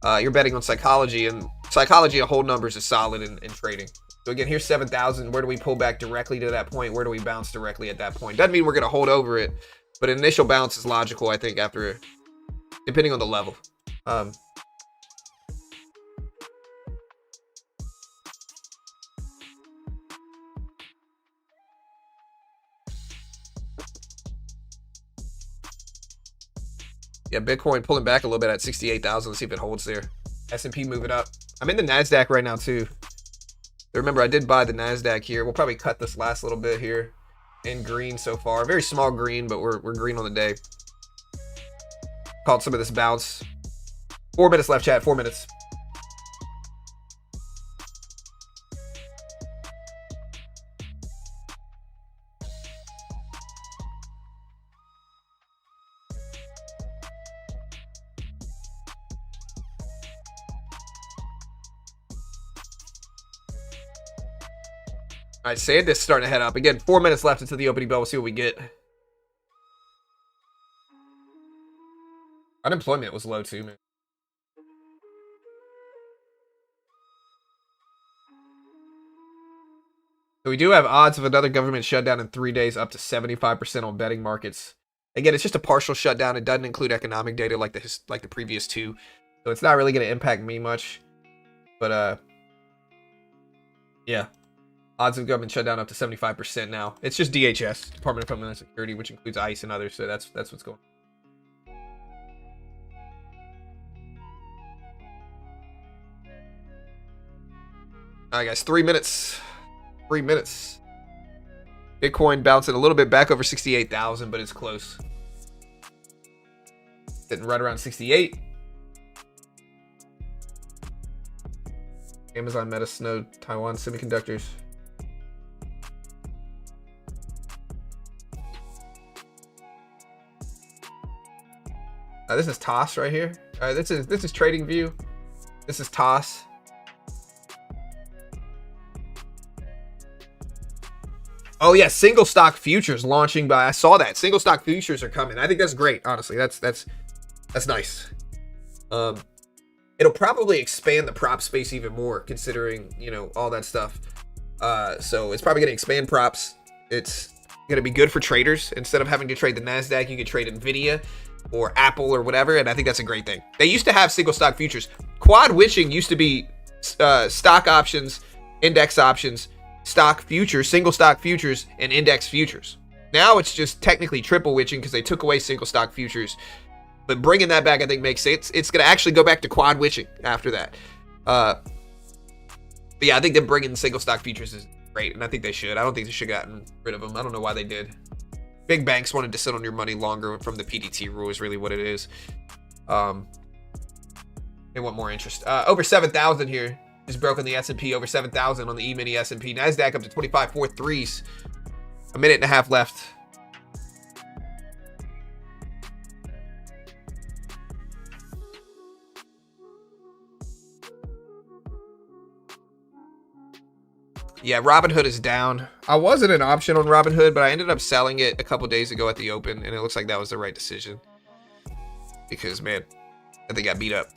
You're betting on psychology, and psychology of whole numbers is solid in trading. So again, here's 7,000. Where do we pull back directly to that point? Where do we bounce directly at that point? Doesn't mean we're going to hold over it, but an initial bounce is logical, I think, after, depending on the level. Yeah, Bitcoin pulling back a little bit at 68,000. Let's see if it holds there. S&P moving up. I'm in the NASDAQ right now, too. Remember, I did buy the NASDAQ here. We'll probably cut this last little bit here in green so far. Very small green, but we're green on the day. Caught some of this bounce. 4 minutes left, chat. 4 minutes. All right, SanDisk starting to head up. Again, 4 minutes left until the opening bell. We'll see what we get. Unemployment was low too, man. So we do have odds of another government shutdown in 3 days, up to 75% on betting markets. Again, it's just a partial shutdown. It doesn't include economic data like the previous two. So it's not really going to impact me much. But, yeah. Odds of government shutdown up to 75% now. It's just DHS, Department of Homeland Security, which includes ICE and others. So that's what's going on. All right, guys, 3 minutes. 3 minutes. Bitcoin bouncing a little bit back over 68,000, but it's close. Sitting right around 68. Amazon, Meta, Snow, Taiwan Semiconductors. This is TOS right here. All right, this is Trading View. This is TOS. Oh yeah, single stock futures launching by. I saw that single stock futures are coming. I think that's great. Honestly, that's nice. It'll probably expand the prop space even more, considering all that stuff. So it's probably gonna expand props. It's gonna be good for traders. Instead of having to trade the Nasdaq, you can trade Nvidia or Apple or whatever, and I think that's a great thing. They used to have single stock futures. Quad witching used to be stock options, index options, stock futures, single stock futures, and index futures. Now it's just technically triple witching because they took away single stock futures. But bringing that back, I think, makes sense. It's going to actually go back to quad witching after that. But yeah, I think them bringing single stock futures is great, and I think they should. I don't think they should have gotten rid of them. I don't know why they did. Big banks wanted to sit on your money longer from the PDT rule is really what it is. They want more interest. Over 7,000 here. Just broken the S&P over 7,000 on the E-mini S&P. Nasdaq up to 25.43s. A minute and a half left. Yeah, Robinhood is down. I wasn't an option on Robinhood, but I ended up selling it a couple days ago at the open, and it looks like that was the right decision. Because, man, I think I got beat up.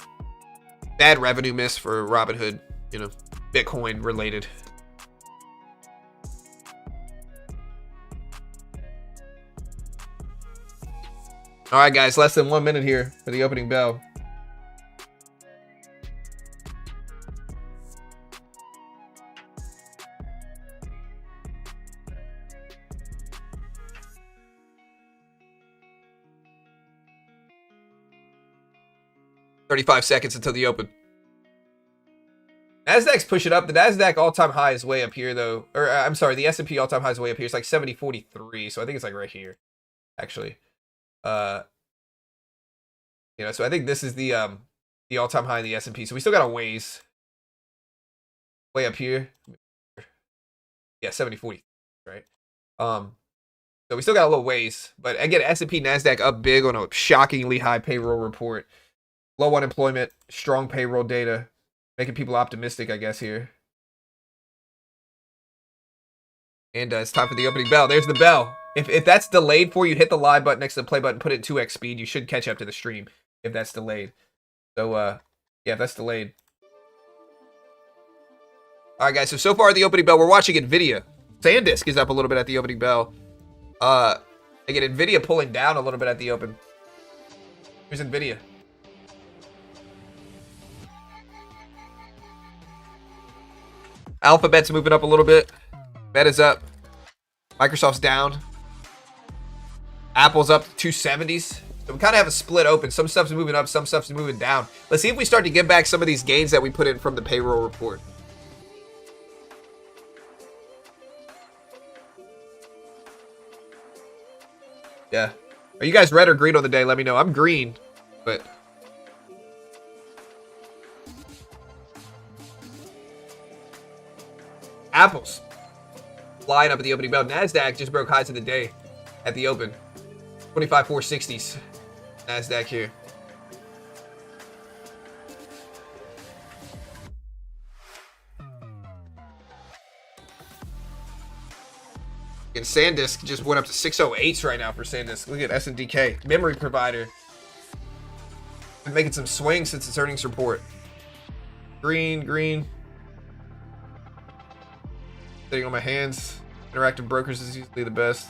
Bad revenue miss for Robinhood, Bitcoin related. All right, guys, less than 1 minute here for the opening bell. $35 seconds until the open. Nasdaq's pushing up. The Nasdaq all-time high is way up here, though. Or I'm sorry, the S&P all-time high is way up here. It's like 70.43, so I think it's like right here, actually. So I think this is the all-time high in the S&P. So we still got a ways. Way up here. Yeah, 70.40, right? So we still got a little ways, but again, S&P, Nasdaq up big on a shockingly high payroll report. Low unemployment, strong payroll data, making people optimistic, I guess, here. And it's time for the opening bell. There's the bell. If that's delayed for you, hit the live button next to the play button, put it at 2x speed. You should catch up to the stream if that's delayed. So, yeah, if that's delayed. All right, guys, so far at the opening bell, we're watching NVIDIA. SanDisk is up a little bit at the opening bell. Again, NVIDIA pulling down a little bit at the open. Here's NVIDIA. Alphabet's moving up a little bit. Meta's up. Microsoft's down. Apple's up to 270s. So we kind of have a split open. Some stuff's moving up, some stuff's moving down. Let's see if we start to get back some of these gains that we put in from the payroll report. Yeah. Are you guys red or green on the day? Let me know. I'm green, but... Apple's flying up at the opening bell. Nasdaq just broke highs of the day at the open. 25,460s. Nasdaq here. And SanDisk just went up to 608s right now for SanDisk. Look at SNDK. Memory provider. Been making some swings since its earnings report. Green, green. Sitting on my hands. Interactive brokers is usually the best.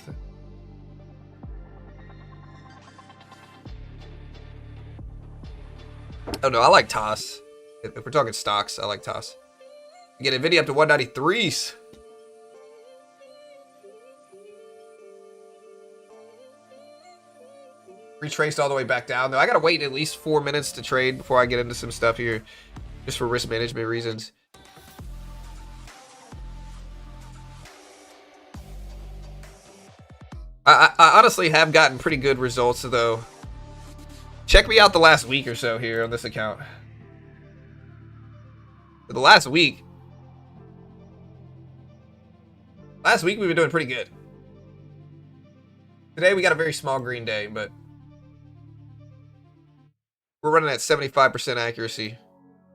Oh no, I like TOS. If we're talking stocks, I like TOS. Get NVIDIA up to 193s. Retraced all the way back down. Though I gotta wait at least 4 minutes to trade before I get into some stuff here, just for risk management reasons. I honestly have gotten pretty good results, though. Check me out the last week or so here on this account. For the last week we've been doing pretty good. Today we got a very small green day, but we're running at 75% accuracy.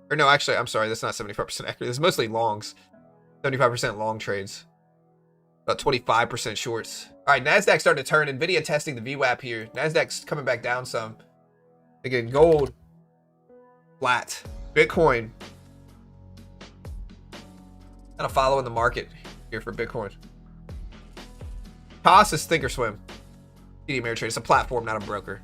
Or no, actually, I'm sorry, that's not 75% accurate. It's mostly longs. 75% long trades. About 25% shorts. All right, NASDAQ starting to turn. NVIDIA testing the VWAP here. NASDAQ's coming back down some. Again, gold, flat. Bitcoin, kind of following the market here for Bitcoin. TOS is Thinkorswim. TD Ameritrade. It's a platform, not a broker.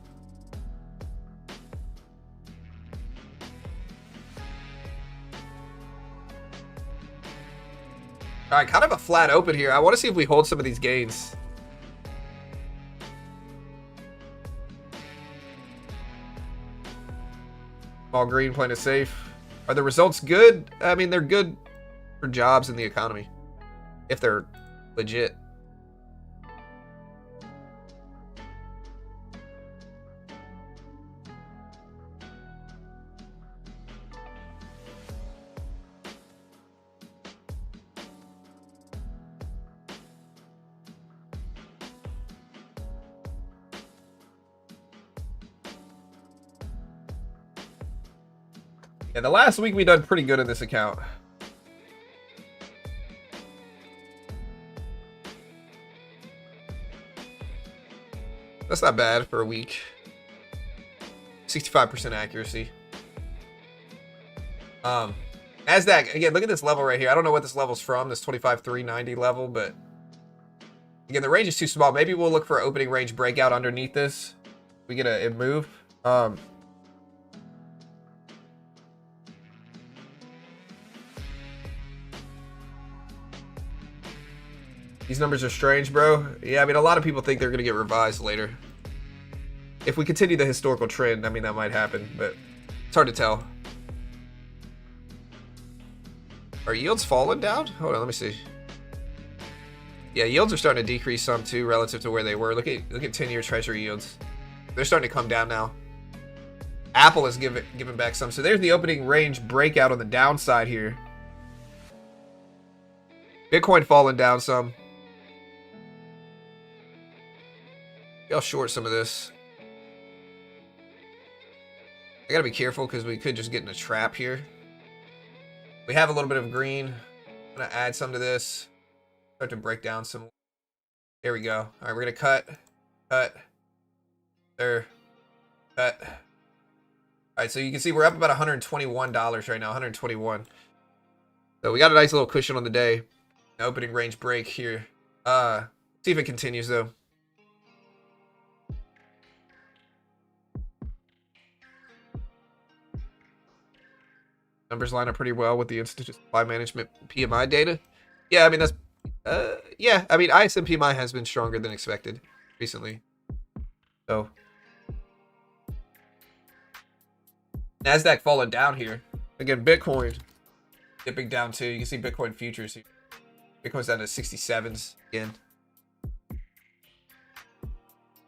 All right, kind of a flat open here. I want to see if we hold some of these gains. Small green playing it safe. Are the results good? I mean, they're good for jobs in the economy. If they're legit. Yeah, the last week we done pretty good in this account. That's not bad for a week. 65% accuracy. NASDAQ, again, look at this level right here. I don't know what this level's from, this 25,390 level, but again, the range is too small. Maybe we'll look for an opening range breakout underneath this. We get a move. These numbers are strange, bro. Yeah, I mean, a lot of people think they're going to get revised later. If we continue the historical trend, I mean, that might happen, but it's hard to tell. Are yields falling down? Hold on, let me see. Yeah, yields are starting to decrease some too relative to where they were. Look at 10-year treasury yields. They're starting to come down now. Apple is giving back some. So there's the opening range breakout on the downside here. Bitcoin falling down some. Maybe I'll short some of this. I gotta be careful because we could just get in a trap here. We have a little bit of green. I'm gonna add some to this. Start to break down some. There we go. All right, we're gonna cut, there, cut. All right, so you can see we're up about $121 right now, 121. So we got a nice little cushion on the day. Opening range break here. See if it continues though. Numbers line up pretty well with the Institute of Supply Management PMI data. Yeah, I mean, that's, yeah, I mean, ISM PMI has been stronger than expected recently. So, NASDAQ falling down here. Again, Bitcoin dipping down too. You can see Bitcoin futures here. Bitcoin's down to 67s again.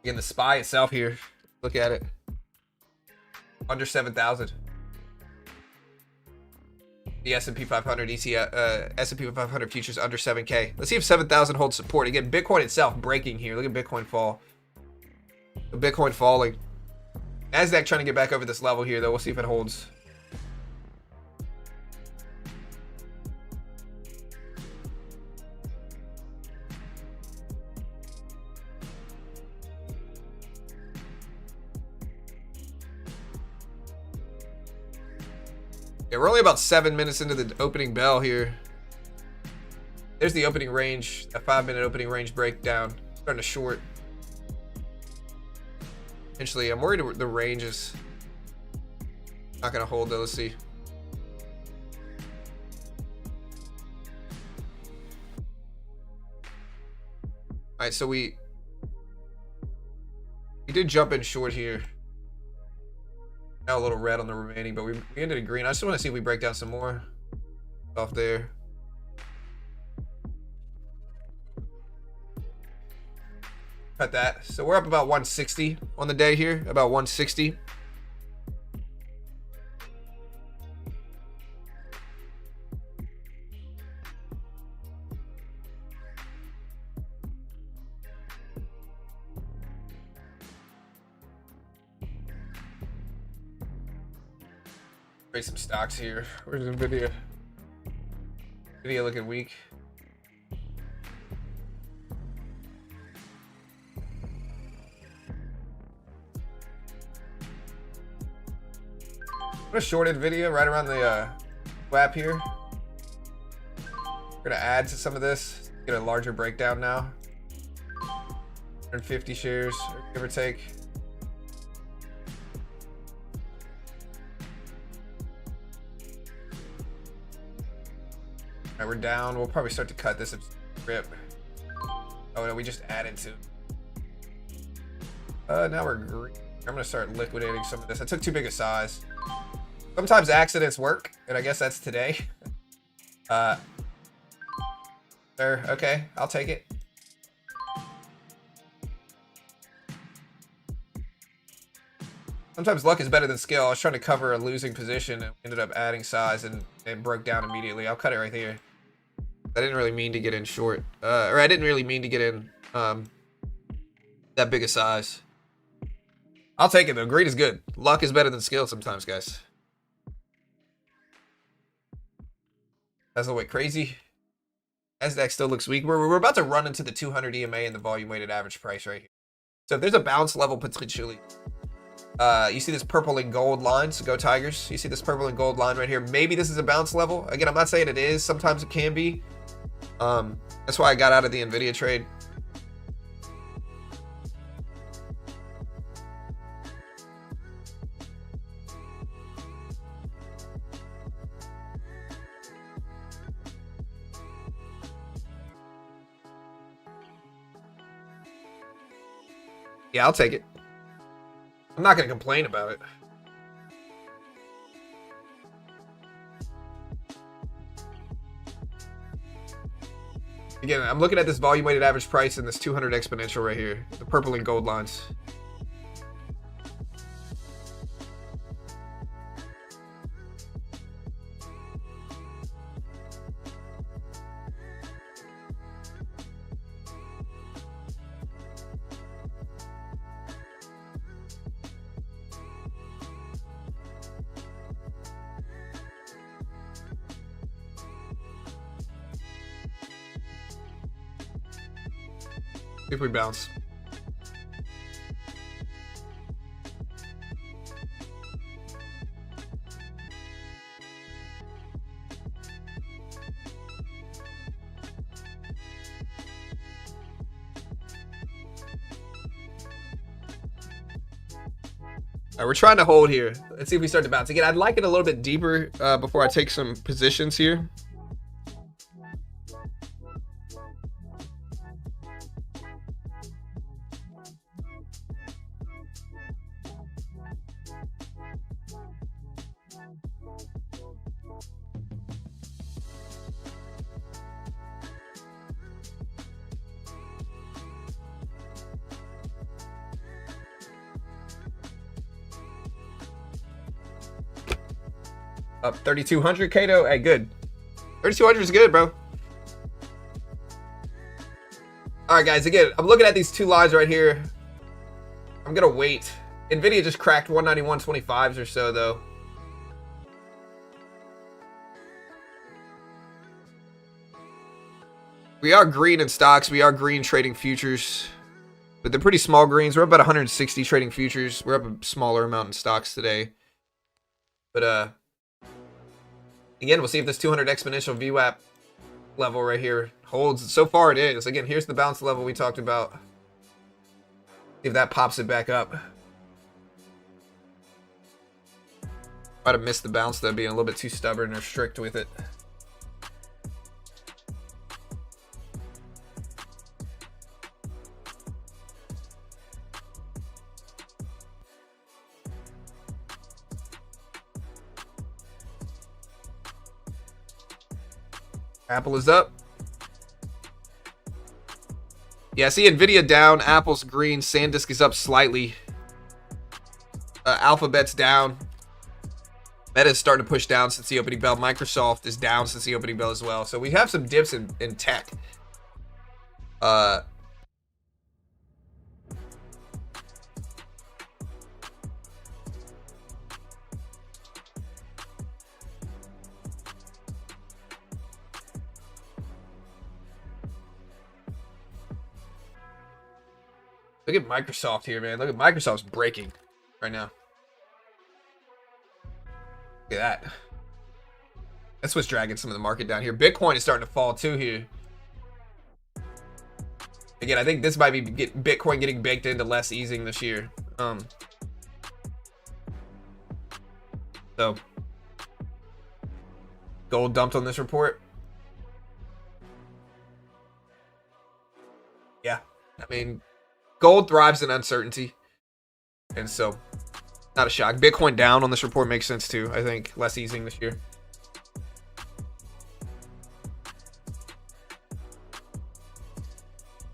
Again, the SPY itself here. Look at it. Under 7,000. The S&P 500 S&P 500 futures under 7K. Let's see if 7,000 holds support. Again, Bitcoin itself breaking here. Look at Bitcoin fall. Bitcoin falling. NASDAQ trying to get back over this level here, though. We'll see if it holds. Yeah, we're only about 7 minutes into the opening bell here. There's the opening range, a 5-minute opening range breakdown. Starting to short. Eventually, I'm worried the range is not going to hold though. Let's see. All right, so we did jump in short here. Now a little red on the remaining, but we ended in green. I just want to see if we break down some more off there. Cut that. So we're up about 160 on the day here, about 160. Trade some stocks here. Where's Nvidia? Nvidia looking weak. I'm gonna short Nvidia right around the WAP here. We're gonna add to some of this, get a larger breakdown now. 150 shares, give or take. All right, we're down. We'll probably start to cut this rip. Oh no, we just added to. Now we're green. I'm gonna start liquidating some of this. I took too big a size. Sometimes accidents work, and I guess that's today. There, okay, I'll take it. Sometimes luck is better than skill. I was trying to cover a losing position and ended up adding size and it broke down immediately. I'll cut it right here. I didn't really mean to get in short. Or I didn't really mean to get in that big a size. I'll take it though. Greed is good. Luck is better than skill sometimes, guys. That's a way crazy. NASDAQ still looks weak. We're about to run into the 200 EMA and the volume weighted average price right here. So if there's a bounce level potentially, you see this purple and gold line, so go Tigers. You see this purple and gold line right here. Maybe this is a bounce level. Again, I'm not saying it is. Sometimes it can be. That's why I got out of the Nvidia trade. Yeah, I'll take it. I'm not going to complain about it. Again, I'm looking at this volume weighted average price and this 200 exponential right here. The purple and gold lines. See if we bounce. All right, we're trying to hold here. Let's see if we start to bounce. Again, I'd like it a little bit deeper before I take some positions here. Up 3,200, Kato. Hey, good. 3,200 is good, bro. All right, guys. Again, I'm looking at these two lines right here. I'm gonna wait. Nvidia just cracked 191.25s or so, though. We are green in stocks. We are green trading futures, but they're pretty small greens. We're up about 160 trading futures. We're up a smaller amount in stocks today. But again, we'll see if this 200 exponential VWAP level right here holds. So far it is. Again, here's the bounce level we talked about. See if that pops it back up. Might have missed the bounce though, being a little bit too stubborn or strict with it. Apple is up. Yeah, see Nvidia down, Apple's green, SanDisk is up slightly. Alphabet's down. Meta's starting to push down since the opening bell. Microsoft is down since the opening bell as well. So we have some dips in tech. Look at Microsoft here, man. Look at Microsoft's breaking right now. Look at that. That's what's dragging some of the market down here. Bitcoin is starting to fall too here. Again, I think this might be Bitcoin getting baked into less easing this year. So, gold dumped on this report. Yeah, I mean, gold thrives in uncertainty, and so not a shock. Bitcoin down on this report makes sense too. I think less easing this year.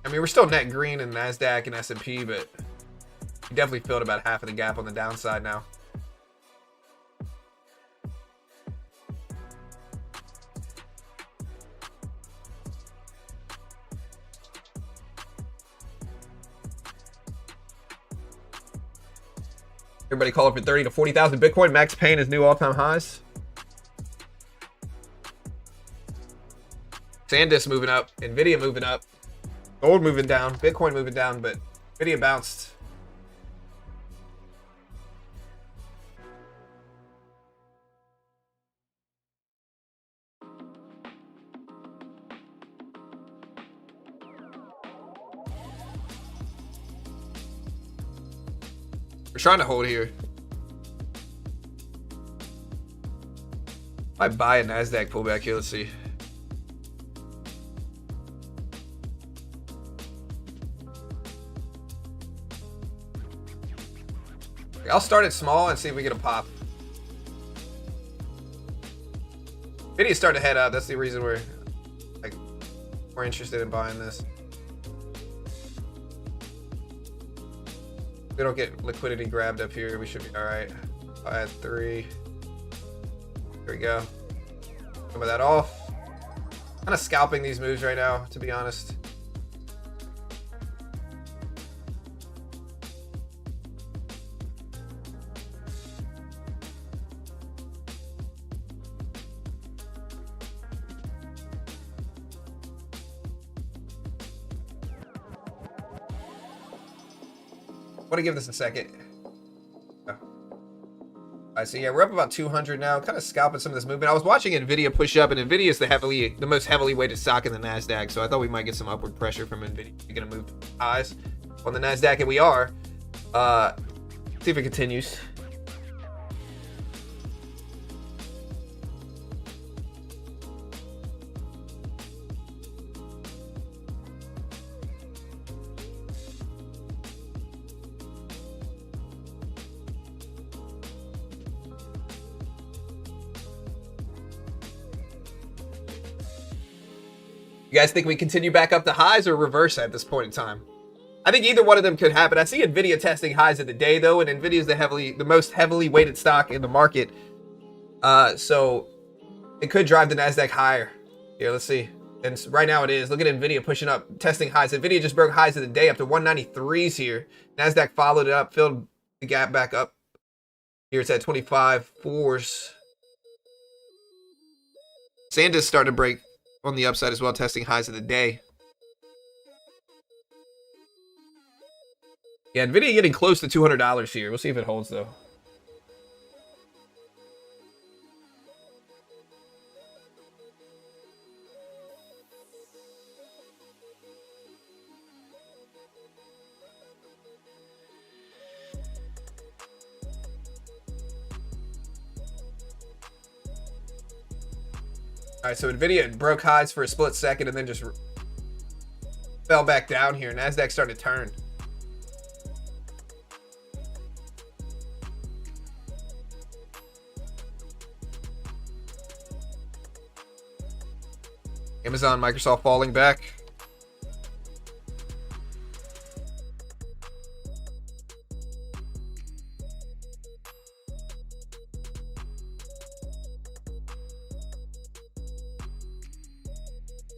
I mean, we're still net green in NASDAQ and S&P, but we definitely filled about half of the gap on the downside now. Everybody call up for 30 to 40,000 Bitcoin. Max Payne is new all-time highs. SanDisk moving up. Nvidia moving up. Gold moving down. Bitcoin moving down, but Nvidia bounced. We're trying to hold here. Might buy a NASDAQ pullback here. Let's see. I'll start it small and see if we get a pop. Nvidia's starting to head up. That's the reason we're interested in buying this. If we don't get liquidity grabbed up here, we should be all right. Buy at 3. There we go. Some of that off. Kind of scalping these moves right now, to be honest. I want to give this a second. Oh. I see. Yeah, we're up about 200 now. Kind of scalping some of this movement. I was watching Nvidia push up, and Nvidia is the most heavily weighted stock in the Nasdaq. So I thought we might get some upward pressure from Nvidia. We're gonna move highs on the Nasdaq, and we are. See if it continues. You guys think we continue back up the highs or reverse at this point in time? I think either one of them could happen. I see Nvidia testing highs of the day though, and Nvidia is the most heavily weighted stock in the market. So it could drive the Nasdaq higher. Here, let's see. And right now it is. Look at Nvidia pushing up, testing highs. Nvidia just broke highs of the day up to 193s here. Nasdaq followed it up, filled the gap back up. Here it's at 25.4s. SanDisk started to break on the upside as well, testing highs of the day. Yeah, Nvidia getting close to $200 here. We'll see if it holds though. All right, so Nvidia broke highs for a split second and then just fell back down here. Nasdaq started to turn. Amazon, Microsoft falling back.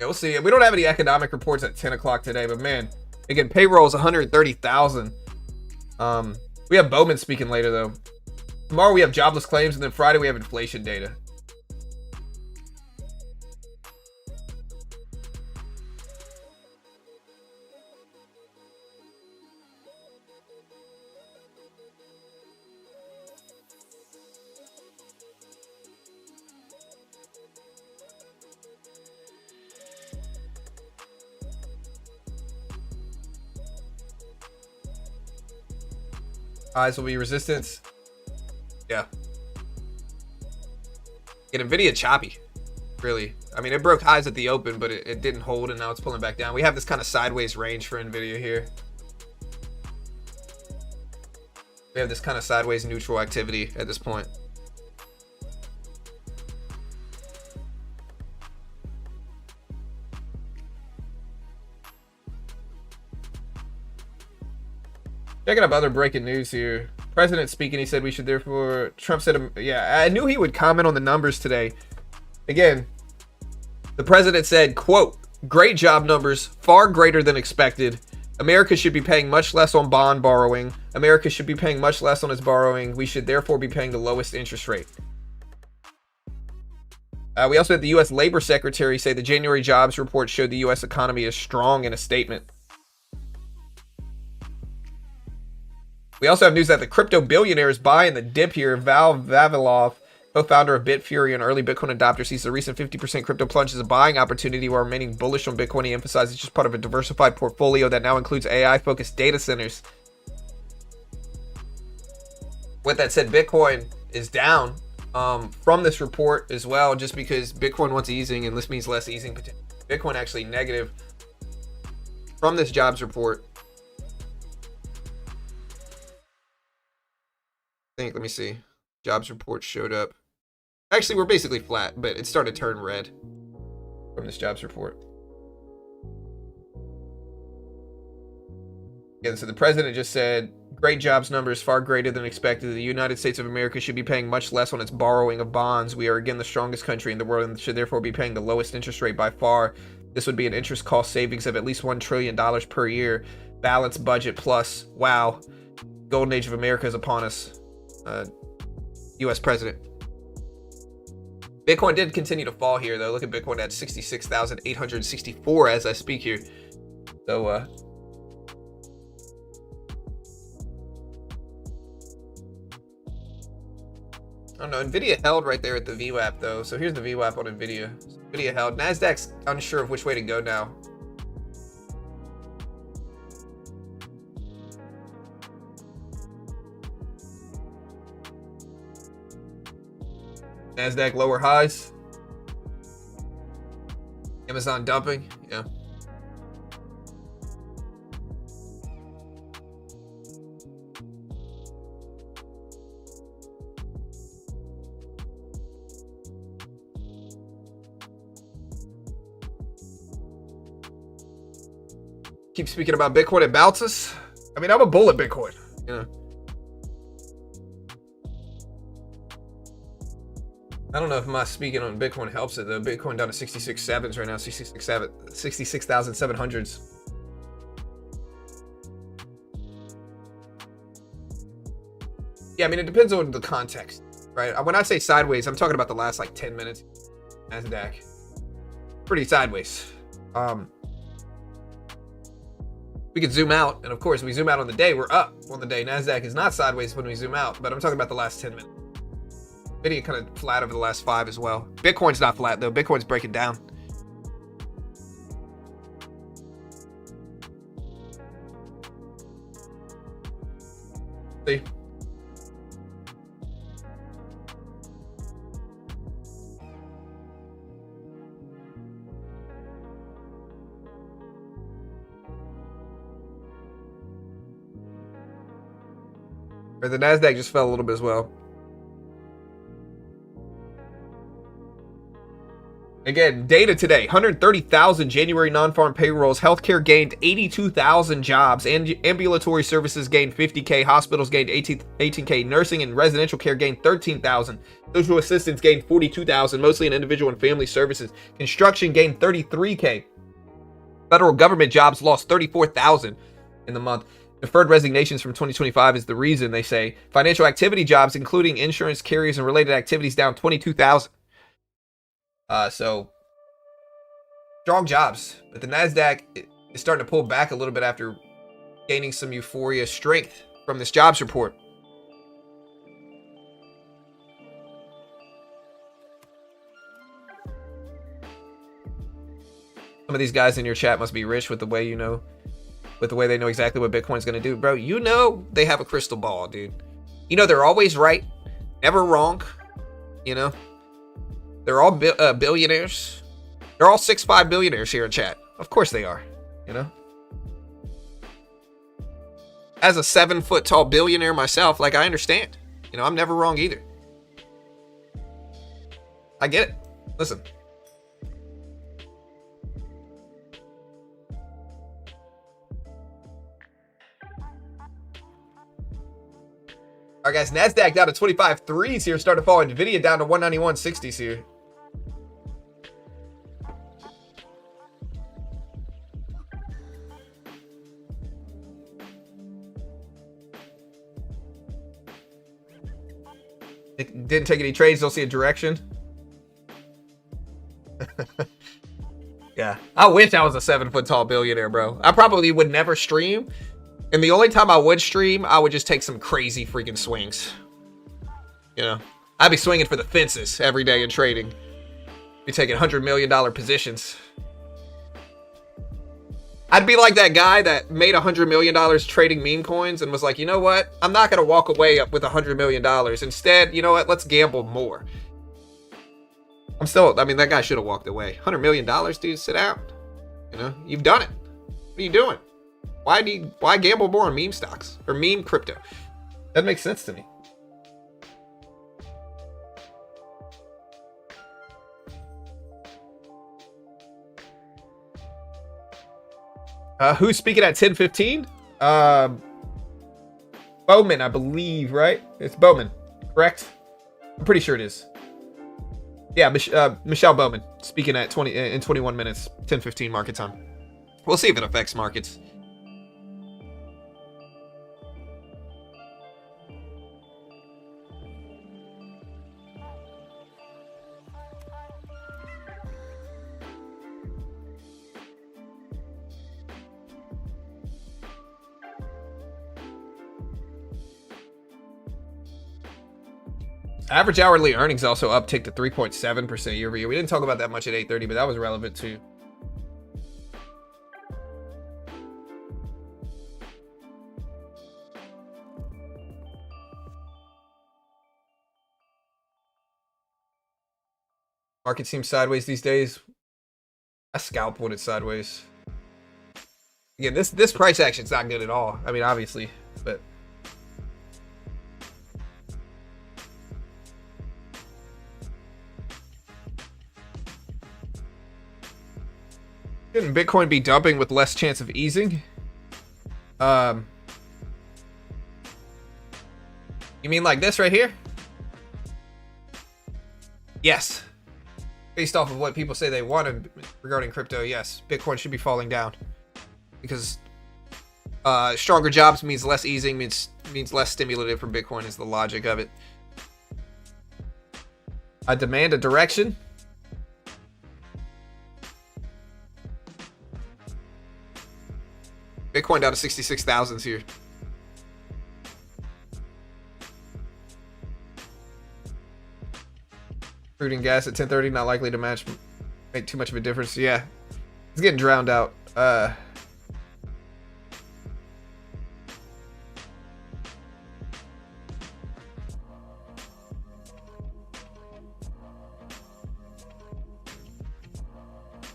Yeah, we'll see. We don't have any economic reports at 10 o'clock today, but man, again, payroll is 130,000. We have Bowman speaking later, though. Tomorrow we have jobless claims, and then Friday we have inflation data. Highs will be resistance. Yeah. Get NVIDIA choppy. Really. I mean, it broke highs at the open, but it didn't hold, and now it's pulling back down. We have this kind of sideways range for NVIDIA here. We have this kind of sideways neutral activity at this point. Checking up other breaking news here. President speaking, he said we should therefore... Trump said, yeah, I knew he would comment on the numbers today. Again, the president said, quote, great job numbers, far greater than expected. America should be paying much less on bond borrowing. America should be paying much less on its borrowing. We should therefore be paying the lowest interest rate. We also had the U.S. Labor Secretary say the January jobs report showed the U.S. economy is strong in a statement. We also have news that the crypto billionaire is buying the dip here. Val Vavilov, co-founder of Bitfury and early Bitcoin adopter, sees the recent 50% crypto plunge as a buying opportunity while remaining bullish on Bitcoin. He emphasizes it's just part of a diversified portfolio that now includes AI-focused data centers. With that said, Bitcoin is down from this report as well, just because Bitcoin wants easing, and this means less easing potential. Bitcoin actually negative from this jobs report. Let me see. Jobs report showed up. Actually, we're basically flat, but it started to turn red from this jobs report. Again, so the president just said, great jobs numbers, far greater than expected. The United States of America should be paying much less on its borrowing of bonds. We are again the strongest country in the world and should therefore be paying the lowest interest rate by far. This would be an interest cost savings of at least $1 trillion per year. Balanced budget plus. Wow. Golden age of America is upon us. U.S. president. Bitcoin did continue to fall here, though. Look at Bitcoin at 66,864 as I speak here. So, I don't know. NVIDIA held right there at the VWAP, though. So here's the VWAP on NVIDIA. So NVIDIA held. NASDAQ's unsure of which way to go now. NASDAQ lower highs. Amazon dumping. Yeah. Keep speaking about Bitcoin, it bounces. I mean, I'm a bull at Bitcoin. You know. I don't know if my speaking on Bitcoin helps it though. Bitcoin down to 66.7s right now, 66,700s. Yeah, I mean, it depends on the context, right? When I say sideways, I'm talking about the last like 10 minutes. NASDAQ, pretty sideways. We could zoom out, and of course, we zoom out on the day, we're up on the day. NASDAQ is not sideways when we zoom out, but I'm talking about the last 10 minutes. NVIDIA kind of flat over the last 5 as well. Bitcoin's not flat though. Bitcoin's breaking down. See? Or the NASDAQ just fell a little bit as well. Again, data today, 130,000 January non-farm payrolls. Healthcare gained 82,000 jobs. Ambulatory services gained 50K. Hospitals gained 18K. Nursing and residential care gained 13,000. Social assistance gained 42,000, mostly in individual and family services. Construction gained 33K. Federal government jobs lost 34,000 in the month. Deferred resignations from 2025 is the reason, they say. Financial activity jobs, including insurance carriers and related activities, down 22,000. So strong jobs, but the NASDAQ is starting to pull back a little bit after gaining some euphoria strength from this jobs report. Some of these guys in your chat must be rich with the way they know exactly what Bitcoin's going to do. Bro, you know they have a crystal ball, dude. You know they're always right, never wrong, you know? They're all billionaires. They're all 6'5" billionaires here in chat. Of course they are, you know? As a 7-foot-tall billionaire myself, like, I understand. You know, I'm never wrong either. I get it. Listen. All right, guys, NASDAQ down to 25.3s here, starting to fall. NVIDIA down to 191.60s here. It didn't take any trades, don't see a direction. Yeah, I wish I was a 7-foot-tall billionaire, bro. I probably would never stream. And the only time I would stream, I would just take some crazy freaking swings. You know, I'd be swinging for the fences every day in trading. Be taking $100 million positions. I'd be like that guy that made $100 million trading meme coins and was like, you know what? I'm not going to walk away up with $100 million. Instead, you know what? Let's gamble more. I mean, that guy should have walked away. $100 million, dude, sit down. You know, you've done it. What are you doing? Why gamble more on meme stocks or meme crypto? That makes sense to me. Who's speaking at 10:15? Bowman, I believe, right? It's Bowman, correct? I'm pretty sure it is. Yeah, Michelle Bowman speaking at 21 minutes, 10:15 market time. We'll see if it affects markets. Average hourly earnings also upticked to 3.7% year over year. We didn't talk about that much at 8:30, but that was relevant too. Market seems sideways these days. I scalp when it's sideways. Again, this price action's not good at all. I mean, obviously, but shouldn't Bitcoin be dumping with less chance of easing? You mean like this right here? Yes. Based off of what people say they wanted regarding crypto, yes, Bitcoin should be falling down because stronger jobs means less easing, means less stimulative from Bitcoin is the logic of it. I demand a direction. Bitcoin down to 66,000s here. Crude and gas at 10:30, not likely to make too much of a difference. Yeah, it's getting drowned out.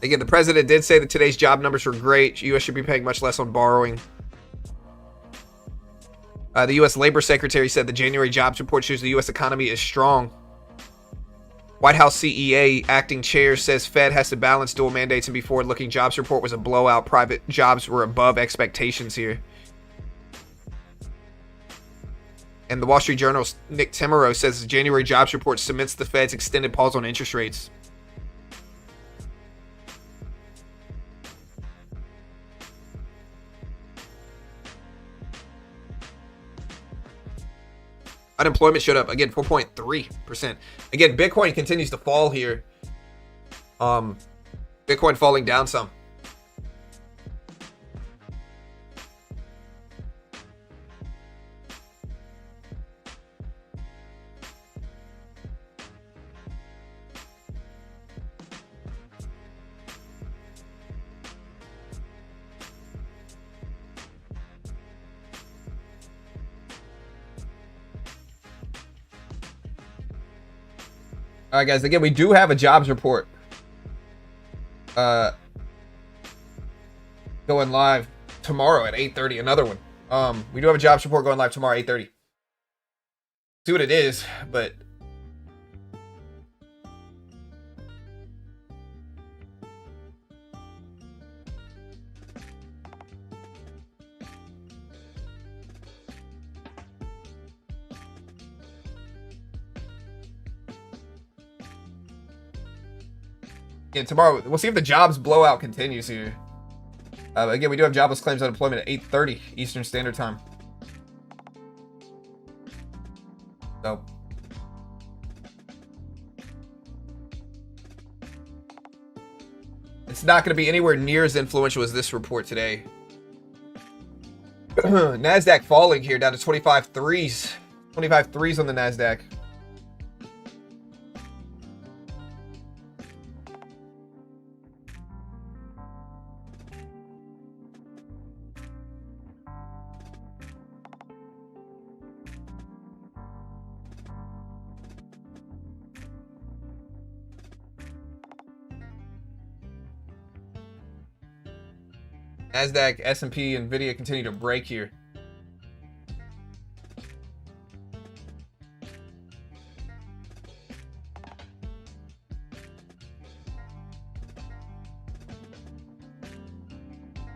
Again, the president did say that today's job numbers were great. U.S. should be paying much less on borrowing. The U.S. Labor Secretary said the January jobs report shows the U.S. economy is strong. White House CEA acting chair says Fed has to balance dual mandates and be forward-looking. Jobs report was a blowout. Private jobs were above expectations here. And the Wall Street Journal's Nick Timiro says the January jobs report cements the Fed's extended pause on interest rates. Unemployment showed up again, 4.3%. Again, Bitcoin continues to fall here. Bitcoin falling down some. All right, guys. Again, we do have a jobs report going live tomorrow at 8:30. Another one. We do have a jobs report going live tomorrow at 8:30. See what it is, but yeah, tomorrow we'll see if the jobs blowout continues here. Again, we do have jobless claims unemployment at 8:30 Eastern Standard Time. So it's not going to be anywhere near as influential as this report today. NASDAQ falling here down to 25 threes. 25 threes on the NASDAQ. NASDAQ, S&P, Nvidia continue to break here.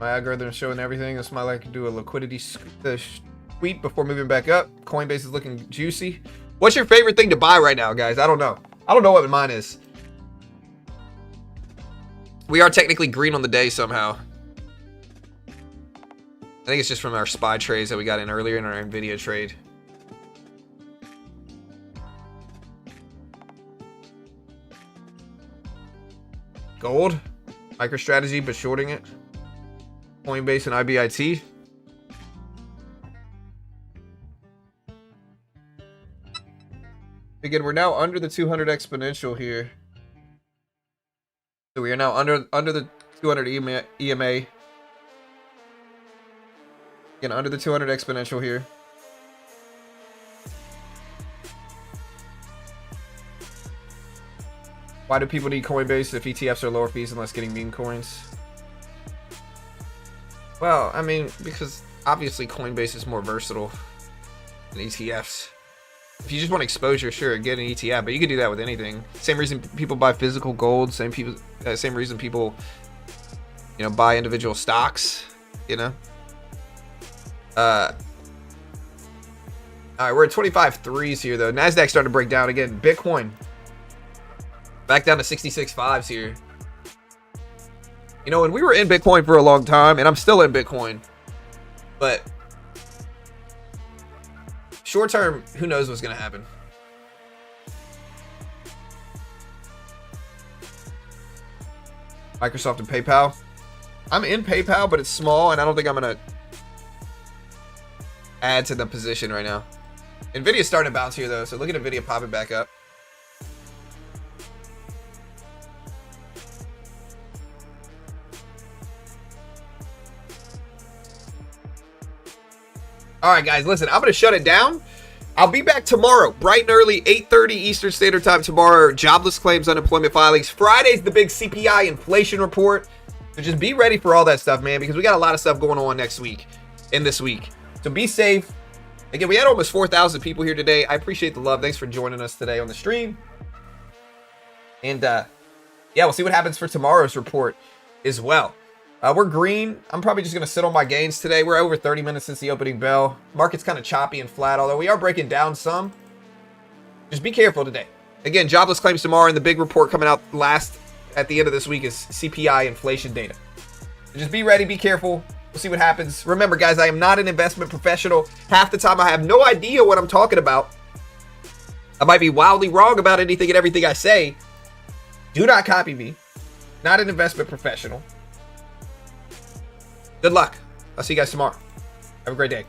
My algorithm is showing everything. That's why I like to do a liquidity sweep before moving back up. Coinbase is looking juicy. What's your favorite thing to buy right now, guys? I don't know. I don't know what mine is. We are technically green on the day somehow. I think it's just from our SPY trades that we got in earlier in our Nvidia trade. Gold, MicroStrategy, but shorting it. Coinbase and IBIT. Again, we're now under the 200 exponential here. So we are now under the 200 EMA. Again, under the 200 exponential here. Why do people need Coinbase if ETFs are lower fees and less getting meme coins? Well, I mean, because obviously Coinbase is more versatile than ETFs. If you just want exposure, sure, get an ETF, but you can do that with anything. Same reason people buy physical gold. Same reason people, buy individual stocks. All right, we're at 25 threes here though. NASDAQ starting to break down again. Bitcoin back down to 66 fives here. And we were in Bitcoin for a long time, and I'm still in Bitcoin, but short term, who knows what's gonna happen. Microsoft and PayPal. I'm in PayPal, but it's small, and I don't think I'm gonna add to the position right now. Nvidia's starting to bounce here though, so look at Nvidia popping back up. All right, guys, listen, I'm going to shut it down. I'll be back tomorrow, bright and early, 8:30 Eastern Standard Time tomorrow. Jobless claims, unemployment filings. Friday's the big CPI inflation report. So just be ready for all that stuff, man, because we got a lot of stuff going on next week and this week. So be safe. Again, we had almost 4,000 people here today. I appreciate the love. Thanks for joining us today on the stream. And yeah, we'll see what happens for tomorrow's report as well. We're green. I'm probably just going to sit on my gains today. We're over 30 minutes since the opening bell. Market's kind of choppy and flat, although we are breaking down some. Just be careful today. Again, jobless claims tomorrow, and the big report coming out last at the end of this week is CPI inflation data. So just be ready, be careful. We'll see what happens. Remember, guys, I am not an investment professional. Half the time, I have no idea what I'm talking about. I might be wildly wrong about anything and everything I say. Do not copy me. Not an investment professional. Good luck. I'll see you guys tomorrow. Have a great day.